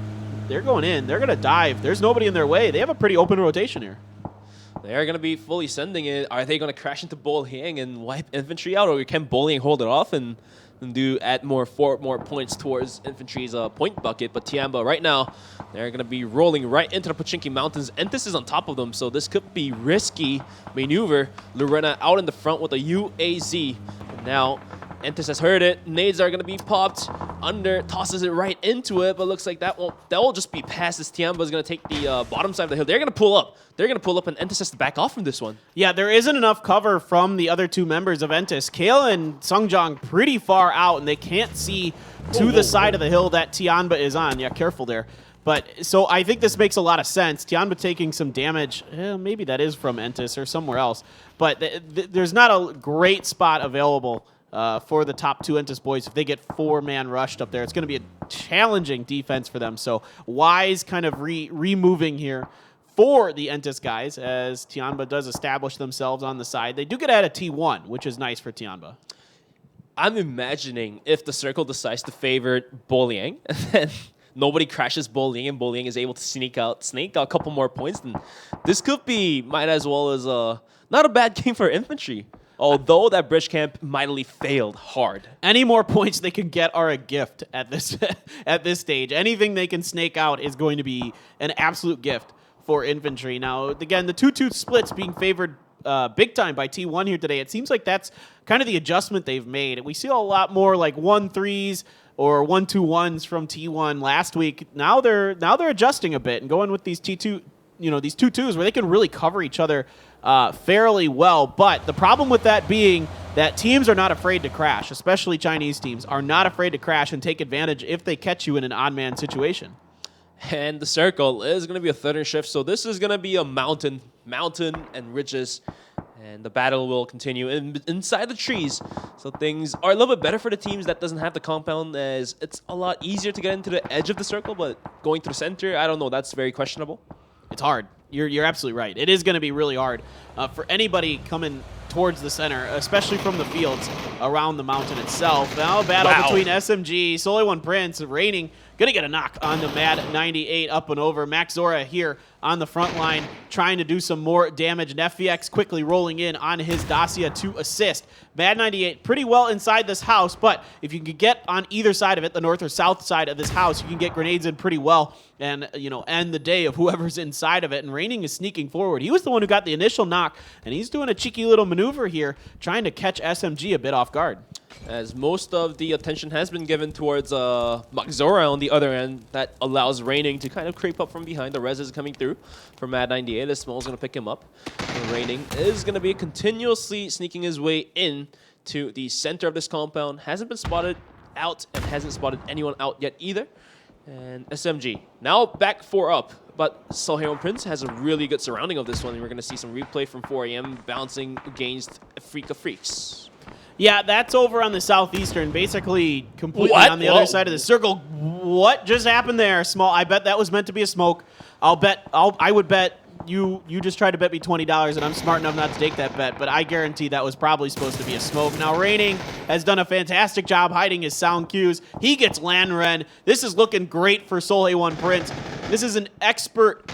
they're going in. They're going to dive. There's nobody in their way. They have a pretty open rotation here. They are going to be fully sending it. Are they going to crash into Bol Hiang and wipe Infantry out, or can Bol Hiang hold it off and add more points towards Infantry's point bucket? But Tiamba right now, they're going to be rolling right into the Pachinki Mountains. Entis is on top of them, so this could be risky maneuver. Lorena out in the front with a UAZ. And now Entis has heard it. Nades are going to be popped. Under tosses it right into it, but looks like that will just be passed as Tiamba is going to take the bottom side of the hill. They're going to pull up. And Entis has to back off from this one. Yeah, there isn't enough cover from the other 2 members of Entis. Kale and Sungjong pretty far out, and they can't see to the side of the hill that Tianba is on. Yeah, careful there. But so I think this makes a lot of sense. Tianba taking some damage. Maybe that is from Entis or somewhere else. But there's not a great spot available for the top 2 Entis boys. If they get 4-man rushed up there, it's going to be a challenging defense for them. So wise kind of removing here for the Entis guys as Tianba does establish themselves on the side. They do get ahead of T1, which is nice for Tianba. I'm imagining if the circle decides to favor Bol Hiang, and then nobody crashes Bol Hiang, and Bol Hiang is able to sneak out a couple more points, then this could be, might as well as not a bad game for Infantry. Although that bridge camp mightily failed hard. Any more points they can get are a gift at this stage. Anything they can snake out is going to be an absolute gift for Infantry. Now, again, the 2-2 splits being favored big time by T1 here today. It seems like that's kind of the adjustment they've made. We see a lot more like 1-3s or 1-2-1s from T1 last week. Now they're adjusting a bit and going with these T2, these 2-2s where they can really cover each other fairly well. But the problem with that being that teams are not afraid to crash, especially Chinese teams are not afraid to crash and take advantage if they catch you in an odd man situation. And the circle is going to be a third shift, so this is going to be a mountain and ridges, and the battle will continue inside the trees. So things are a little bit better for the teams that doesn't have the compound, as it's a lot easier to get into the edge of the circle, but going to the center, I don't know, that's very questionable. It's hard. You're absolutely right. It is going to be really hard for anybody coming towards the center, especially from the fields around the mountain itself. Now, battle between SMG, Solely One Prince, Raining, going to get a knock on the Mad 98 up and over. Max Zora here on the front line trying to do some more damage. Nefiex quickly rolling in on his Dacia to assist. Mad 98 pretty well inside this house, but if you can get on either side of it, the north or south side of this house, you can get grenades in pretty well and, end the day of whoever's inside of it. And Raining is sneaking forward. He was the one who got the initial knock, and he's doing a cheeky little maneuver maneuver here, trying to catch SMG a bit off guard. As most of the attention has been given towards Maxora on the other end, that allows Raining to kind of creep up from behind. The res is coming through for Mad98. As Small's going to pick him up. And Raining is going to be continuously sneaking his way in to the center of this compound. Hasn't been spotted out and hasn't spotted anyone out yet either. And SMG now back 4 up. But Solheon Prince has a really good surrounding of this one. And we're going to see some replay from 4AM bouncing against Afrika Freaks. Yeah, that's over on the southeastern, basically completely on the other side of the circle. What just happened there, Small? I bet that was meant to be a smoke. I would bet you just tried to bet me $20, and I'm smart enough not to take that bet, but I guarantee that was probably supposed to be a smoke. Now, Raining has done a fantastic job hiding his sound cues. He gets Landren. This is looking great for Solheon Prince. This is an expert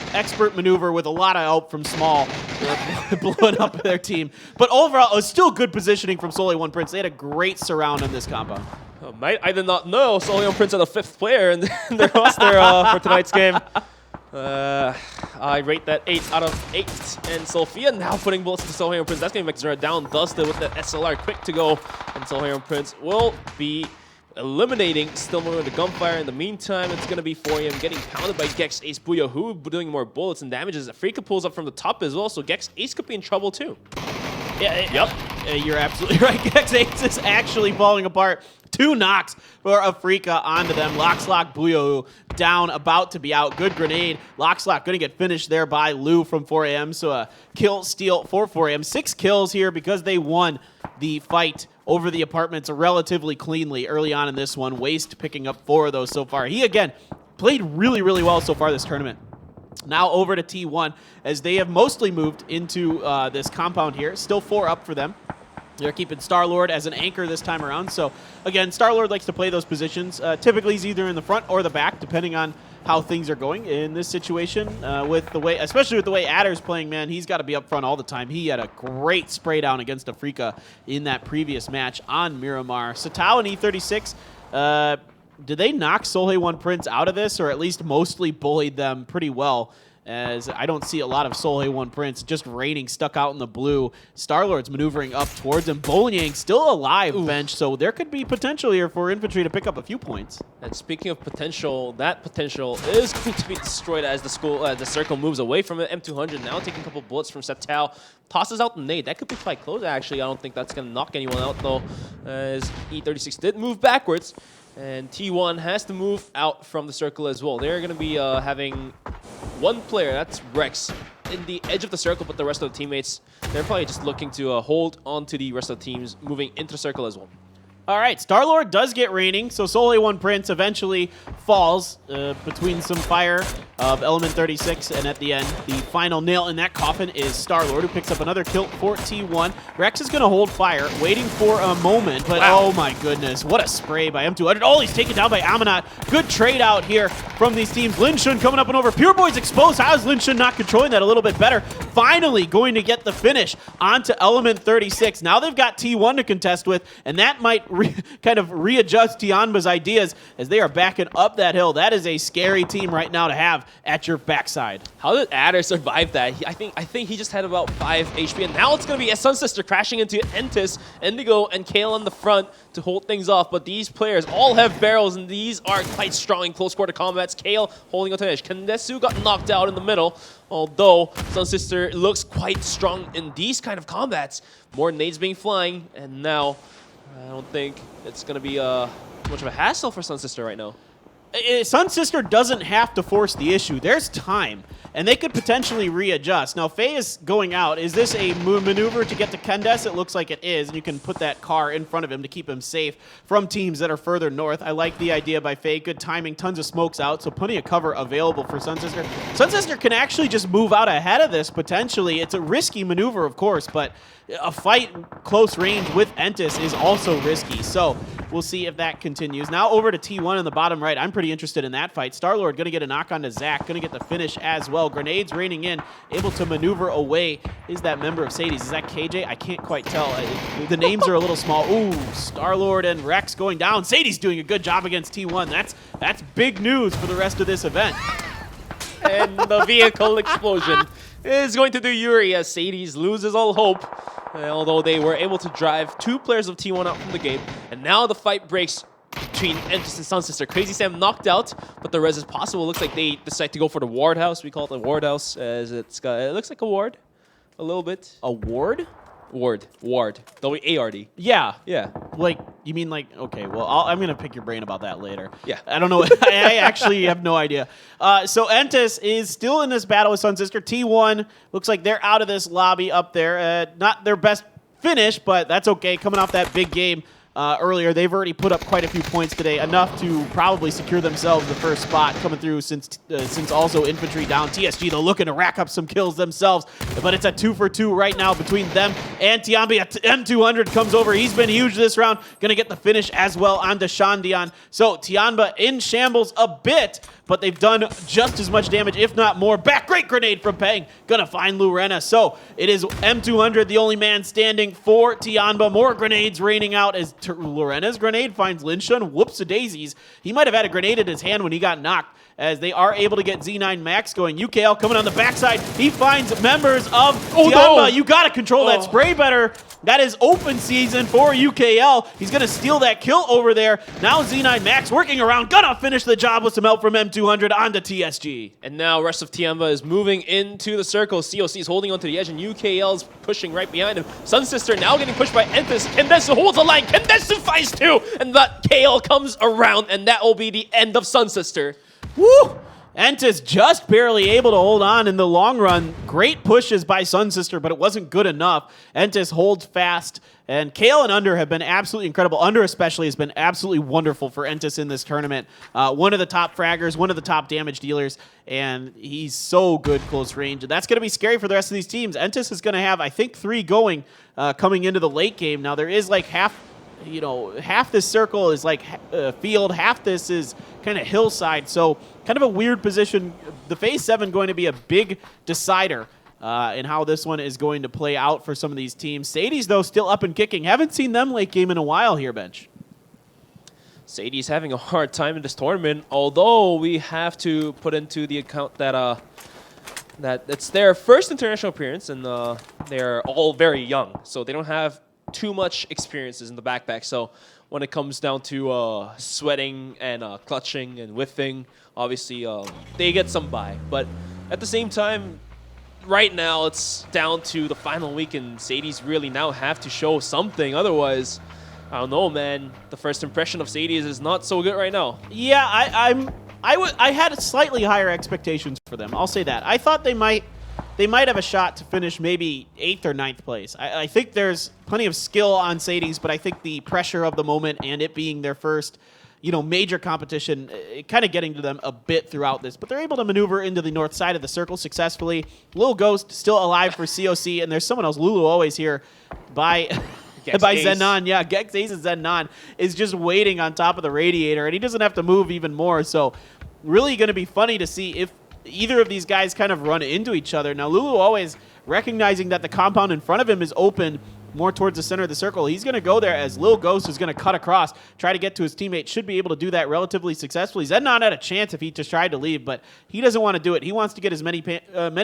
maneuver with a lot of help from Small, blowing up their team. But overall, it was still good positioning from Solheon Prince. They had a great surround on this compound. Oh, I did not know Solheon Prince had a 5th player in their roster for tonight's game. I rate that 8 out of 8. And Sophia now putting bullets into Solheon Prince. That's going to make Zera down dusted with the SLR quick to go. And Solheon Prince will be eliminating still more of the gunfire. In the meantime, it's going to be 4AM getting pounded by Gex Ace Booyah, who doing more bullets and damages. Afrika pulls up from the top as well, so Gex Ace could be in trouble too. Yeah, you're absolutely right. Gex Ace is actually falling apart. 2 knocks for Afrika onto them. Lockslock Booyah down, about to be out. Good grenade. Lockslock going to get finished there by Lou from 4AM. So a kill steal for 4AM. 6 kills here because they won the fight over the apartments relatively cleanly early on in this one. Waste picking up 4 of those so far. He, again, played really, really well so far this tournament. Now over to T1 as they have mostly moved into this compound here. Still 4 up for them. They're keeping Star-Lord as an anchor this time around. So, again, Star-Lord likes to play those positions. Typically, he's either in the front or the back, depending on how things are going. In this situation, with the way, especially with the way Adder's playing, man, he's got to be up front all the time. He had a great spray down against Afrika in that previous match on Miramar. Satao and E36, did they knock Solheon Prince out of this, or at least mostly bullied them pretty well? As I don't see a lot of Solheon Prince, just Raining stuck out in the blue. Star-Lord's maneuvering up towards him. Bolinyang still alive, bench, so there could be potential here for Infantry to pick up a few points. And speaking of potential, that potential is going to be destroyed as the circle moves away from it. M200 now taking a couple bullets from Satao. Tosses out the nade. That could be quite close, actually. I don't think that's going to knock anyone out, though, as E36 did move backwards. And T1 has to move out from the circle as well. They're going to be having 1 player, that's Rex, in the edge of the circle, but the rest of the teammates, they're probably just looking to hold on to the rest of the teams moving into the circle as well. All right, Star-Lord does get Raining, so Solheon Prince eventually falls between some fire of Element 36, and at the end, the final nail in that coffin is Star-Lord, who picks up another kill for T1. Rex is going to hold fire, waiting for a moment, but oh my goodness, what a spray by M200. Oh, he's taken down by Amanat. Good trade out here from these teams. Lin Shun coming up and over. Pure Boy's exposed. How is Lin Shun not controlling that a little bit better? Finally going to get the finish onto Element 36. Now they've got T1 to contest with, and that might kind of readjust Tianba's ideas as they are backing up that hill. That is a scary team right now to have at your backside. How did Adder survive that? I think he just had about 5 HP, and now it's going to be a Sun Sister crashing into Entis, Indigo, and Kale on the front to hold things off. But these players all have barrels, and these are quite strong in close quarter combats. Kale holding on to the edge. Kandesu got knocked out in the middle, although Sun Sister looks quite strong in these kind of combats. More nades being flying, and now I don't think it's going to be much of a hassle for Sun Sister right now. Sun Sister doesn't have to force the issue. There's time, and they could potentially readjust. Now, Faye is going out. Is this a maneuver to get to Kendes? It looks like it is, and you can put that car in front of him to keep him safe from teams that are further north. I like the idea by Faye. Good timing, tons of smokes out, so plenty of cover available for Sun Sister. Sun Sister can actually just move out ahead of this, potentially. It's a risky maneuver, of course, but a fight close range with Entis is also risky, so we'll see if that continues. Now over to T1 in the bottom right. I'm pretty interested in that fight. Star-Lord going to get a knock onto Zach, going to get the finish as well. Grenades raining in, able to maneuver away. Is that member of Sadie's? Is that KJ? I can't quite tell. The names are a little small. Ooh, Star-Lord and Rex going down. Sadie's doing a good job against T1. That's big news for the rest of this event. And the vehicle explosion is going to do Yuri as Sadie's loses all hope. although they were able to drive 2 players of T1 out from the game. And now the fight breaks between Entis and Sunsister. Crazy Sam knocked out, but the res is possible. Looks like they decide to go for the ward house. We call it the ward house, as it looks like a ward, a little bit. A ward? Ward. W-A-R-D. Yeah. Yeah. Like, you mean like, okay, well, I'm going to pick your brain about that later. Yeah. I don't know. I actually have no idea. So Entis is still in this battle with Sunsister. T1 looks like they're out of this lobby up there. Not their best finish, but that's okay. Coming off that big game earlier, they've already put up quite a few points today, enough to probably secure themselves the first spot coming through since also infantry down. TSG, they're looking to rack up some kills themselves, but it's a 2-for-2 right now between them and Tianba. M200 comes over. He's been huge this round. Going to get the finish as well on Deshandian. So Tianba in shambles a bit, but they've done just as much damage, if not more. Back great grenade from Peng. Gonna find Lurena. So it is M200, the only man standing for Tianba. More grenades raining out as Lorena's grenade finds Linshun. Whoops-a-daisies. He might have had a grenade in his hand when he got knocked, as they are able to get Z9 Max going. UKL coming on the backside. He finds members of Tianba. No. You got to control that spray better. That is open season for UKL. He's going to steal that kill over there. Now Z9 Max working around. Gonna finish the job with some help from M200 onto TSG. And now rest of Tianba is moving into the circle. COC is holding onto the edge, and UKL is pushing right behind him. Sunsister now getting pushed by Entis. Kendesu holds the line. Kendesu fights too. And that KL comes around, and that will be the end of Sunsister. Woo! Entis just barely able to hold on in the long run. Great pushes by Sunsister, but it wasn't good enough. Entis holds fast, and Kale and Under have been absolutely incredible. Under especially has been absolutely wonderful for Entis in this tournament. One of the top fraggers, one of the top damage dealers, and he's so good close range. And that's going to be scary for the rest of these teams. Entis is going to have, I think, 3 going coming into the late game. Now, there is like half this circle is like field, half this is kind of hillside, so kind of a weird position. The phase 7 going to be a big decider in how this one is going to play out for some of these teams. Sadie's, though, still up and kicking. Haven't seen them late game in a while here, Bench. Sadie's having a hard time in this tournament, although we have to put into the account that that it's their first international appearance, and they're all very young, so they don't have too much experiences in the backpack. So when it comes down to sweating and clutching and whiffing, obviously they get some by. But at the same time, right now it's down to the final week, and Sadie's really now have to show something. Otherwise, I don't know, man. The first impression of Sadie's is not so good right now. Yeah, I had slightly higher expectations for them. I'll say that. I thought they might have a shot to finish maybe 8th or 9th place. I think there's plenty of skill on Sadie's, but I think the pressure of the moment and it being their first, major competition, kind of getting to them a bit throughout this. But they're able to maneuver into the north side of the circle successfully. Lil Ghost still alive for COC, and there's someone else, Lulu always here, by Zenon. Yeah, Gex Ace and Zenon is just waiting on top of the radiator, and he doesn't have to move even more. So really going to be funny to see if either of these guys kind of run into each other. Now, Lulu always recognizing that the compound in front of him is open more towards the center of the circle. He's going to go there as Lil Ghost is going to cut across, try to get to his teammate. Should be able to do that relatively successfully. Zenon had a chance if he just tried to leave, but he doesn't want to do it. He wants to get as many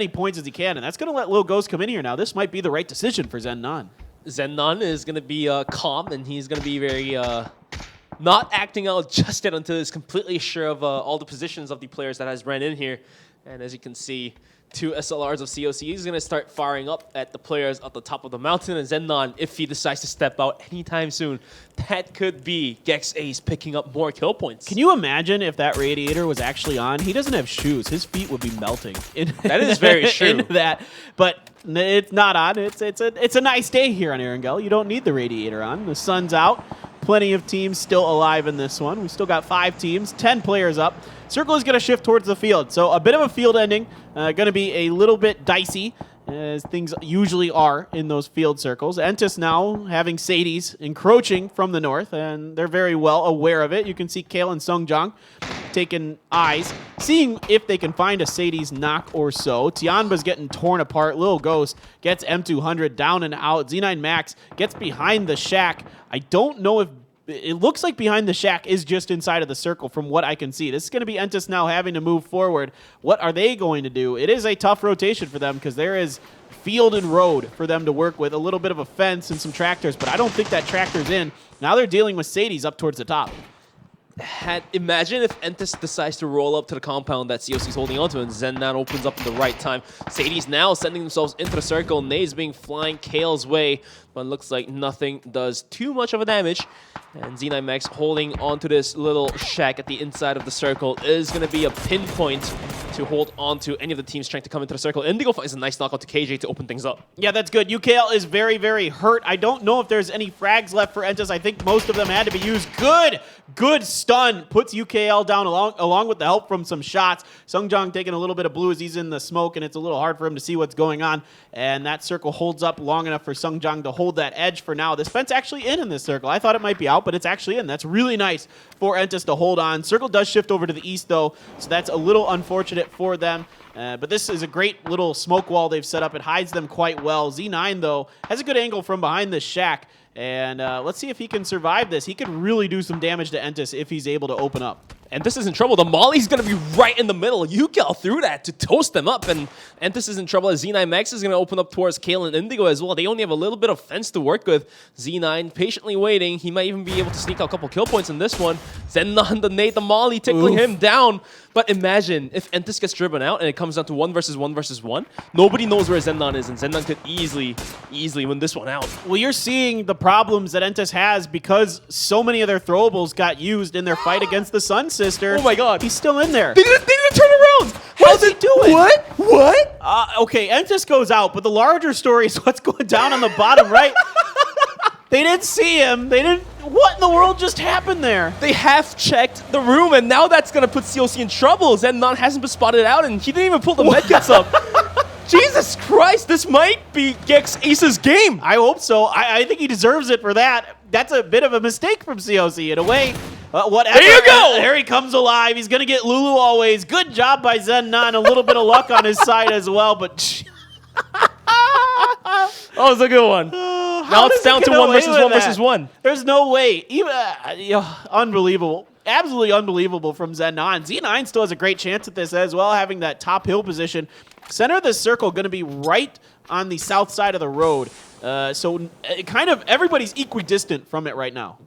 points as he can, and that's going to let Lil Ghost come in here now. This might be the right decision for Zenon. Zenon is going to be calm, and he's going to be very not acting out just yet until he's completely sure of all the positions of the players that has ran in here. And as you can see, 2 SLRs of COC. He's going to start firing up at the players at the top of the mountain. And Zenon, if he decides to step out anytime soon, that could be Gex Ace picking up more kill points. Can you imagine if that radiator was actually on? He doesn't have shoes. His feet would be melting. That is very true. Into that. But it's not on. It's a nice day here on Erangel. You don't need the radiator on. The sun's out. Plenty of teams still alive in this one. We still got 5 teams, 10 players up. Circle is going to shift towards the field. So a bit of a field ending. Going to be a little bit dicey, as things usually are in those field circles. Entis now having Sadie's encroaching from the north, and they're very well aware of it. You can see Kale and Sungjong taking eyes, seeing if they can find a Sadie's knock or so. Tianba's getting torn apart. Lil Ghost gets M200 down and out. Z9 Max gets behind the shack. I don't know if it looks like behind the shack is just inside of the circle from what I can see. This is going to be Entus now having to move forward. What are they going to do? It is a tough rotation for them because there is field and road for them to work with, a little bit of a fence and some tractors, but I don't think that tractor's in. Now they're dealing with Sadie's up towards the top. Imagine if Entus decides to roll up to the compound that COC's holding onto, and Zennan opens up in the right time. Sadie's now sending themselves into the circle. Nade's being flying Kale's way, but looks like nothing does too much of a damage. And Z9 Max holding onto this little shack at the inside of the circle is going to be a pinpoint to hold on to any of the teams trying to come into the circle. Indigo finds a nice knockout to KJ to open things up. Yeah, that's good. UKL is very, very hurt. I don't know if there's any frags left for Entus. I think most of them had to be used. Good stun. Puts UKL down along with the help from some shots. Sungjong taking a little bit of blue as he's in the smoke, and it's a little hard for him to see what's going on. And that circle holds up long enough for Sungjong to hold that edge for now. This fence actually in this circle. I thought it might be out, but it's actually in. That's really nice for Entus to hold on. Circle does shift over to the east, though, so that's a little unfortunate for them. But this is a great little smoke wall they've set up. It hides them quite well. Z9, though, has a good angle from behind this shack. And let's see if he can survive this. He could really do some damage to Entus if he's able to open up. Entus is in trouble. The Molly's going to be right in the middle. UKL threw that to toast them up, and Entus is in trouble as Z9 Max is going to open up towards Kale and Indigo as well. They only have a little bit of fence to work with. Z9 patiently waiting. He might even be able to sneak out a couple kill points in this one. Zennon, the Nate, the Molly tickling him down. But imagine if Entus gets driven out and it comes down to 1 versus 1 versus 1. Nobody knows where Zennon is, and Zennon could easily win this one out. Well, you're seeing the problems that Entus has because so many of their throwables got used in their fight against the Sun Sister. Oh my god. He's still in there. They didn't turn around. How's he doing? What? Okay, Entus goes out, but the larger story is what's going down on the bottom right. They didn't see him. What in the world just happened there? They half-checked the room, and now that's going to put COC in trouble. Zennon hasn't been spotted out, and he didn't even pull the medkits up. Jesus Christ, this might be Gex Ace's game. I hope so. I think he deserves it for that. That's a bit of a mistake from COC in a way. Whatever. There you go. There he comes alive. He's going to get Lulu always. Good job by Zennon. A little bit of luck on his side as well, but... That was a good one. Now it's down to 1 versus 1 versus 1. There's no way. Even unbelievable. Absolutely unbelievable from Zennon. Z9 still has a great chance at this as well, having that top hill position. Center of the circle going to be right on the south side of the road. So kind of everybody's equidistant from it right now.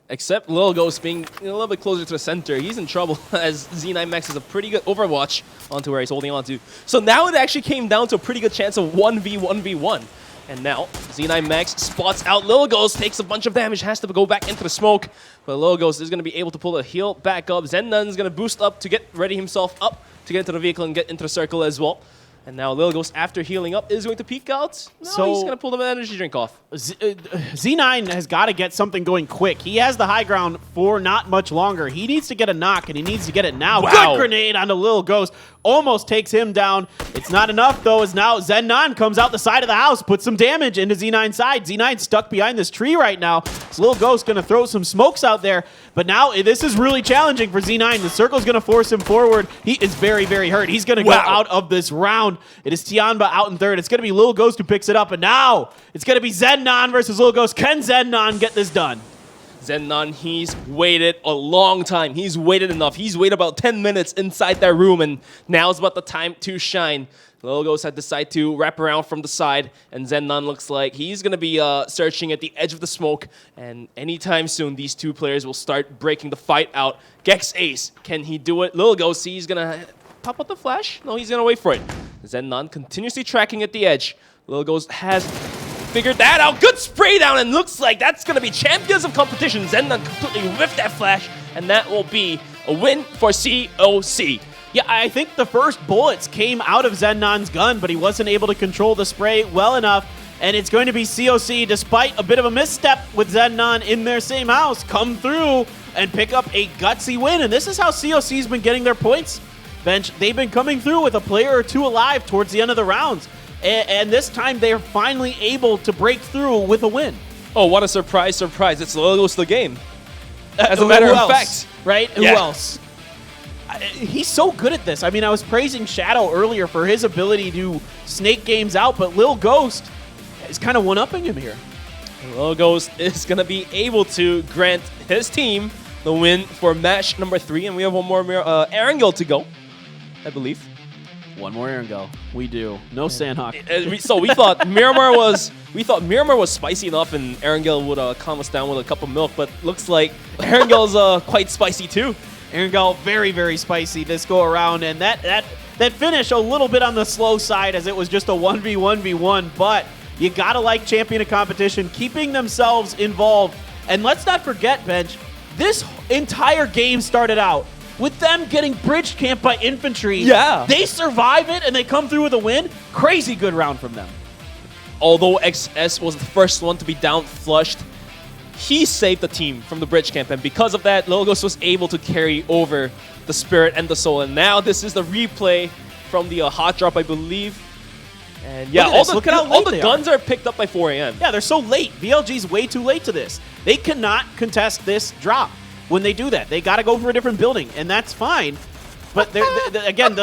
Except Lil Ghost being a little bit closer to the center. He's in trouble as Z9 Max has a pretty good overwatch onto where he's holding on to. So now it actually came down to a pretty good chance of 1v1v1. And now Z9 Max spots out Lil Ghost, takes a bunch of damage, has to go back into the smoke. But Lil Ghost is going to be able to pull a heal back up. Zennon's going to boost up to get ready himself up to get into the vehicle and get into the circle as well. And now Lil Ghost, after healing up, is going to peek out. No, so he's going to pull the energy drink off. Z9 has got to get something going quick. He has the high ground for not much longer. He needs to get a knock, and he needs to get it now. Wow. Good grenade onto Lil Ghost. Almost takes him down. It's not enough, though, as now Zennon comes out the side of the house, puts some damage into Z9's side. Z9's stuck behind this tree right now. So Lil Ghost going to throw some smokes out there. But now this is really challenging for Z9. The circle's going to force him forward. He is very, very hurt. He's going to go out of this round. It is Tianba out in third. It's going to be Lil Ghost who picks it up. And now it's going to be Zennon versus Lil Ghost. Can Zennon get this done? Zennon, he's waited a long time. He's waited enough. He's waited about 10 minutes inside that room, and now's about the time to shine. Lil Ghost had decided to wrap around from the side, and Zennon looks like he's going to be searching at the edge of the smoke, and anytime soon, these two players will start breaking the fight out. Gex Ace, can he do it? Lil Ghost, he's going to pop out the flash? No, he's going to wait for it. Zennon continuously tracking at the edge. Lil Ghost has figured that out. Good spray down, and looks like that's going to be champions of competition. Zennon completely whiffed that flash, and that will be a win for COC. Yeah, I think the first bullets came out of Zennon's gun, but he wasn't able to control the spray well enough, and it's going to be COC, despite a bit of a misstep with Zennon in their same house, come through and pick up a gutsy win, and this is how COC's been getting their points. Bench, they've been coming through with a player or two alive towards the end of the rounds. And this time, they are finally able to break through with a win. Oh, what a surprise. It's Lil Ghost the game. As a matter of fact. Right? Who else? He's so good at this. I mean, I was praising Shadow earlier for his ability to snake games out, but Lil Ghost is kind of one-upping him here. Logos is going to be able to grant his team the win for match number 3. And we have one more Erangel to go, I believe. One more Erangel. We do. No Sandhawk. So we thought Miramar was spicy enough and Erangel would calm us down with a cup of milk, but looks like Erangel's quite spicy too. Erangel very, very spicy this go around, and that finish a little bit on the slow side as it was just a 1v1v1, but you gotta like champion of competition, keeping themselves involved. And let's not forget, Bench, this entire game started out with them getting bridge camped by infantry. Yeah. They survive it and they come through with a win. Crazy good round from them. Although XS was the first one to be down flushed, he saved the team from the bridge camp, and because of that, Logos was able to carry over the spirit and the soul. And now this is the replay from the hot drop, I believe. And yeah, all the guns are picked up by 4 a.m. Yeah, they're so late. VLG's way too late to this. They cannot contest this drop. When they do that, they got to go for a different building, and that's fine. But again,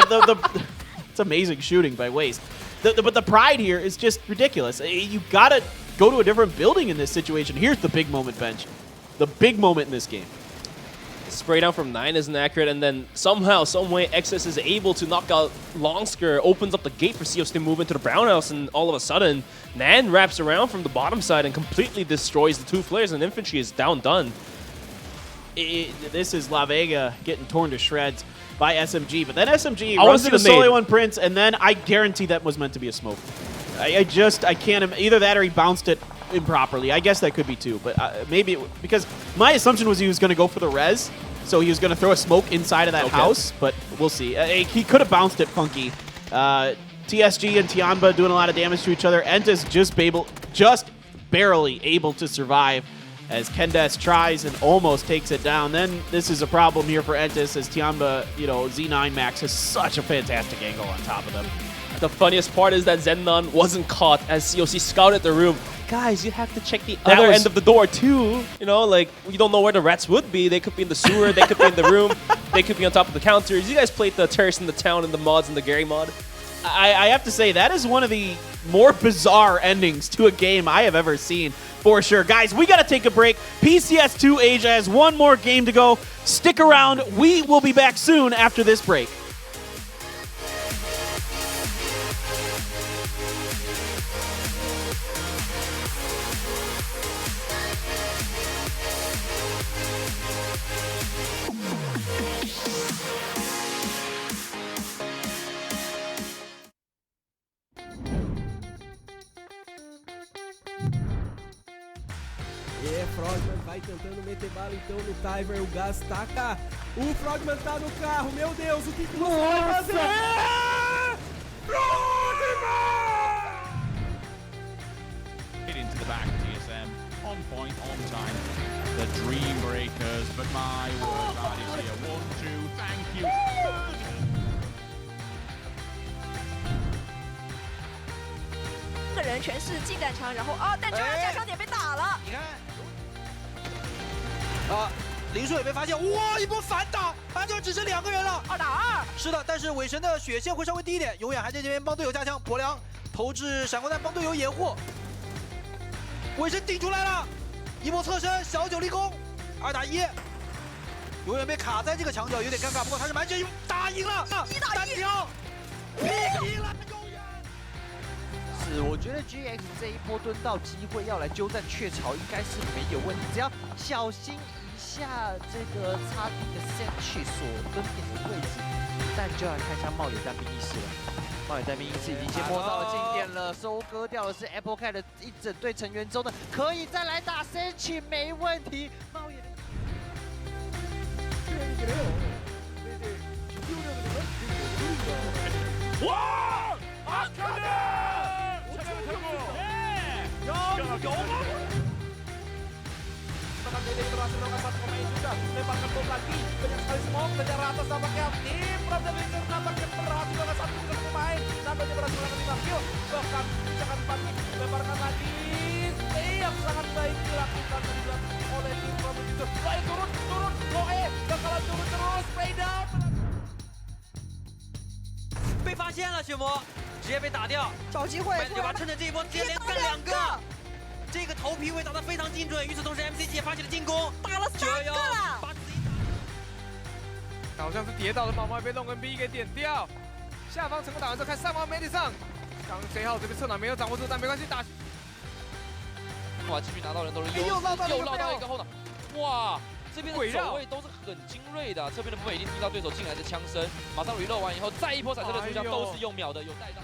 it's amazing shooting by Waste. But the pride here is just ridiculous. You got to go to a different building in this situation. Here's the big moment, Bench. The big moment in this game. Spray down from 9 isn't accurate, and then somehow, some way, XS is able to knock out Longsker, opens up the gate for Seos to move into the brown house, and all of a sudden, Nan wraps around from the bottom side and completely destroys the 2 players, and Infantry is done. This is La Vega getting torn to shreds by SMG, but then SMG runs into Solo on Prince, and then I guarantee that was meant to be a smoke. I can't, either that or he bounced it improperly. I guess that could be too, but maybe, because my assumption was he was going to go for the res, so he was going to throw a smoke inside of that house, but we'll see. He could have bounced it funky. TSG and Tianba doing a lot of damage to each other. Entis just barely able to survive as Kendes tries and almost takes it down. Then this is a problem here for Entis as Tianba, Z9 Max has such a fantastic angle on top of them. The funniest part is that Zennon wasn't caught as COC scouted the room. Guys, you have to check the other end of the door too. Like, you don't know where the rats would be. They could be in the sewer, they could be in the room, they could be on top of the counters. You guys played the Terrace in the Town and the mods and the Gary mod. I have to say, that is one of the more bizarre endings to a game I have ever seen, for sure. Guys, we got to take a break. PCS2 Asia has one more game to go. Stick around. We will be back soon after this break. Frogman vai tentando meter bala então no Tiver, o Gas taca, o Frogman tá no carro, meu Deus, o que você vai fazer? Into the back, TSM, on point, on time. The Dream Breakers, but my word, that is here. 1-2, thank you. 个人全是进弹场，然后弹场加强点被打了。你看。林书也被发现，哇，一波反打，安全只剩2个人了，2打2。是的，但是伟神的血线会稍微低一点，永远还在这边帮队友加强。博良投掷闪光弹帮队友掩护，伟神顶出来了，一波侧身小9立功，2打1，永远被卡在这个墙角，有点尴尬。不过他是满血打赢了，1打1，赢了。是，我觉得 GX 这一波蹲到机会要来鸠占雀巢应该是没有问题，只要小心一下这个插地的 Sentry 所蹲点的位置，但就要看一下茂野弹兵意识了。茂野弹兵意识已经先摸到了近点了，收割掉的是 Apple Cat 的一整队成员中的，可以再来打 Sentry 没问题。茂野的。哇！阿卡德！ berhasil melakukan satu pemain juga, lemparkan bom lagi, banyak sekali smoke, kejar atas tampaknya tim Problem Leader nampaknya berhasil melakukan satu pemain, nampaknya berhasil melakukan 5 kill, bahkan jangan panik, lemparkan lagi, yang sangat baik dilakukan oleh tim Problem Leader. Loe turun, Loe bakalan turun terus, spray down. 被发现了，血魔直接被打掉，找机会，对吧？趁着这一波接连干2个。这个头皮位打得非常精准。与此同时 ，MCG 也发起了进攻，打了3个了。好像是跌倒的毛毛被弄根 B 给点掉。下方成功打完之后，看上方媒体上，刚 J 号这边侧挡没有掌握住，但没关系，打。哇，继续拿到人都是又绕到一个后挡，哇！这边的走位都是很精锐的，侧边的部分已经听到对手进来的枪声，马上 reload 完以后，再一波闪射的出枪都是用秒的，有带到。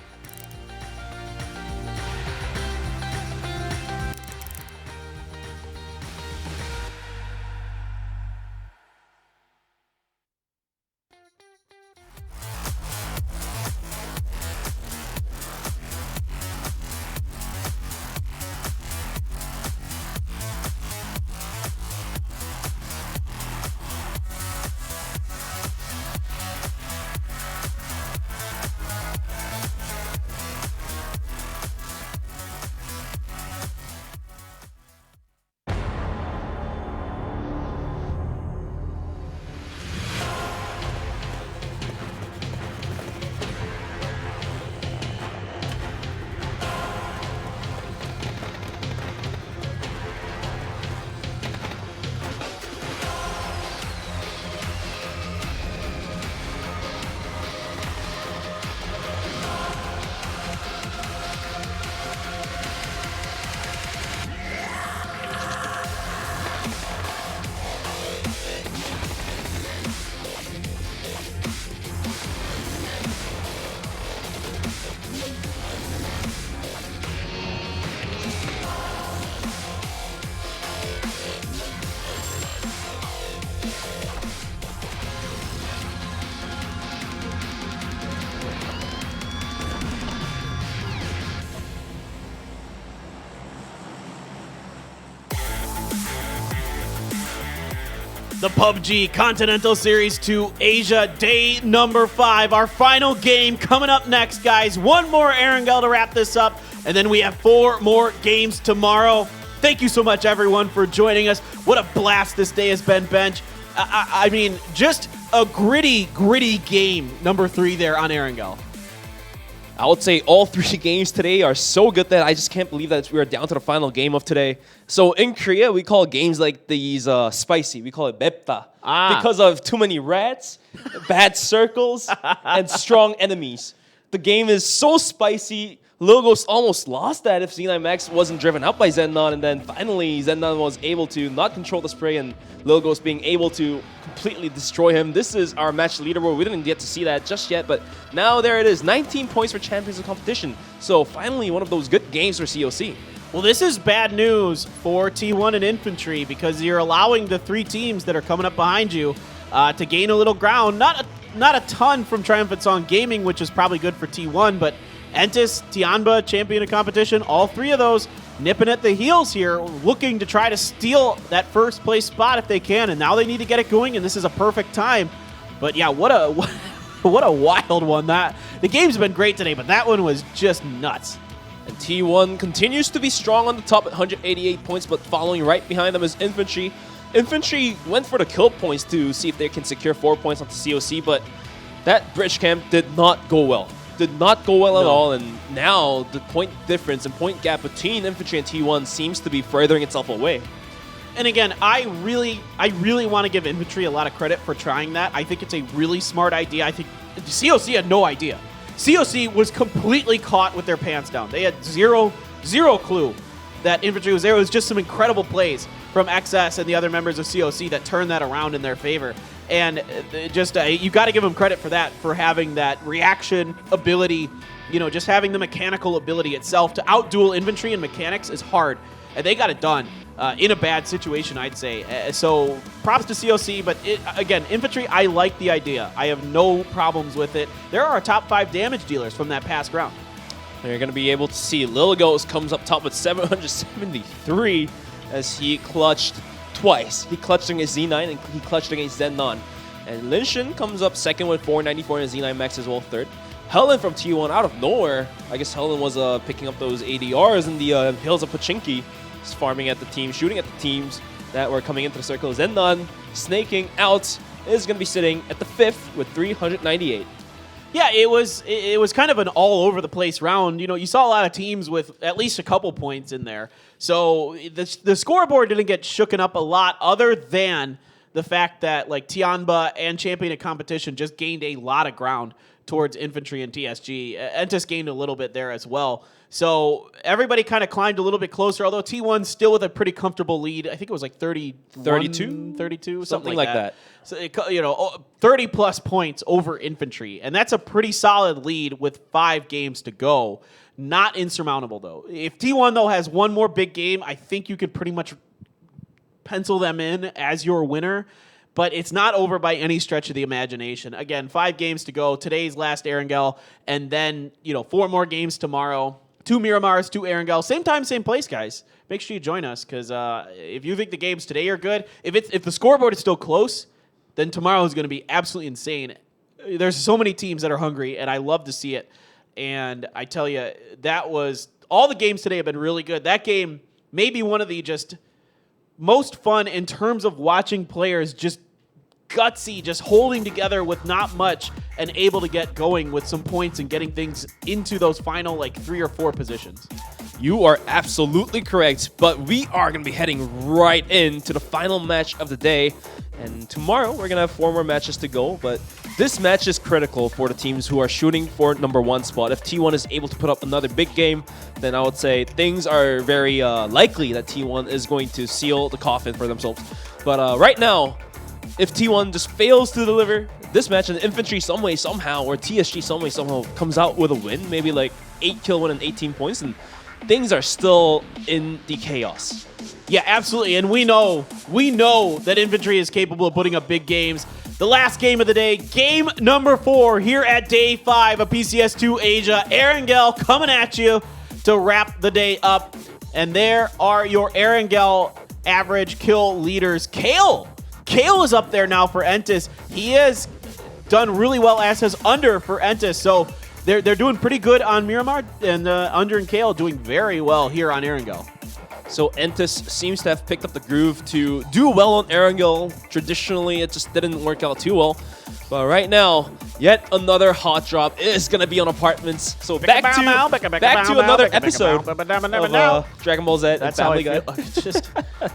The PUBG Continental Series 2 Asia, day number 5. Our final game coming up next, guys. One more Erangel to wrap this up, and then we have 4 more games tomorrow. Thank you so much, everyone, for joining us. What a blast this day has been, Bench. I mean, just a gritty game, number 3 there on Erangel. I would say all 3 games today are so good that I just can't believe that we are down to the final game of today. So in Korea, we call games like these spicy. We call it 맵다. Because of too many rats, bad circles, and strong enemies. The game is so spicy. Logos almost lost that if Z9 Max wasn't driven out by Zennon, and then finally Zennon was able to not control the spray and Logos being able to completely destroy him. This is our match leaderboard. We didn't get to see that just yet, but now there it is. 19 points for Champions of Competition. So finally one of those good games for COC. Well, this is bad news for T1 and Infantry because you're allowing the 3 teams that are coming up behind you to gain a little ground. Not a ton from Triumphant Song Gaming, which is probably good for T1, but Entis, Tianba, Champion of Competition, all 3 of those nipping at the heels here, looking to try to steal that first place spot if they can, and now they need to get it going, and this is a perfect time. But yeah, what a wild one. The game's been great today, but that one was just nuts. And T1 continues to be strong on the top at 188 points, but following right behind them is Infantry. Infantry went for the kill points to see if they can secure 4 points onto COC, but that bridge camp did not go well. Did not go well at all, and now the point difference and point gap between Infantry and T1 seems to be furthering itself away. And again, I really want to give Infantry a lot of credit for trying that. I think it's a really smart idea. I think COC had no idea. COC was completely caught with their pants down. They had zero clue that Infantry was there. It was just some incredible plays from XS and the other members of COC that turned that around in their favor. And just you got to give them credit for that, for having that reaction ability, just having the mechanical ability itself to outduel Infantry and mechanics is hard. And they got it done in a bad situation, I'd say. So props to COC, but again, Infantry, I like the idea. I have no problems with it. There are top 5 damage dealers from that past round. And you're going to be able to see Lilgos comes up top with 773 as he clutched twice. He clutched against Z9 and he clutched against Zennon. And Linshin comes up second with 494 and Z9 Max as well third. Helen from T1 out of nowhere. I guess Helen was picking up those ADRs in the hills of Pochinki. Just farming at the team, shooting at the teams that were coming into the circle. Zennon snaking out is going to be sitting at the 5th with 398. Yeah, it was kind of an all over the place round. You know, you saw a lot of teams with at least a couple points in there. So the scoreboard didn't get shooken up a lot, other than the fact that like Tianba and Champion of Competition just gained a lot of ground towards Infantry and TSG. Entis gained a little bit there as well. So everybody kind of climbed a little bit closer, although T1 still with a pretty comfortable lead. I think it was like 32, something like that. So, 30-plus points over Infantry. And that's a pretty solid lead with 5 games to go. Not insurmountable, though. If T1, though, has one more big game, I think you could pretty much pencil them in as your winner. But it's not over by any stretch of the imagination. Again, 5 games to go. Today's last Erangel. And then, 4 more games tomorrow. 2 Miramars, 2 Erangel. Same time, same place, guys. Make sure you join us, because if you think the games today are good, if the scoreboard is still close, then tomorrow is going to be absolutely insane. There's so many teams that are hungry, and I love to see it. And I tell you, all the games today have been really good. That game may be one of the just most fun in terms of watching players just gutsy, just holding together with not much and able to get going with some points and getting things into those final 3 or 4 positions. You are absolutely correct, but we are going to be heading right into the final match of the day. And tomorrow, we're going to have 4 more matches to go, but this match is critical for the teams who are shooting for #1 spot. If T1 is able to put up another big game, then I would say things are very likely that T1 is going to seal the coffin for themselves. But right now, if T1 just fails to deliver this match, and Infantry some way, somehow, or TSG some way, somehow comes out with a win, maybe 8-kill win and 18 points, and things are still in the chaos. Yeah, absolutely. And we know that Infantry is capable of putting up big games. The last game of the day, game number 4 here at day 5 of PCS2 Asia. Erangel coming at you to wrap the day up. And there are your Erangel average kill leaders. Kale is up there now for Entis. He has done really well, as has Under for Entis. So they're doing pretty good on Miramar, and Under and Kale doing very well here on Erangel. So Entis seems to have picked up the groove to do well on Erangel. Traditionally, it just didn't work out too well. But right now, yet another hot drop is going to be on apartments. So back to another episode of Dragon Ball Z. That's Family Guy. This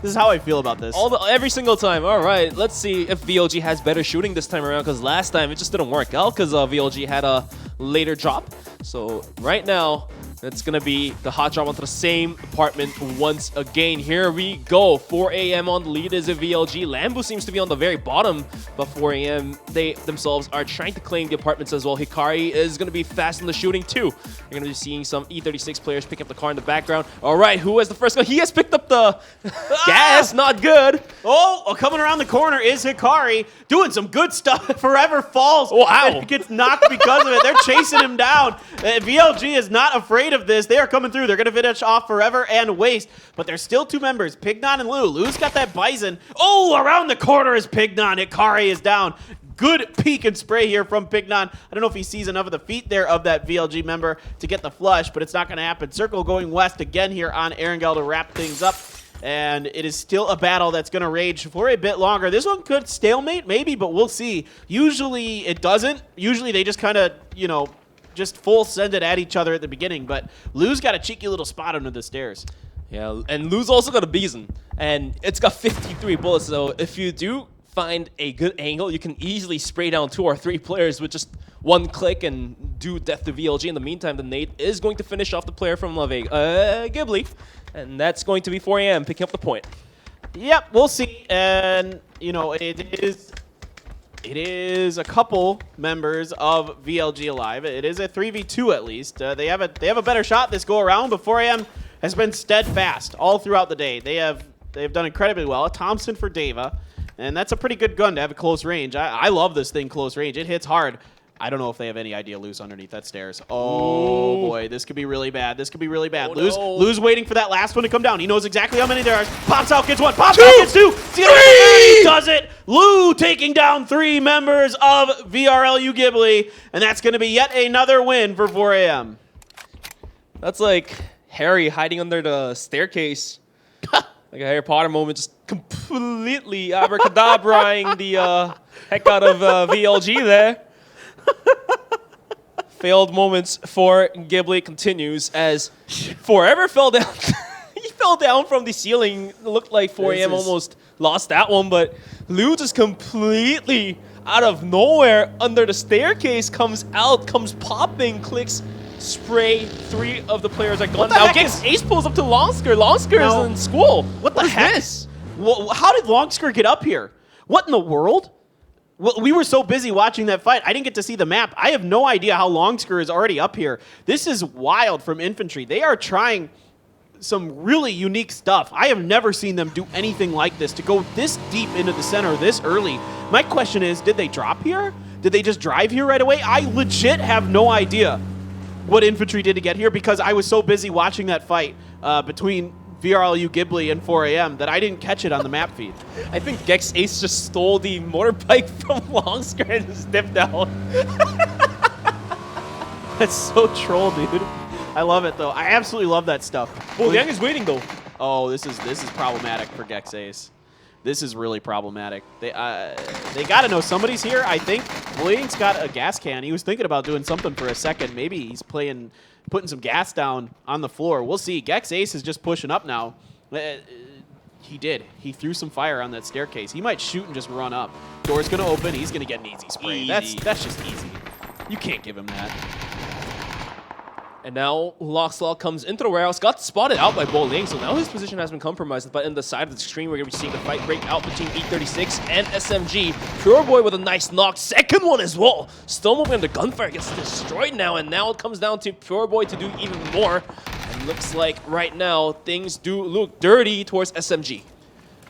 is how I feel about this. Every single time. All right, let's see if VLG has better shooting this time around, because last time it just didn't work out because VLG had a later drop. So right now, it's going to be the hot drop onto the same apartment once again. Here we go. 4 a.m. on the lead is a VLG. Lambu seems to be on the very bottom, but 4 a.m. they themselves are trying to claim the apartments as well. Hikari is going to be fast in the shooting too. You're going to be seeing some E36 players pick up the car in the background. All right, who has the first gun? He has picked up the gas. Not good. Oh, coming around the corner is Hikari, doing some good stuff. Forever falls. Wow. Gets knocked because of it. They're chasing him down. VLG is not afraid of this. They are coming through. They're going to finish off Forever and Waste, but there's still 2 members, Pignon and Lou. Lou's got that Bison. Oh, around the corner is Pignon. Hikari is down. Good peek and spray here from Pignon. I don't know if he sees enough of the feet there of that VLG member to get the flush, but it's not going to happen. Circle going west again here on Erangel to wrap things up. And it is still a battle that's going to rage for a bit longer. This one could stalemate, maybe, but we'll see. Usually it doesn't. Usually they just kind of, just full send it at each other at the beginning. But Lou's got a cheeky little spot under the stairs. Yeah, and Lou's also got a Bison, and it's got 53 bullets. So if you do find a good angle, you can easily spray down 2 or 3 players with just 1 click and do death to VLG. In the meantime, the nade is going to finish off the player from Ghibli, and that's going to be 4 a.m. picking up the point. Yep, we'll see. And, it is a couple members of VLG alive. It is a 3v2 at least. They have a better shot this go around, but 4 a.m. has been steadfast all throughout the day. They have done incredibly well. A Thompson for Deva, and that's a pretty good gun to have at close range. I love this thing close range. It hits hard. I don't know if they have any idea Lou's underneath that stairs. Oh, boy. This could be really bad. This could be really bad. Lou's waiting for that last one to come down. He knows exactly how many there are. Pops out, gets 1. Pops out, gets 2. He does it. Lou taking down 3 members of VRLU Ghibli. And that's going to be yet another win for 4 a.m. That's like Harry hiding under the staircase. Like a Harry Potter moment, just completely abracadabraing the heck out of VLG there. failed moments for Ghibli continues as Forever fell down. He fell down from the ceiling. It looked like 4AM almost lost that one, but Lu just completely out of nowhere under the staircase comes out, comes popping, clicks, spray. 3 of the players are gone. Now Gex Ace pulls up to Longsker. Longsker is in school. What the heck? This? How did Longsker get up here? What in the world? Well, we were so busy watching that fight, I didn't get to see the map. I have no idea how Longsker is already up here. This is wild from Infantry. They are trying some really unique stuff. I have never seen them do anything like this, to go this deep into the center this early. My question is, did they drop here? Did they just drive here right away? I legit have no idea what Infantry did to get here because I was so busy watching that fight between VRLU Ghibli and 4AM that I didn't catch it on the map feed. I think Gex Ace just stole the motorbike from Longsker and just dipped out. That's so troll, dude. I love it though. I absolutely love that stuff. Well, Yang is waiting though. Oh, this is problematic for Gex Ace. This is really problematic. They got to know somebody's here. I think William's got a gas can. He was thinking about doing something for a second. Maybe he's putting some gas down on the floor. We'll see. Gex Ace is just pushing up now. He did. He threw some fire on that staircase. He might shoot and just run up. Door's going to open. He's going to get an easy spray. Easy. That's just easy. You can't give him that. And now Loxlaw comes into the warehouse, got spotted out by Bo Ling, so now his position has been compromised. But in the side of the screen, we're going to be seeing the fight break out between E36 and SMG. Pure Boy with a nice knock, second one as well. Still moving on, the gunfire gets destroyed now, and now it comes down to Pure Boy to do even more. And looks like right now, things do look dirty towards SMG.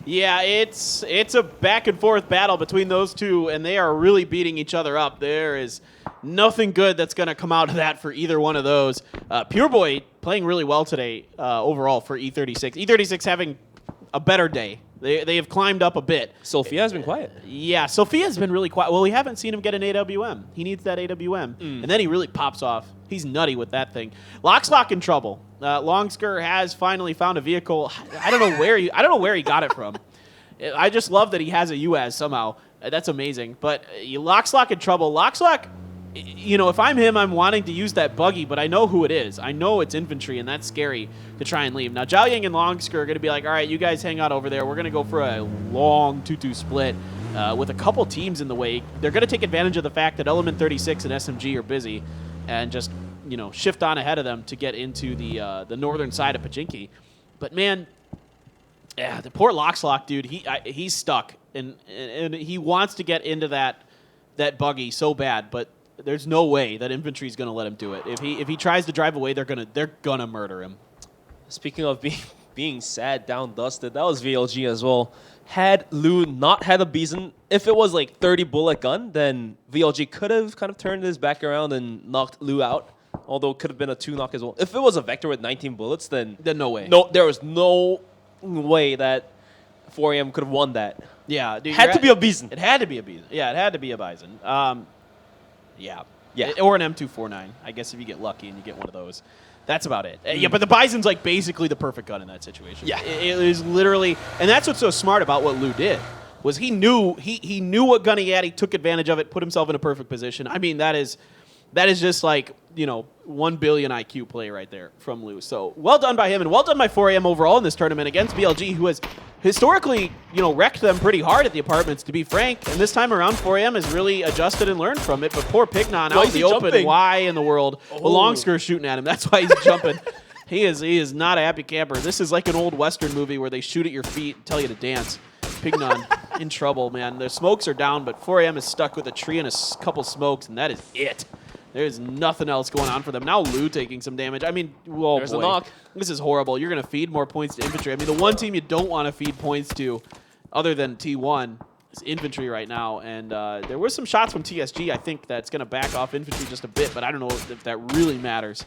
Yeah, it's a back and forth battle between those two, and they are really beating each other up. There is nothing good that's going to come out of that for either one of those. Pure Boy playing really well today overall for E36. E36 having a better day. They have climbed up a bit. Sophia has been quiet. Yeah, Sophia's been really quiet. Well, we haven't seen him get an AWM. He needs that AWM. And then he really pops off. He's nutty with that thing. Lockslock in trouble. Longsker has finally found a vehicle. I don't know where he got it from. I just love that he has a UAZ somehow. That's amazing. But Lockslock in trouble. Lockslock, you know, if I'm him, I'm wanting to use that buggy, but I know who it is. I know it's Infantry, and that's scary to try and leave. Now, Zhao Yang and Longsker are going to be like, all right, you guys hang out over there. We're going to go for a long 2-2 split with a couple teams in the way. They're going to take advantage of the fact that Element 36 and SMG are busy and just, you know, shift on ahead of them to get into the northern side of Pachinki. But, man, yeah, the poor Lockslock, dude, he's stuck. And he wants to get into that buggy so bad, but there's no way that Infantry's going to let him do it. If he tries to drive away, they're gonna murder him. Speaking of being sad, down dusted, that was VLG as well. Had Lu not had a Bison, if it was like 30 bullet gun, then VLG could have kind of turned his back around and knocked Lu out. Although it could have been a 2-knock as well. If it was a Vector with 19 bullets, then no way. No, there was no way that 4AM could have won that. Yeah, dude, had to be a Bison. It had to be a Bison. Yeah, it had to be a Bison. Yeah. Yeah. Or an M249. I guess if you get lucky and you get one of those. That's about it. Yeah, but the Bison's like basically the perfect gun in that situation. Yeah. It is literally, and that's what's so smart about what Lu did, was he knew what gun he had, he took advantage of it, put himself in a perfect position. I mean, that is just like, you know, 1 billion IQ play right there from Lu. So well done by him, and well done by 4AM overall in this tournament against BLG, who has historically, you know, wrecked them pretty hard at the apartments, to be frank. And this time around, 4AM has really adjusted and learned from it. But poor Pignon out in the open. Why in the world? Oh. Well, Longsker shooting at him. That's why he's jumping. He is not a happy camper. This is like an old Western movie where they shoot at your feet and tell you to dance. Pignon in trouble, man. The smokes are down, but 4AM is stuck with a tree and a couple smokes, and that is it. There's nothing else going on for them. Now Lu taking some damage. I mean, oh There's boy. a knock. This is horrible. You're going to feed more points to Infantry. I mean, the one team you don't want to feed points to, other than T1, is Infantry right now. And there were some shots from TSG, I think, that's going to back off Infantry just a bit, but I don't know if that really matters.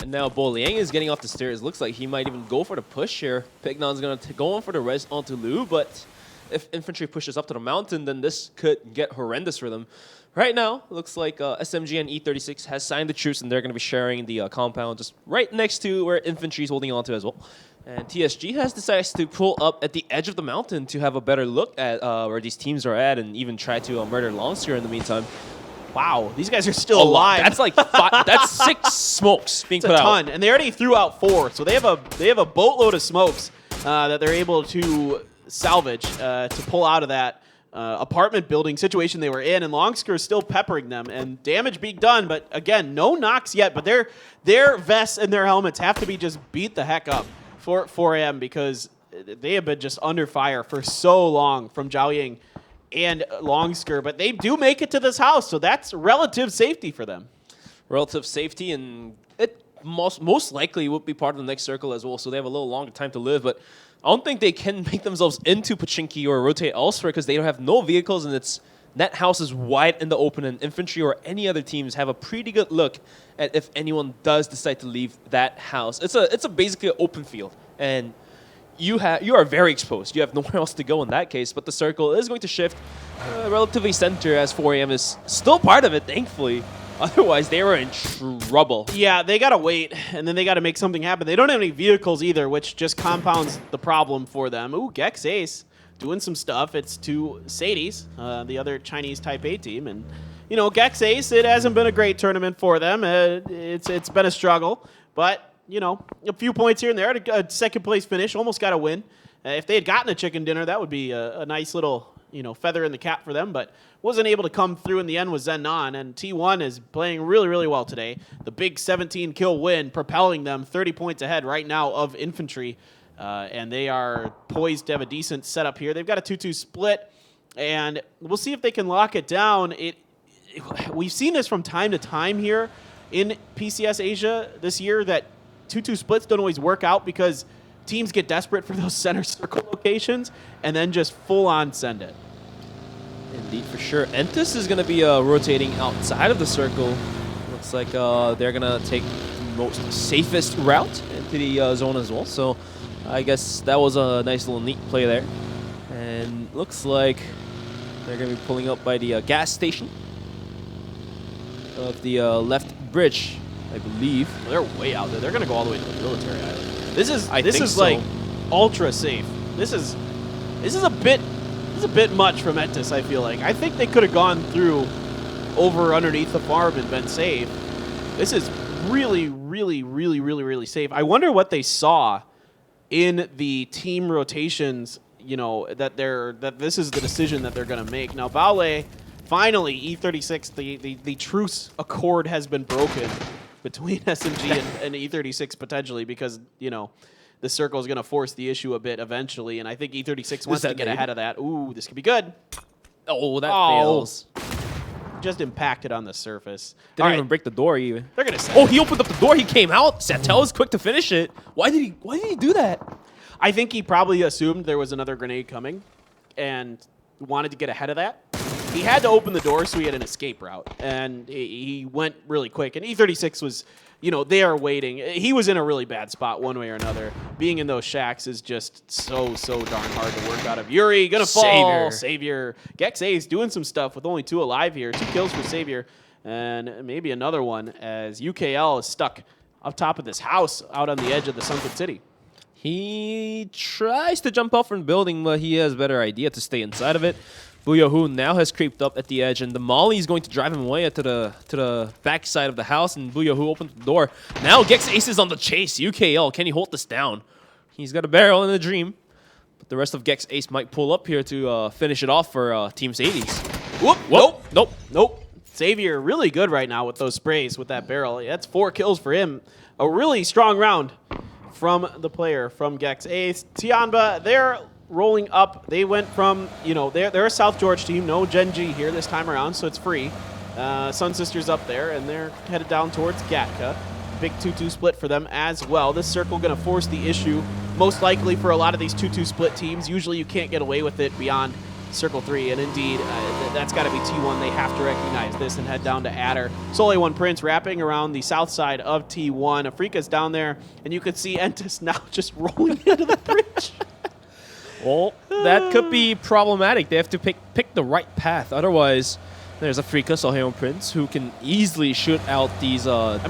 And now Bo Liang is getting off the stairs. Looks like he might even go for the push here. Pignon's going to go on for the res onto Lu, but if Infantry pushes up to the mountain, then this could get horrendous for them. Right now, looks like SMG and E36 has signed the truce, and they're going to be sharing the compound just right next to where Infantry is holding on to as well. And TSG has decided to pull up at the edge of the mountain to have a better look at where these teams are at and even try to murder Longsker in the meantime. Wow, these guys are still alive. That's like that's 6 smokes being It's put a out. ton, and they already threw out 4, so they have a boatload of smokes that they're able to salvage to pull out of that apartment building situation they were in, and Longsker is still peppering them, and damage being done, but again, no knocks yet, but their vests and their helmets have to be just beat the heck up for 4AM because they have been just under fire for so long from Zhao Ying and Longsker, but they do make it to this house, so that's relative safety for them. Relative safety, and it most likely would be part of the next circle as well, so they have a little longer time to live, but I don't think they can make themselves into Pachinki or rotate elsewhere because they don't have no vehicles, and that house is wide in the open, and infantry or any other teams have a pretty good look at if anyone does decide to leave that house. It's a basically an open field, and you are very exposed. You have nowhere else to go in that case, but the circle is going to shift relatively center as 4AM is still part of it, thankfully. Otherwise, they were in trouble. Yeah, they got to wait, and then they got to make something happen. They don't have any vehicles either, which just compounds the problem for them. Ooh, Gex Ace doing some stuff. It's to Sadies, the other Chinese Type A team. And, you know, Gex Ace, it hasn't been a great tournament for them. It's been a struggle, but you know, a few points here and there, a second place finish, almost got a win. If they had gotten a chicken dinner, that would be a nice little, you know, feather in the cap for them, but wasn't able to come through in the end with Zenon, and T1 is playing really, really well today. The big 17 kill win, propelling them 30 points ahead right now of infantry, and they are poised to have a decent setup here. They've got a 2-2 split, and we'll see if they can lock it down. We've seen this from time to time here in PCS Asia this year, that 2-2 splits don't always work out because teams get desperate for those center circle locations and then just full-on send it. Indeed, for sure. Entis is going to be rotating outside of the circle. Looks like they're going to take the most safest route into the zone as well. So I guess that was a nice little neat play there. And looks like they're going to be pulling up by the gas station of the left bridge, I believe. Well, they're way out there. They're going to go all the way to the military island. This is so. like ultra safe. This is a bit much from Entis, I feel like. I think they could have gone through over underneath the farm and been safe. This is really, really, really, really, really safe. I wonder what they saw in the team rotations, you know, that this is the decision that they're going to make. Now, Baule, finally, E36, the truce accord has been broken between SMG and E36 potentially, because, you know, the circle is going to force the issue a bit eventually, and I think E36 wants to get ahead of that. Ooh, this could be good. Oh, that fails. Just impacted on the surface. Didn't even break the door even. They're going to. Oh, he opened up the door. He came out. Satel was quick to finish it. Why did he do that? I think he probably assumed there was another grenade coming and wanted to get ahead of that. He had to open the door so he had an escape route, and he went really quick. And E36 was, you know, they are waiting. He was in a really bad spot one way or another. Being in those shacks is just so darn hard to work out of. Yuri gonna fall. Savior. Gex Ace doing some stuff with only 2 alive here. 2 kills for Savior, and maybe another one as UKL is stuck up top of this house out on the edge of the sunken city. He tries to jump off from the building, but he has a better idea to stay inside of it. Booyahoo now has creeped up at the edge, and the Molly is going to drive him away to the back side of the house, and Booyahoo opens the door. Now Gex Ace is on the chase. UKL, can he hold this down? He's got a barrel and a dream, but the rest of Gex Ace might pull up here to finish it off for Team Sadies. Whoop. Nope. Savior really good right now with those sprays with that barrel. That's 4 kills for him. A really strong round from the player from Gex Ace. Tianba, they're rolling up. They went from, you know, they're a South George team. No Gen G here this time around, so it's free. Sun Sisters up there, and they're headed down towards Gatka. Big 2-2 split for them as well. This circle going to force the issue, most likely for a lot of these 2-2 split teams. Usually you can't get away with it beyond Circle 3, and indeed, that's got to be T1. They have to recognize this and head down to Adder. Sole One Prince wrapping around the south side of T1. Afrika's down there, and you can see Entis now just rolling into the bridge. Well, that could be problematic. They have to pick the right path. Otherwise, there's Afrika, Solheon Prince, who can easily shoot out these poor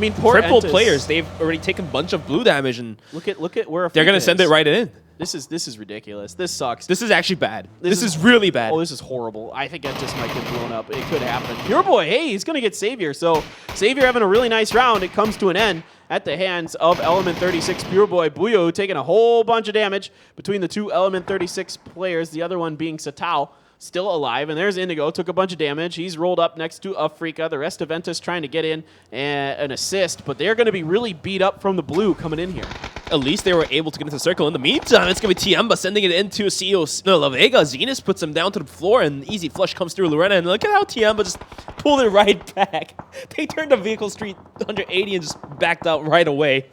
triple Entis. players. They've already taken a bunch of blue damage, and look at where they're going to is. send it right in. This is ridiculous. This sucks. This is actually bad. This is really bad. Oh, this is horrible. I think that just might get blown up. It could happen. Pure Boy, hey, he's going to get Savior. So Savior having a really nice round. It comes to an end at the hands of Element 36 Pure Boy. Buyo taking a whole bunch of damage between the two Element 36 players, the other one being Satao. Still alive, and there's Indigo, took a bunch of damage. He's rolled up next to Afrika. The rest of Ventus trying to get in an assist, but they're going to be really beat up from the blue coming in here. At least they were able to get into the circle. In the meantime, it's going to be Tiamba sending it into CEO La Vega. Zenus puts him down to the floor, and easy flush comes through Lorena, and look at how Tiamba just pulled it right back. They turned the vehicle street 180 and just backed out right away.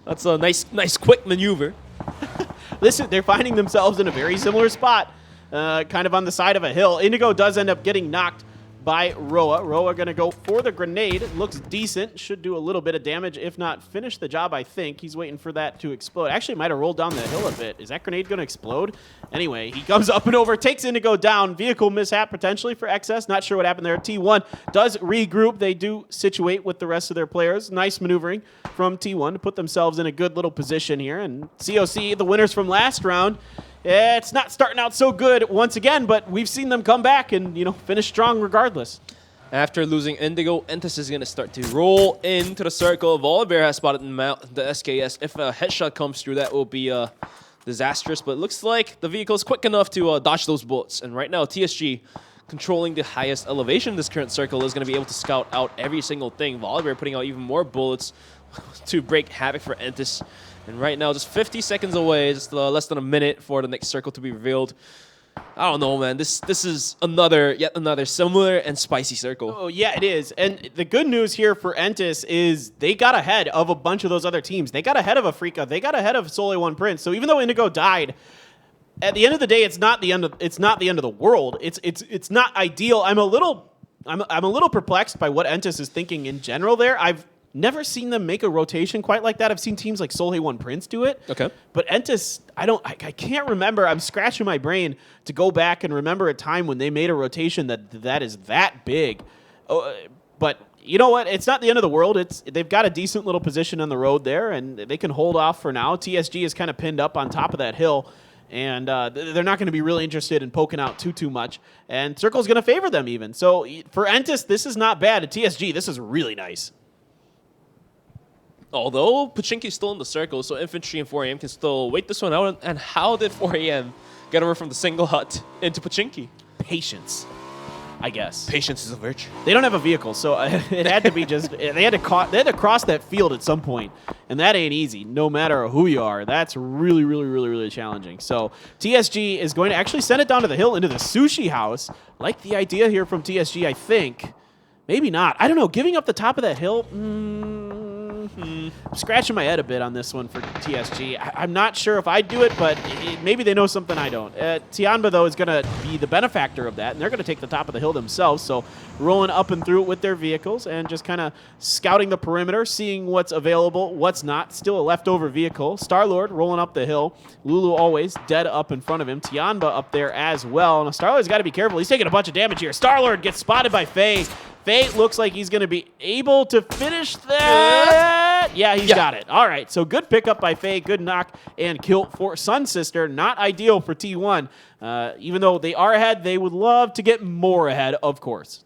That's a nice quick maneuver. Listen, they're finding themselves in a very similar spot. Kind of on the side of a hill. Indigo does end up getting knocked by Roa. Roa going to go for the grenade. Looks decent. Should do a little bit of damage, if not finish the job, I think. He's waiting for that to explode. Actually, might have rolled down the hill a bit. Is that grenade going to explode? Anyway, he comes up and over, takes Indigo down. Vehicle mishap potentially for XS. Not sure what happened there. T1 does regroup. They do situate with the rest of their players. Nice maneuvering from T1 to put themselves in a good little position here. And COC, the winners from last round, it's not starting out so good once again, but we've seen them come back and, you know, finish strong regardless. After losing Indigo, Entis is going to start to roll into the circle. Volibear has spotted the SKS. If a headshot comes through, that will be disastrous, but it looks like the vehicle is quick enough to dodge those bullets. And right now, TSG, controlling the highest elevation in this current circle, is going to be able to scout out every single thing. Volibear putting out even more bullets to break havoc for Entis. And right now, just 50 seconds away, just less than a minute for the next circle to be revealed. I don't know, man. This is yet another similar and spicy circle. Oh, yeah, it is. And the good news here for Entis is they got ahead of a bunch of those other teams. They got ahead of Afrika. They got ahead of Sole One Prince. So even though Indigo died, at the end of the day, it's not the end of the world. It's not ideal. I'm a little perplexed by what Entis is thinking in general there. I've never seen them make a rotation quite like that. I've seen teams like Soleil One Prince do it. Okay. But Entis, I can't remember. I'm scratching my brain to go back and remember a time when they made a rotation that is that big. But you know what? It's not the end of the world. They've got a decent little position on the road there, and they can hold off for now. TSG is kind of pinned up on top of that hill, and they're not going to be really interested in poking out too much. And Circle's going to favor them even. So for Entis, this is not bad. At TSG, this is really nice. Although Pachinki is still in the circle, so Infantry and 4AM can still wait this one out. And how did 4AM get over from the single hut into Pachinki? Patience, I guess. Patience is a virtue. They don't have a vehicle, so it had to be just they had to cross that field at some point, and that ain't easy. No matter who you are, that's really challenging. So TSG is going to actually send it down to the hill into the sushi house. Like the idea here from TSG, I think. Maybe not. I don't know. Giving up the top of that hill. I'm scratching my head a bit on this one for TSG. I'm not sure if I'd do it, but maybe they know something I don't. Tianba, though, is going to be the benefactor of that, and they're going to take the top of the hill themselves. So rolling up and through it with their vehicles and just kind of scouting the perimeter, seeing what's available, what's not. Still a leftover vehicle. Star-Lord rolling up the hill. Lulu always dead up in front of him. Tianba up there as well. And Star-Lord's got to be careful. He's taking a bunch of damage here. Star-Lord gets spotted by Faye. Faye looks like he's going to be able to finish that. Yeah, he's got it. All right, so good pickup by Faye. Good knock and kill for Sun Sister. Not ideal for T1. Even though they are ahead, they would love to get more ahead, of course.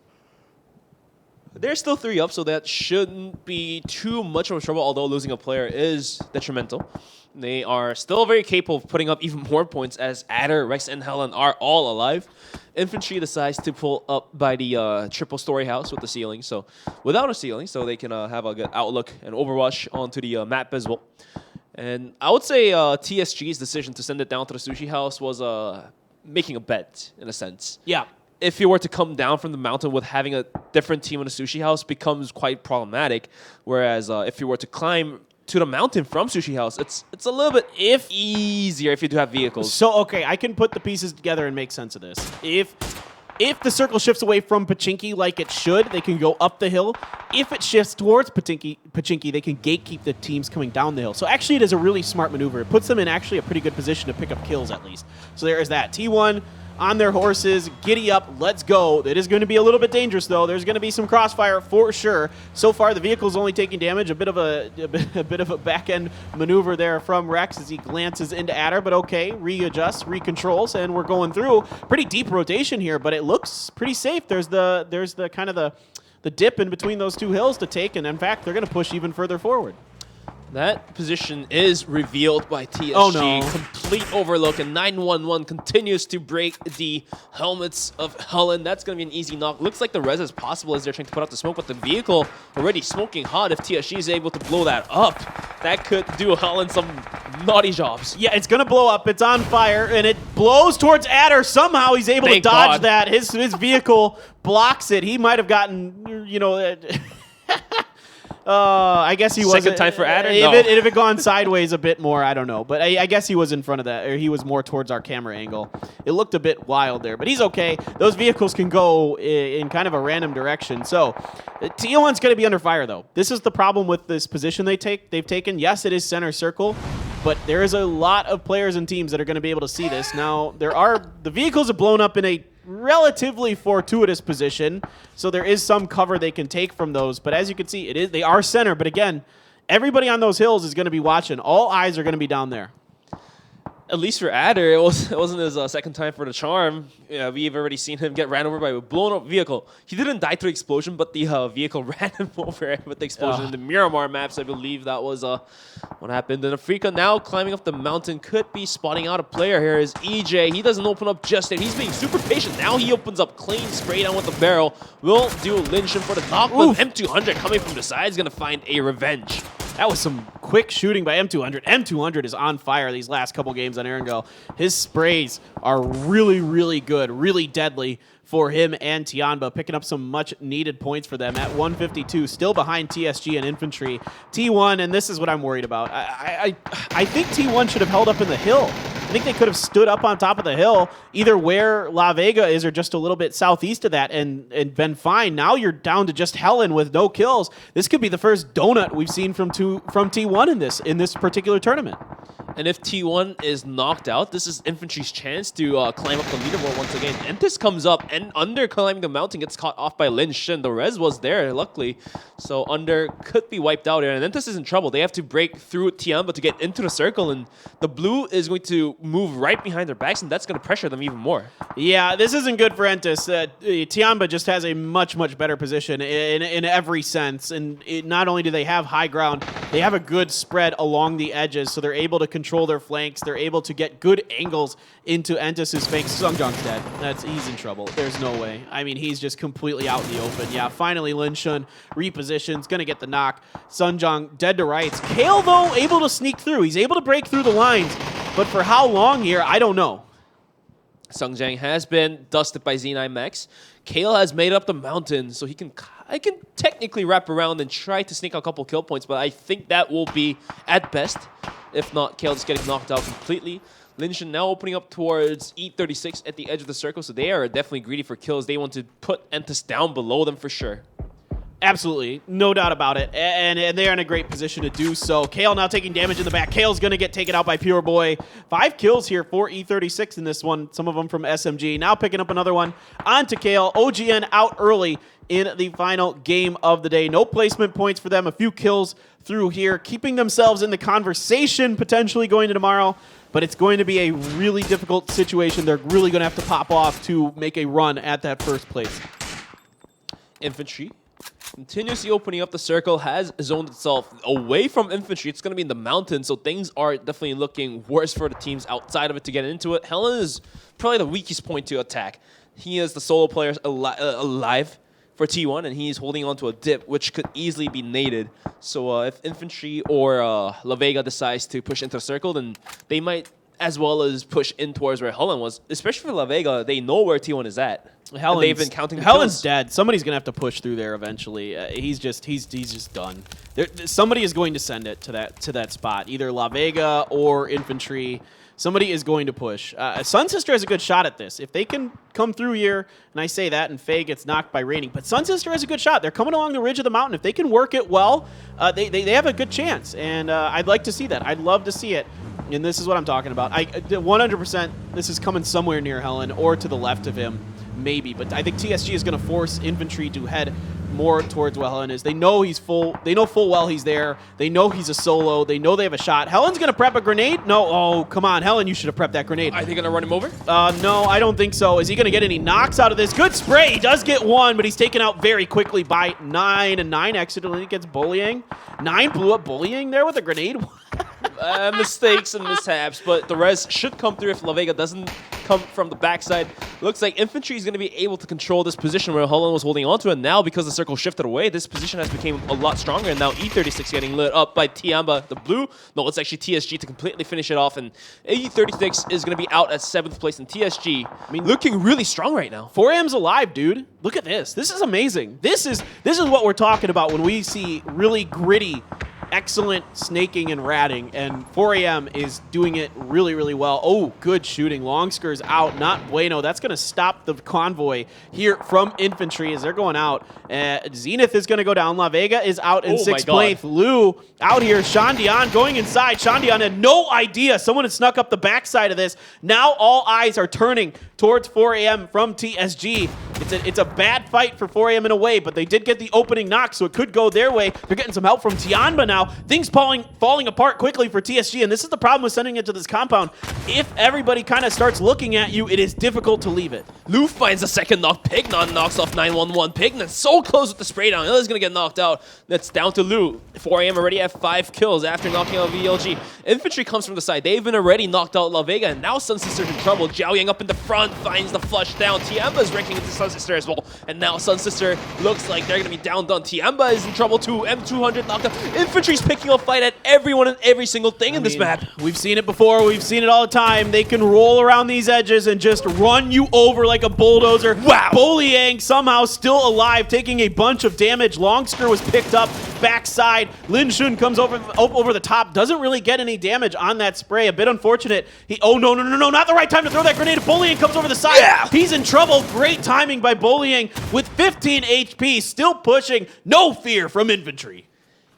They're still 3 up, so that shouldn't be too much of a trouble, although losing a player is detrimental. They are still very capable of putting up even more points as Adder, Rex, and Helen are all alive. Infantry decides to pull up by the triple story house with the ceiling, so without a ceiling, so they can have a good outlook and overwatch onto the map as well. And I would say TSG's decision to send it down to the sushi house was making a bet, in a sense. Yeah. If you were to come down from the mountain with having a different team in the sushi house becomes quite problematic, whereas if you were to climb to the mountain from Sushi House, it's a little bit easier if you do have vehicles. So, okay, I can put the pieces together and make sense of this. If the circle shifts away from Pachinki like it should, they can go up the hill. If it shifts towards Pachinki, they can gatekeep the teams coming down the hill. So actually, it is a really smart maneuver. It puts them in actually a pretty good position to pick up kills, at least. So there is that. T1 on their horses, giddy up, let's go. It is going to be a little bit dangerous, though. There's going to be some crossfire for sure. So far, the vehicle's only taking damage. A bit of a back-end maneuver there from Rex as he glances into Adder, but okay, readjusts, recontrols, and we're going through pretty deep rotation here, but it looks pretty safe. There's the kind of the dip in between those two hills to take, and in fact, they're going to push even further forward. That position is revealed by TSG. Oh, no. Complete overlook, and 911 continues to break the helmets of Helen. That's going to be an easy knock. Looks like the res is possible as they're trying to put out the smoke, but the vehicle already smoking hot. If TSG is able to blow that up, that could do Helen some naughty jobs. Yeah, it's going to blow up. It's on fire, and it blows towards Adder. Somehow he's able to dodge that. His vehicle blocks it. He might have gotten, you know... I guess he was second time for Adder. If No. it had gone sideways a bit more, I don't know. But I guess he was in front of that, or he was more towards our camera angle. It looked a bit wild there, but he's okay. Those vehicles can go in kind of a random direction. So T1's going to be under fire, though. This is the problem with this position they've taken. Yes, it is center circle, but there is a lot of players and teams that are going to be able to see this. Now, the vehicles have blown up in a relatively fortuitous position, so there is some cover they can take from those. But as you can see, they are center. But again, everybody on those hills is going to be watching. All eyes are going to be down there. At least for Adder, it wasn't his second time for the charm. Yeah, we've already seen him get ran over by a blown-up vehicle. He didn't die through explosion, but the vehicle ran him over with the explosion. In the Miramar maps, I believe that was what happened. And Afrika now climbing up the mountain, could be spotting out a player here is EJ. He doesn't open up just yet. He's being super patient. Now he opens up clean, spray down with the barrel. Will do Linshin for the knock, but M200 coming from the side is going to find a revenge. That was some quick shooting by M200. M200 is on fire these last couple games on Erangel. His sprays are really, really good, really deadly for him and Tianba, picking up some much-needed points for them at 152, still behind TSG and Infantry. T1, and this is what I'm worried about. I think T1 should have held up in the hill. I think they could have stood up on top of the hill, either where La Vega is or just a little bit southeast of that, and been fine. Now you're down to just Helen with no kills. This could be the first donut we've seen from T1 in this particular tournament. And if T1 is knocked out, this is Infantry's chance to climb up the leaderboard once again. Entis comes up, and Under climbing the mountain gets caught off by Lin Shin. The res was there, luckily. So Under could be wiped out here, and Entis is in trouble. They have to break through Tianba to get into the circle, and the blue is going to move right behind their backs, and that's going to pressure them even more. Yeah, this isn't good for Entis. Tianba just has a much, much better position in every sense, and not only do they have high ground, they have a good spread along the edges, so they're able to control their flanks. They're able to get good angles into Entis' flanks. Sungjong's dead. He's in trouble. There's no way. I mean, he's just completely out in the open. Yeah, finally Lin Shun repositions, gonna get the knock. Sunjong dead to rights. Kale, though, able to sneak through. He's able to break through the lines, but for how long here, I don't know. Sungjang has been dusted by Z9 Max. Kale has made up the mountain, so I can technically wrap around and try to sneak a couple kill points, but I think that will be at best. If not, Kale just getting knocked out completely. Linshin now opening up towards E36 at the edge of the circle, so they are definitely greedy for kills. They want to put Entis down below them for sure. Absolutely, no doubt about it, and they're in a great position to do so. Kale now taking damage in the back. Kale's going to get taken out by Pure Boy. 5 kills here for E36 in this one, some of them from SMG. Now picking up another one onto Kale. OGN out early in the final game of the day. No placement points for them, a few kills through here, keeping themselves in the conversation potentially going to tomorrow, but it's going to be a really difficult situation. They're really going to have to pop off to make a run at that first place. Infantry continuously opening up the circle, has zoned itself away from Infantry. It's going to be in the mountain, so things are definitely looking worse for the teams outside of it to get into it. Helen is probably the weakest point to attack. He is the solo player alive for T1, and he's holding on to a dip, which could easily be naded. So if Infantry or La Vega decides to push into the circle, then they might as well as push in towards where Helen was. Especially for La Vega, they know where T1 is at. They've been counting the Helen's kills. dead. Somebody's going to have to push through there eventually. He's just done. Somebody is going to send it to that spot, either La Vega or Infantry. Somebody is going to push. Sun Sister has a good shot at this. If they can come through here, and I say that, and Faye gets knocked by Raining, but Sun Sister has a good shot. They're coming along the ridge of the mountain. If they can work it well, they have a good chance, and I'd like to see that. I'd love to see it. And this is what I'm talking about. 100%, this is coming somewhere near Helen or to the left of him, maybe. But I think TSG is going to force infantry to head more towards where Helen is. They know he's full. They know full well he's there. They know he's a solo. They know they have a shot. Helen's going to prep a grenade? No. Oh, come on. Helen, you should have prepped that grenade. Are they going to run him over? No, I don't think so. Is he going to get any knocks out of this? Good spray. He does get one, but he's taken out very quickly by 9. And 9 accidentally gets bullying. 9 blew up bullying there with a grenade. Mistakes and mishaps, but the res should come through if La Vega doesn't come from the backside. Looks like infantry is going to be able to control this position where Helen was holding on to, and now because the circle shifted away, this position has become a lot stronger, and now E36 getting lit up by Tiamba, the blue. No, it's actually TSG to completely finish it off, and E36 is going to be out at 7th place, and TSG, I mean, looking really strong right now. 4Am's alive, dude. Look at this. This is amazing. This is what we're talking about when we see really gritty, excellent snaking and ratting, and 4AM is doing it really, really well. Oh, good shooting. Longskir's out. Not bueno. That's going to stop the convoy here from infantry as they're going out. Zenith is going to go down. La Vega is out in 6th place. Lou out here. Shandian going inside. Shandian had no idea someone had snuck up the backside of this. Now all eyes are turning towards 4AM from TSG. It's a bad fight for 4AM in a way, but they did get the opening knock, so it could go their way. They're getting some help from Tianba now. Things falling apart quickly for TSG, and this is the problem with sending it to this compound. If everybody kind of starts looking at you, it is difficult to leave it. Lou finds a second knock. Pignon knocks off 911. Pignon so close with the spray down. He's going to get knocked out. That's down to Lou. 4AM already have 5 kills after knocking out VLG. Infantry comes from the side. They've been already knocked out La Vega, and now Sun Sister's in trouble. Jiao Yang up in the front finds the flush down. Tiamba's ranking into Sun Sister as well, and now Sun Sister looks like they're going to be down done. Tiamba is in trouble too. M200 knocked out. Infantry's picking a fight at everyone and every single thing in this map. We've seen it before. We've seen it all the time. They can roll around these edges and just run you over like a bulldozer. Wow. Boliang somehow still alive, taking a bunch of damage. Longsker was picked up backside. Lin Shun comes over the top. Doesn't really get any damage on that spray. A bit unfortunate. Oh, no, not the right time to throw that grenade. Boliang comes over the side. Yeah. He's in trouble. Great timing by Boliang with 15 HP. Still pushing. No fear from infantry.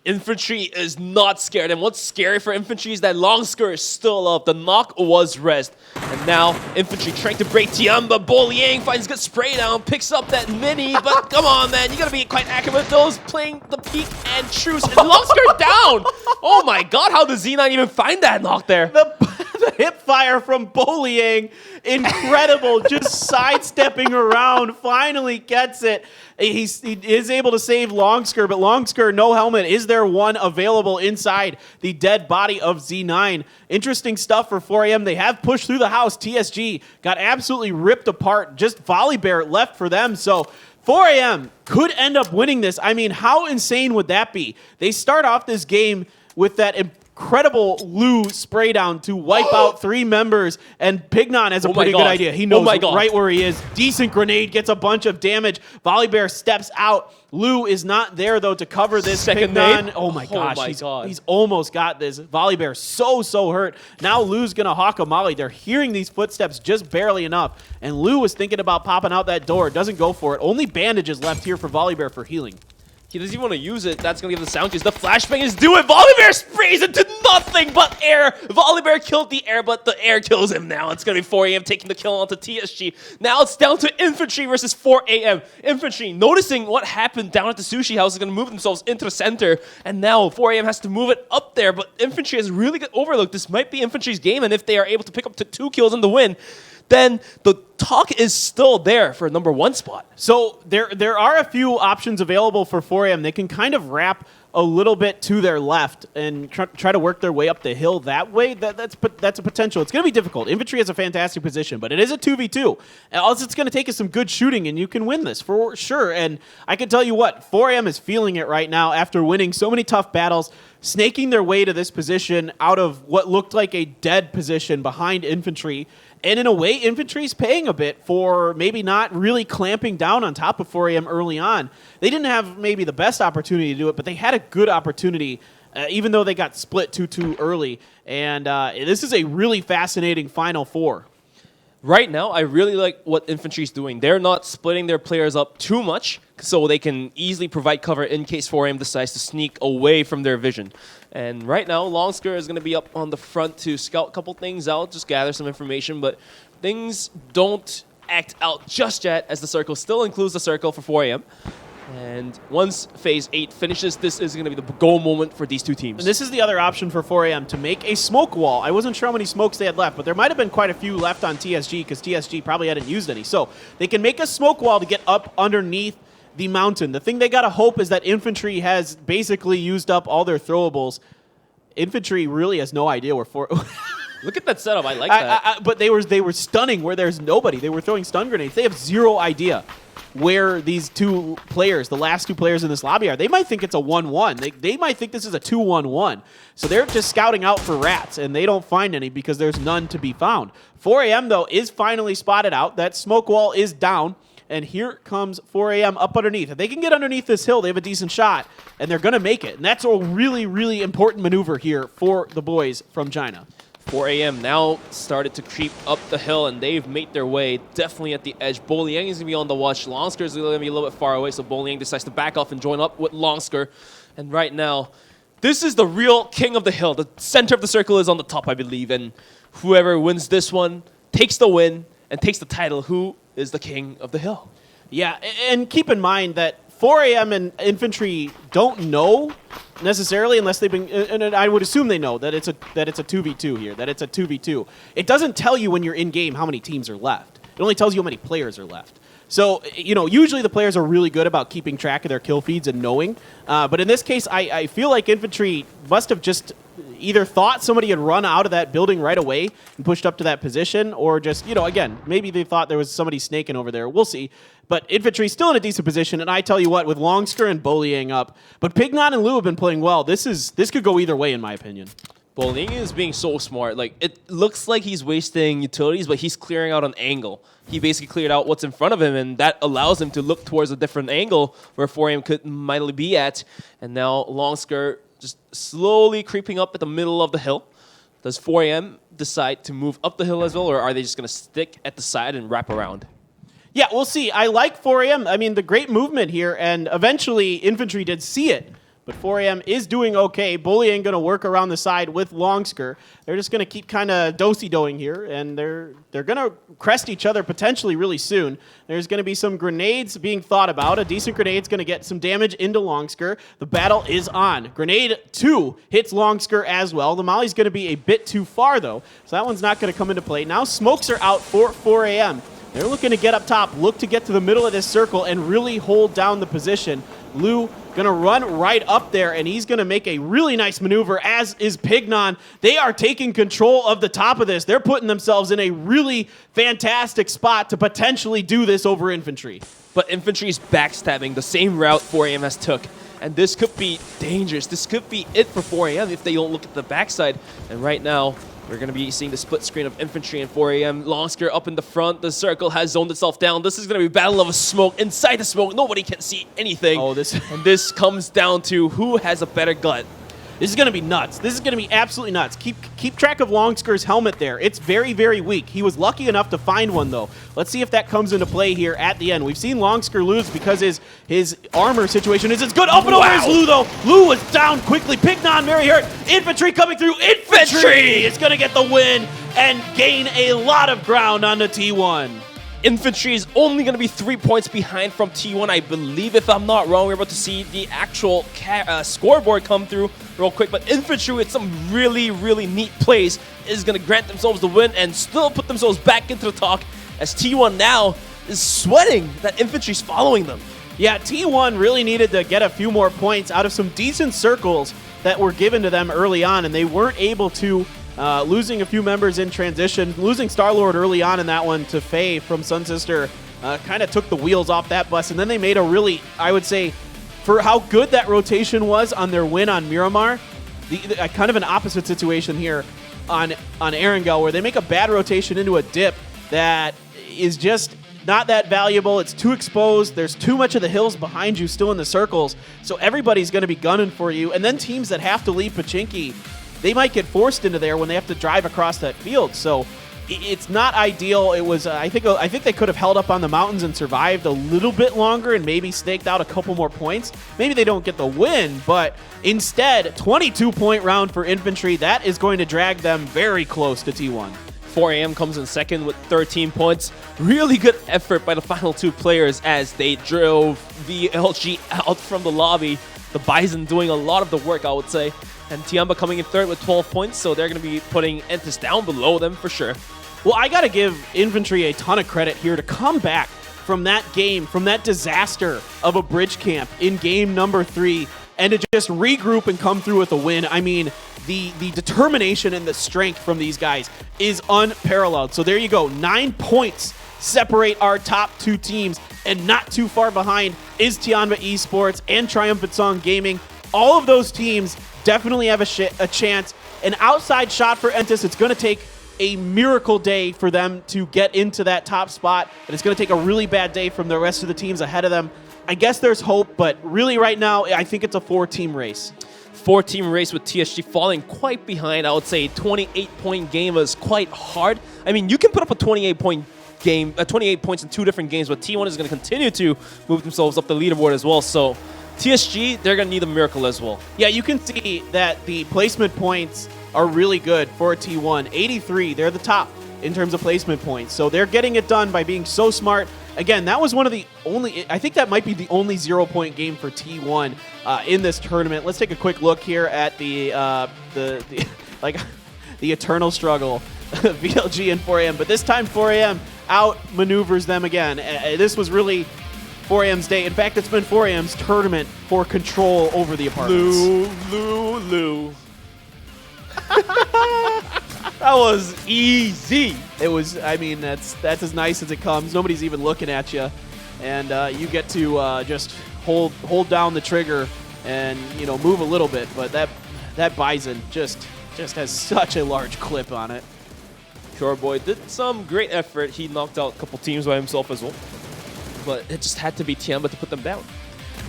Infantry is not scared, and what's scary for infantry is that Longsker is still up. The knock was rest, and now infantry trying to break Tiamba. Boliang finds good spray down, picks up that mini, but come on, man, you gotta be quite accurate with those, playing the peek and truce, and Longsker down! Oh my god, how does Z9 even find that knock there? The hip fire from Boliang, incredible, just sidestepping around, finally gets it. He is able to save Longsker, but Longsker, no helmet. Is there one available inside the dead body of Z9? Interesting stuff for 4AM. They have pushed through the house. TSG got absolutely ripped apart. Just Volleybear left for them. So 4AM could end up winning this. I mean, how insane would that be? They start off this game with that incredible Lou spray down to wipe out 3 members, and Pignon has a pretty good idea. He knows right where he is. Decent grenade, gets a bunch of damage. Volleybear steps out. Lou is not there, though, to cover this. Second Pignon, nade? oh my gosh, he's almost got this. Volleybear so hurt. Now Lou's going to hawk a molly. They're hearing these footsteps just barely enough, and Lou was thinking about popping out that door. Doesn't go for it. Only bandages left here for Volleybear for healing. He doesn't even want to use it. That's going to give the sound cues. The flashbang is doing. Volleybear sprays into nothing but air. Volleybear killed the air, but the air kills him now. It's going to be 4AM taking the kill onto TSG. Now it's down to infantry versus 4AM. Infantry, noticing what happened down at the sushi house, is going to move themselves into the center. And now 4AM has to move it up there, but infantry has really good overlook. This might be infantry's game, and if they are able to pick up to 2 kills in the win, then the talk is still there for #1 spot. So there are a few options available for 4AM. They can kind of wrap a little bit to their left and try to work their way up the hill that way. That's a potential. It's going to be difficult. Infantry has a fantastic position, but it is a 2v2. And all it's going to take is some good shooting, and you can win this for sure. And I can tell you what, 4AM is feeling it right now after winning so many tough battles, snaking their way to this position out of what looked like a dead position behind infantry. And in a way, infantry's paying a bit for maybe not really clamping down on top of 4AM early on. They didn't have maybe the best opportunity to do it, but they had a good opportunity, even though they got split 2-2 early. And this is a really fascinating Final Four. Right now, I really like what infantry's doing. They're not splitting their players up too much. so they can easily provide cover in case 4AM decides to sneak away from their vision. And right now, Longsker is going to be up on the front to scout a couple things out, just gather some information, but things don't act out just yet as the circle still includes the circle for 4AM. And once Phase 8 finishes, this is going to be the goal moment for these two teams. And this is the other option for 4AM, to make a smoke wall. I wasn't sure how many smokes they had left, but there might have been quite a few left on TSG because TSG probably hadn't used any. So they can make a smoke wall to get up underneath the mountain. The thing they got to hope is that infantry has basically used up all their throwables. Infantry really has no idea where Look at that setup. I like that. But they were stunning where there's nobody. They were throwing stun grenades. They have zero idea where these two players, the last two players in this lobby are. They might think it's a 1-1. They might think this is a 2-1-1. So they're just scouting out for rats, and they don't find any because there's none to be found. 4AM, though, is finally spotted out. That smoke wall is down, and here comes 4AM up underneath. If they can get underneath this hill, they have a decent shot, and they're going to make it. And that's a really, really important maneuver here for the boys from China. 4AM now started to creep up the hill, and they've made their way definitely at the edge. Boliang is going to be on the watch. Longsker is going to be a little bit far away, so Boliang decides to back off and join up with Longsker. And right now, this is the real king of the hill. The center of the circle is on the top, I believe, and whoever wins this one takes the win and takes the title. Who is the king of the hill? Yeah, and keep in mind that 4AM and infantry don't know necessarily, unless they've been, and I would assume they know that it's a 2v2 here, that it's a 2v2. It doesn't tell you when you're in game how many teams are left. It only tells you how many players are left. So, you know, usually the players are really good about keeping track of their kill feeds and knowing. But in this case, I feel like infantry must have just either thought somebody had run out of that building right away and pushed up to that position, or just, you know, again, maybe they thought there was somebody snaking over there. We'll see. But infantry's still in a decent position, and I tell you what, with Longsker and Boliang up, but Pignon and Lou have been playing well. This could go either way, in my opinion. Boliang is being so smart. Like, it looks like he's wasting utilities, but he's clearing out an angle. He basically cleared out what's in front of him, and that allows him to look towards a different angle where 4AM could mightily be at. And now Longsker just slowly creeping up at the middle of the hill. Does 4AM decide to move up the hill as well, or are they just going to stick at the side and wrap around? Yeah, we'll see. I like 4AM. I mean, the great movement here, and eventually infantry did see it. But 4AM is doing okay. Boliang going to work around the side with Longsker. They're just going to keep kind of do-si-doing here, and they're going to crest each other potentially really soon. There's going to be some grenades being thought about. A decent grenade's going to get some damage into Longsker. The battle is on. Grenade 2 hits Longsker as well. The molly's going to be a bit too far, though, so that one's not going to come into play. Now smokes are out for 4AM. They're looking to get up top, look to get to the middle of this circle, and really hold down the position. Lou going to run right up there, and he's going to make a really nice maneuver, as is Pignon. They are taking control of the top of this. They're putting themselves in a really fantastic spot to potentially do this over infantry. But infantry is backstabbing the same route 4AM has took. And this could be dangerous. This could be it for 4AM if they don't look at the backside. And right now, we're going to be seeing the split screen of infantry and 4AM. Longsker up in the front. The circle has zoned itself down. This is going to be a battle of a smoke. Inside the smoke, nobody can see anything. Oh, and this comes down to who has a better gut. This is going to be nuts. This is going to be absolutely nuts. Keep track of Longsker's helmet there. It's very, very weak. He was lucky enough to find one, though. Let's see if that comes into play here at the end. We've seen Longsker lose because his armor situation isn't good. Up and over is Lou, though. Lou was down quickly. Pignon very hurt. Infantry coming through. Infantry is going to get the win and gain a lot of ground on the T1. Infantry is only going to be 3 points behind from T1, I believe, if I'm not wrong. We're about to see the actual scoreboard come through real quick. But Infantry, with some really, really neat plays, is going to grant themselves the win and still put themselves back into the talk, as T1 now is sweating that Infantry's following them. Yeah, T1 really needed to get a few more points out of some decent circles that were given to them early on, and they weren't able to. Losing a few members in transition, losing Star-Lord early on in that one to Faye from Sun Sister kind of took the wheels off that bus, and then they made a really, I would say, for how good that rotation was on their win on Miramar, kind of an opposite situation here on Erangel, where they make a bad rotation into a dip that is just not that valuable. It's too exposed. There's too much of the hills behind you still in the circles, so everybody's going to be gunning for you, and then teams that have to leave Pachinki, they might get forced into there when they have to drive across that field. So it's not ideal. It was I think they could have held up on the mountains and survived a little bit longer and maybe staked out a couple more points. Maybe they don't get the win, but instead 22-point round for Infantry. That is going to drag them very close to T1. 4AM comes in second with 13 points. Really good effort by the final two players as they drove the LG out from the lobby. The Bison doing a lot of the work, I would say. And Tiamba coming in third with 12 points, so they're going to be putting Entis down below them for sure. Well, I got to give Infantry a ton of credit here to come back from that game, from that disaster of a bridge camp in game number 3, and to just regroup and come through with a win. I mean, the determination and the strength from these guys is unparalleled. So there you go, 9 points separate our top 2 teams, and not too far behind is Tianma Esports and Triumphant Song Gaming. All of those teams definitely have a chance. An outside shot for Entis. It's going to take a miracle day for them to get into that top spot, and it's going to take a really bad day from the rest of the teams ahead of them. I guess there's hope, but really right now, I think it's a 4-team race. 4-team race with TSG falling quite behind. I would say 28-point game is quite hard. I mean, you can put up a 28-point game, 28 points in 2 different games, but T1 is going to continue to move themselves up the leaderboard as well. So TSG, they're going to need a miracle as well. Yeah, you can see that the placement points are really good for T1. 83, they're the top in terms of placement points. So they're getting it done by being so smart. Again, that was one of the only, I think that might be the only 0-point game for T1 in this tournament. Let's take a quick look here at the eternal struggle, VLG and 4AM. But this time 4AM outmaneuvers them again. This was really 4AM's day. In fact, it's been 4AM's tournament for control over the apartments. Lou. That was easy. It was, I mean, that's as nice as it comes. Nobody's even looking at you. And you get to just hold down the trigger and, you know, move a little bit. But that Bison just has such a large clip on it. Pure Boy did some great effort. He knocked out a couple teams by himself as well. But it just had to be Tiamba to put them down.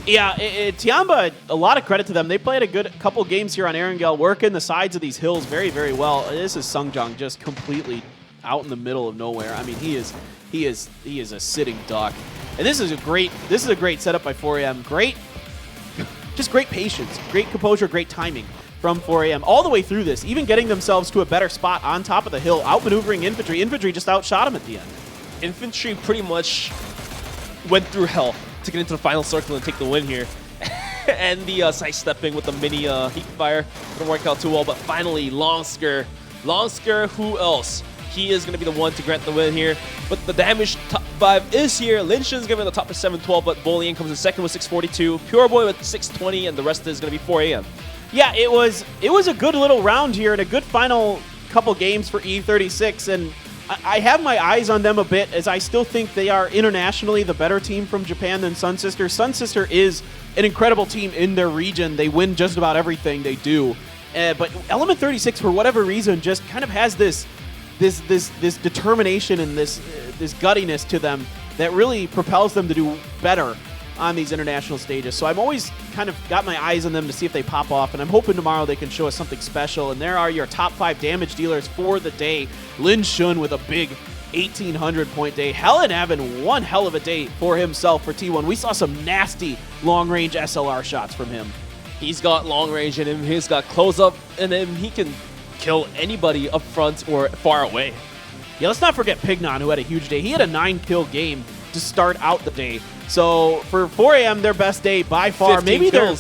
Yeah, Tiamba, a lot of credit to them. They played a good couple games here on Erangel, working the sides of these hills very, very well. This is Sungjang just completely out in the middle of nowhere. I mean, he is a sitting duck. And this is a great setup by 4AM. Just great patience, great composure, great timing from 4AM all the way through this, even getting themselves to a better spot on top of the hill, outmaneuvering Infantry. Infantry just outshot him at the end. Infantry pretty much went through hell to get into the final circle and take the win here. And the sidestepping with the mini heat fire didn't work out too well, but finally Longsker, who else? He is going to be the one to grant the win here. But the damage top 5 is here. Linshin's going to be the top of 712, but Bullying comes in second with 642. Pure Boy with 620, and the rest is going to be 4AM. Yeah, it was a good little round here and a good final couple games for E36, and I have my eyes on them a bit as I still think they are internationally the better team from Japan than Sun Sister. Sun Sister is an incredible team in their region. They win just about everything they do. But Element 36, for whatever reason, just kind of has this determination and this guttiness to them that really propels them to do better on these international stages. So I've always kind of got my eyes on them to see if they pop off, and I'm hoping tomorrow they can show us something special. And there are your top 5 damage dealers for the day. Lin Shun with a big 1,800-point day. Helen having one hell of a day for himself for T1. We saw some nasty long-range SLR shots from him. He's got long range in him. He's got close-up in him. He can kill anybody up front or far away. Yeah, let's not forget Pignon, who had a huge day. He had a 9-kill game to start out the day. So for 4AM, their best day by far. Maybe their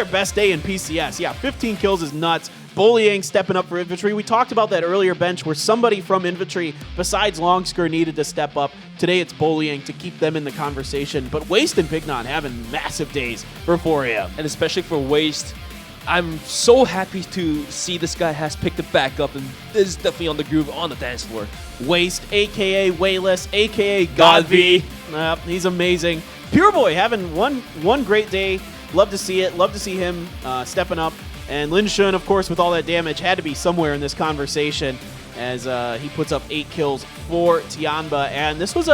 best day in PCS. Yeah, 15 kills is nuts. Bullying stepping up for Infantry. We talked about that earlier bench where somebody from Infantry besides Longsker needed to step up. Today it's Bullying to keep them in the conversation. But Waste and Pignon having massive days for 4AM. And especially for Waste, I'm so happy to see this guy has picked it back up and is definitely on the groove on the dance floor. Waste, a.k.a. Wayless, a.k.a. Godv. He's amazing. Pure Boy having one great day. Love to see it. Love to see him stepping up. And Lin Shun, of course, with all that damage, had to be somewhere in this conversation as he puts up 8 kills for Tianba. And this was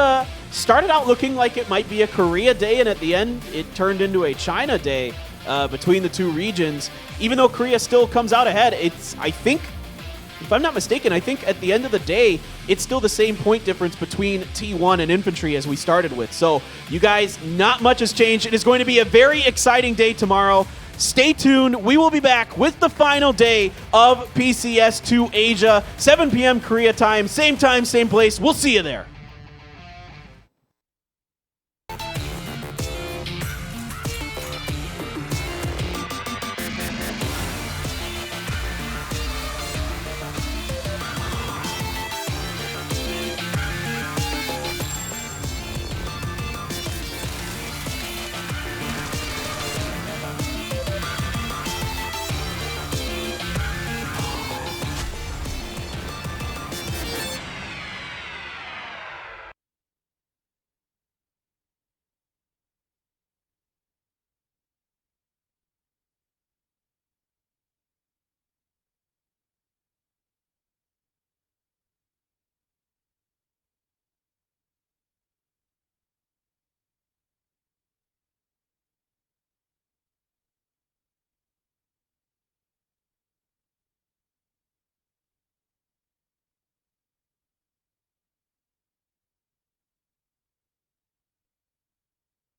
started out looking like it might be a Korea day, and at the end, it turned into a China day between the two regions. Even though Korea still comes out ahead, I think if I'm not mistaken, I think at the end of the day, it's still the same point difference between T1 and Infantry as we started with. So you guys, not much has changed. It is going to be a very exciting day tomorrow. Stay tuned. We will be back with the final day of PCS2 Asia, 7 p.m. Korea time, same place. We'll see you there.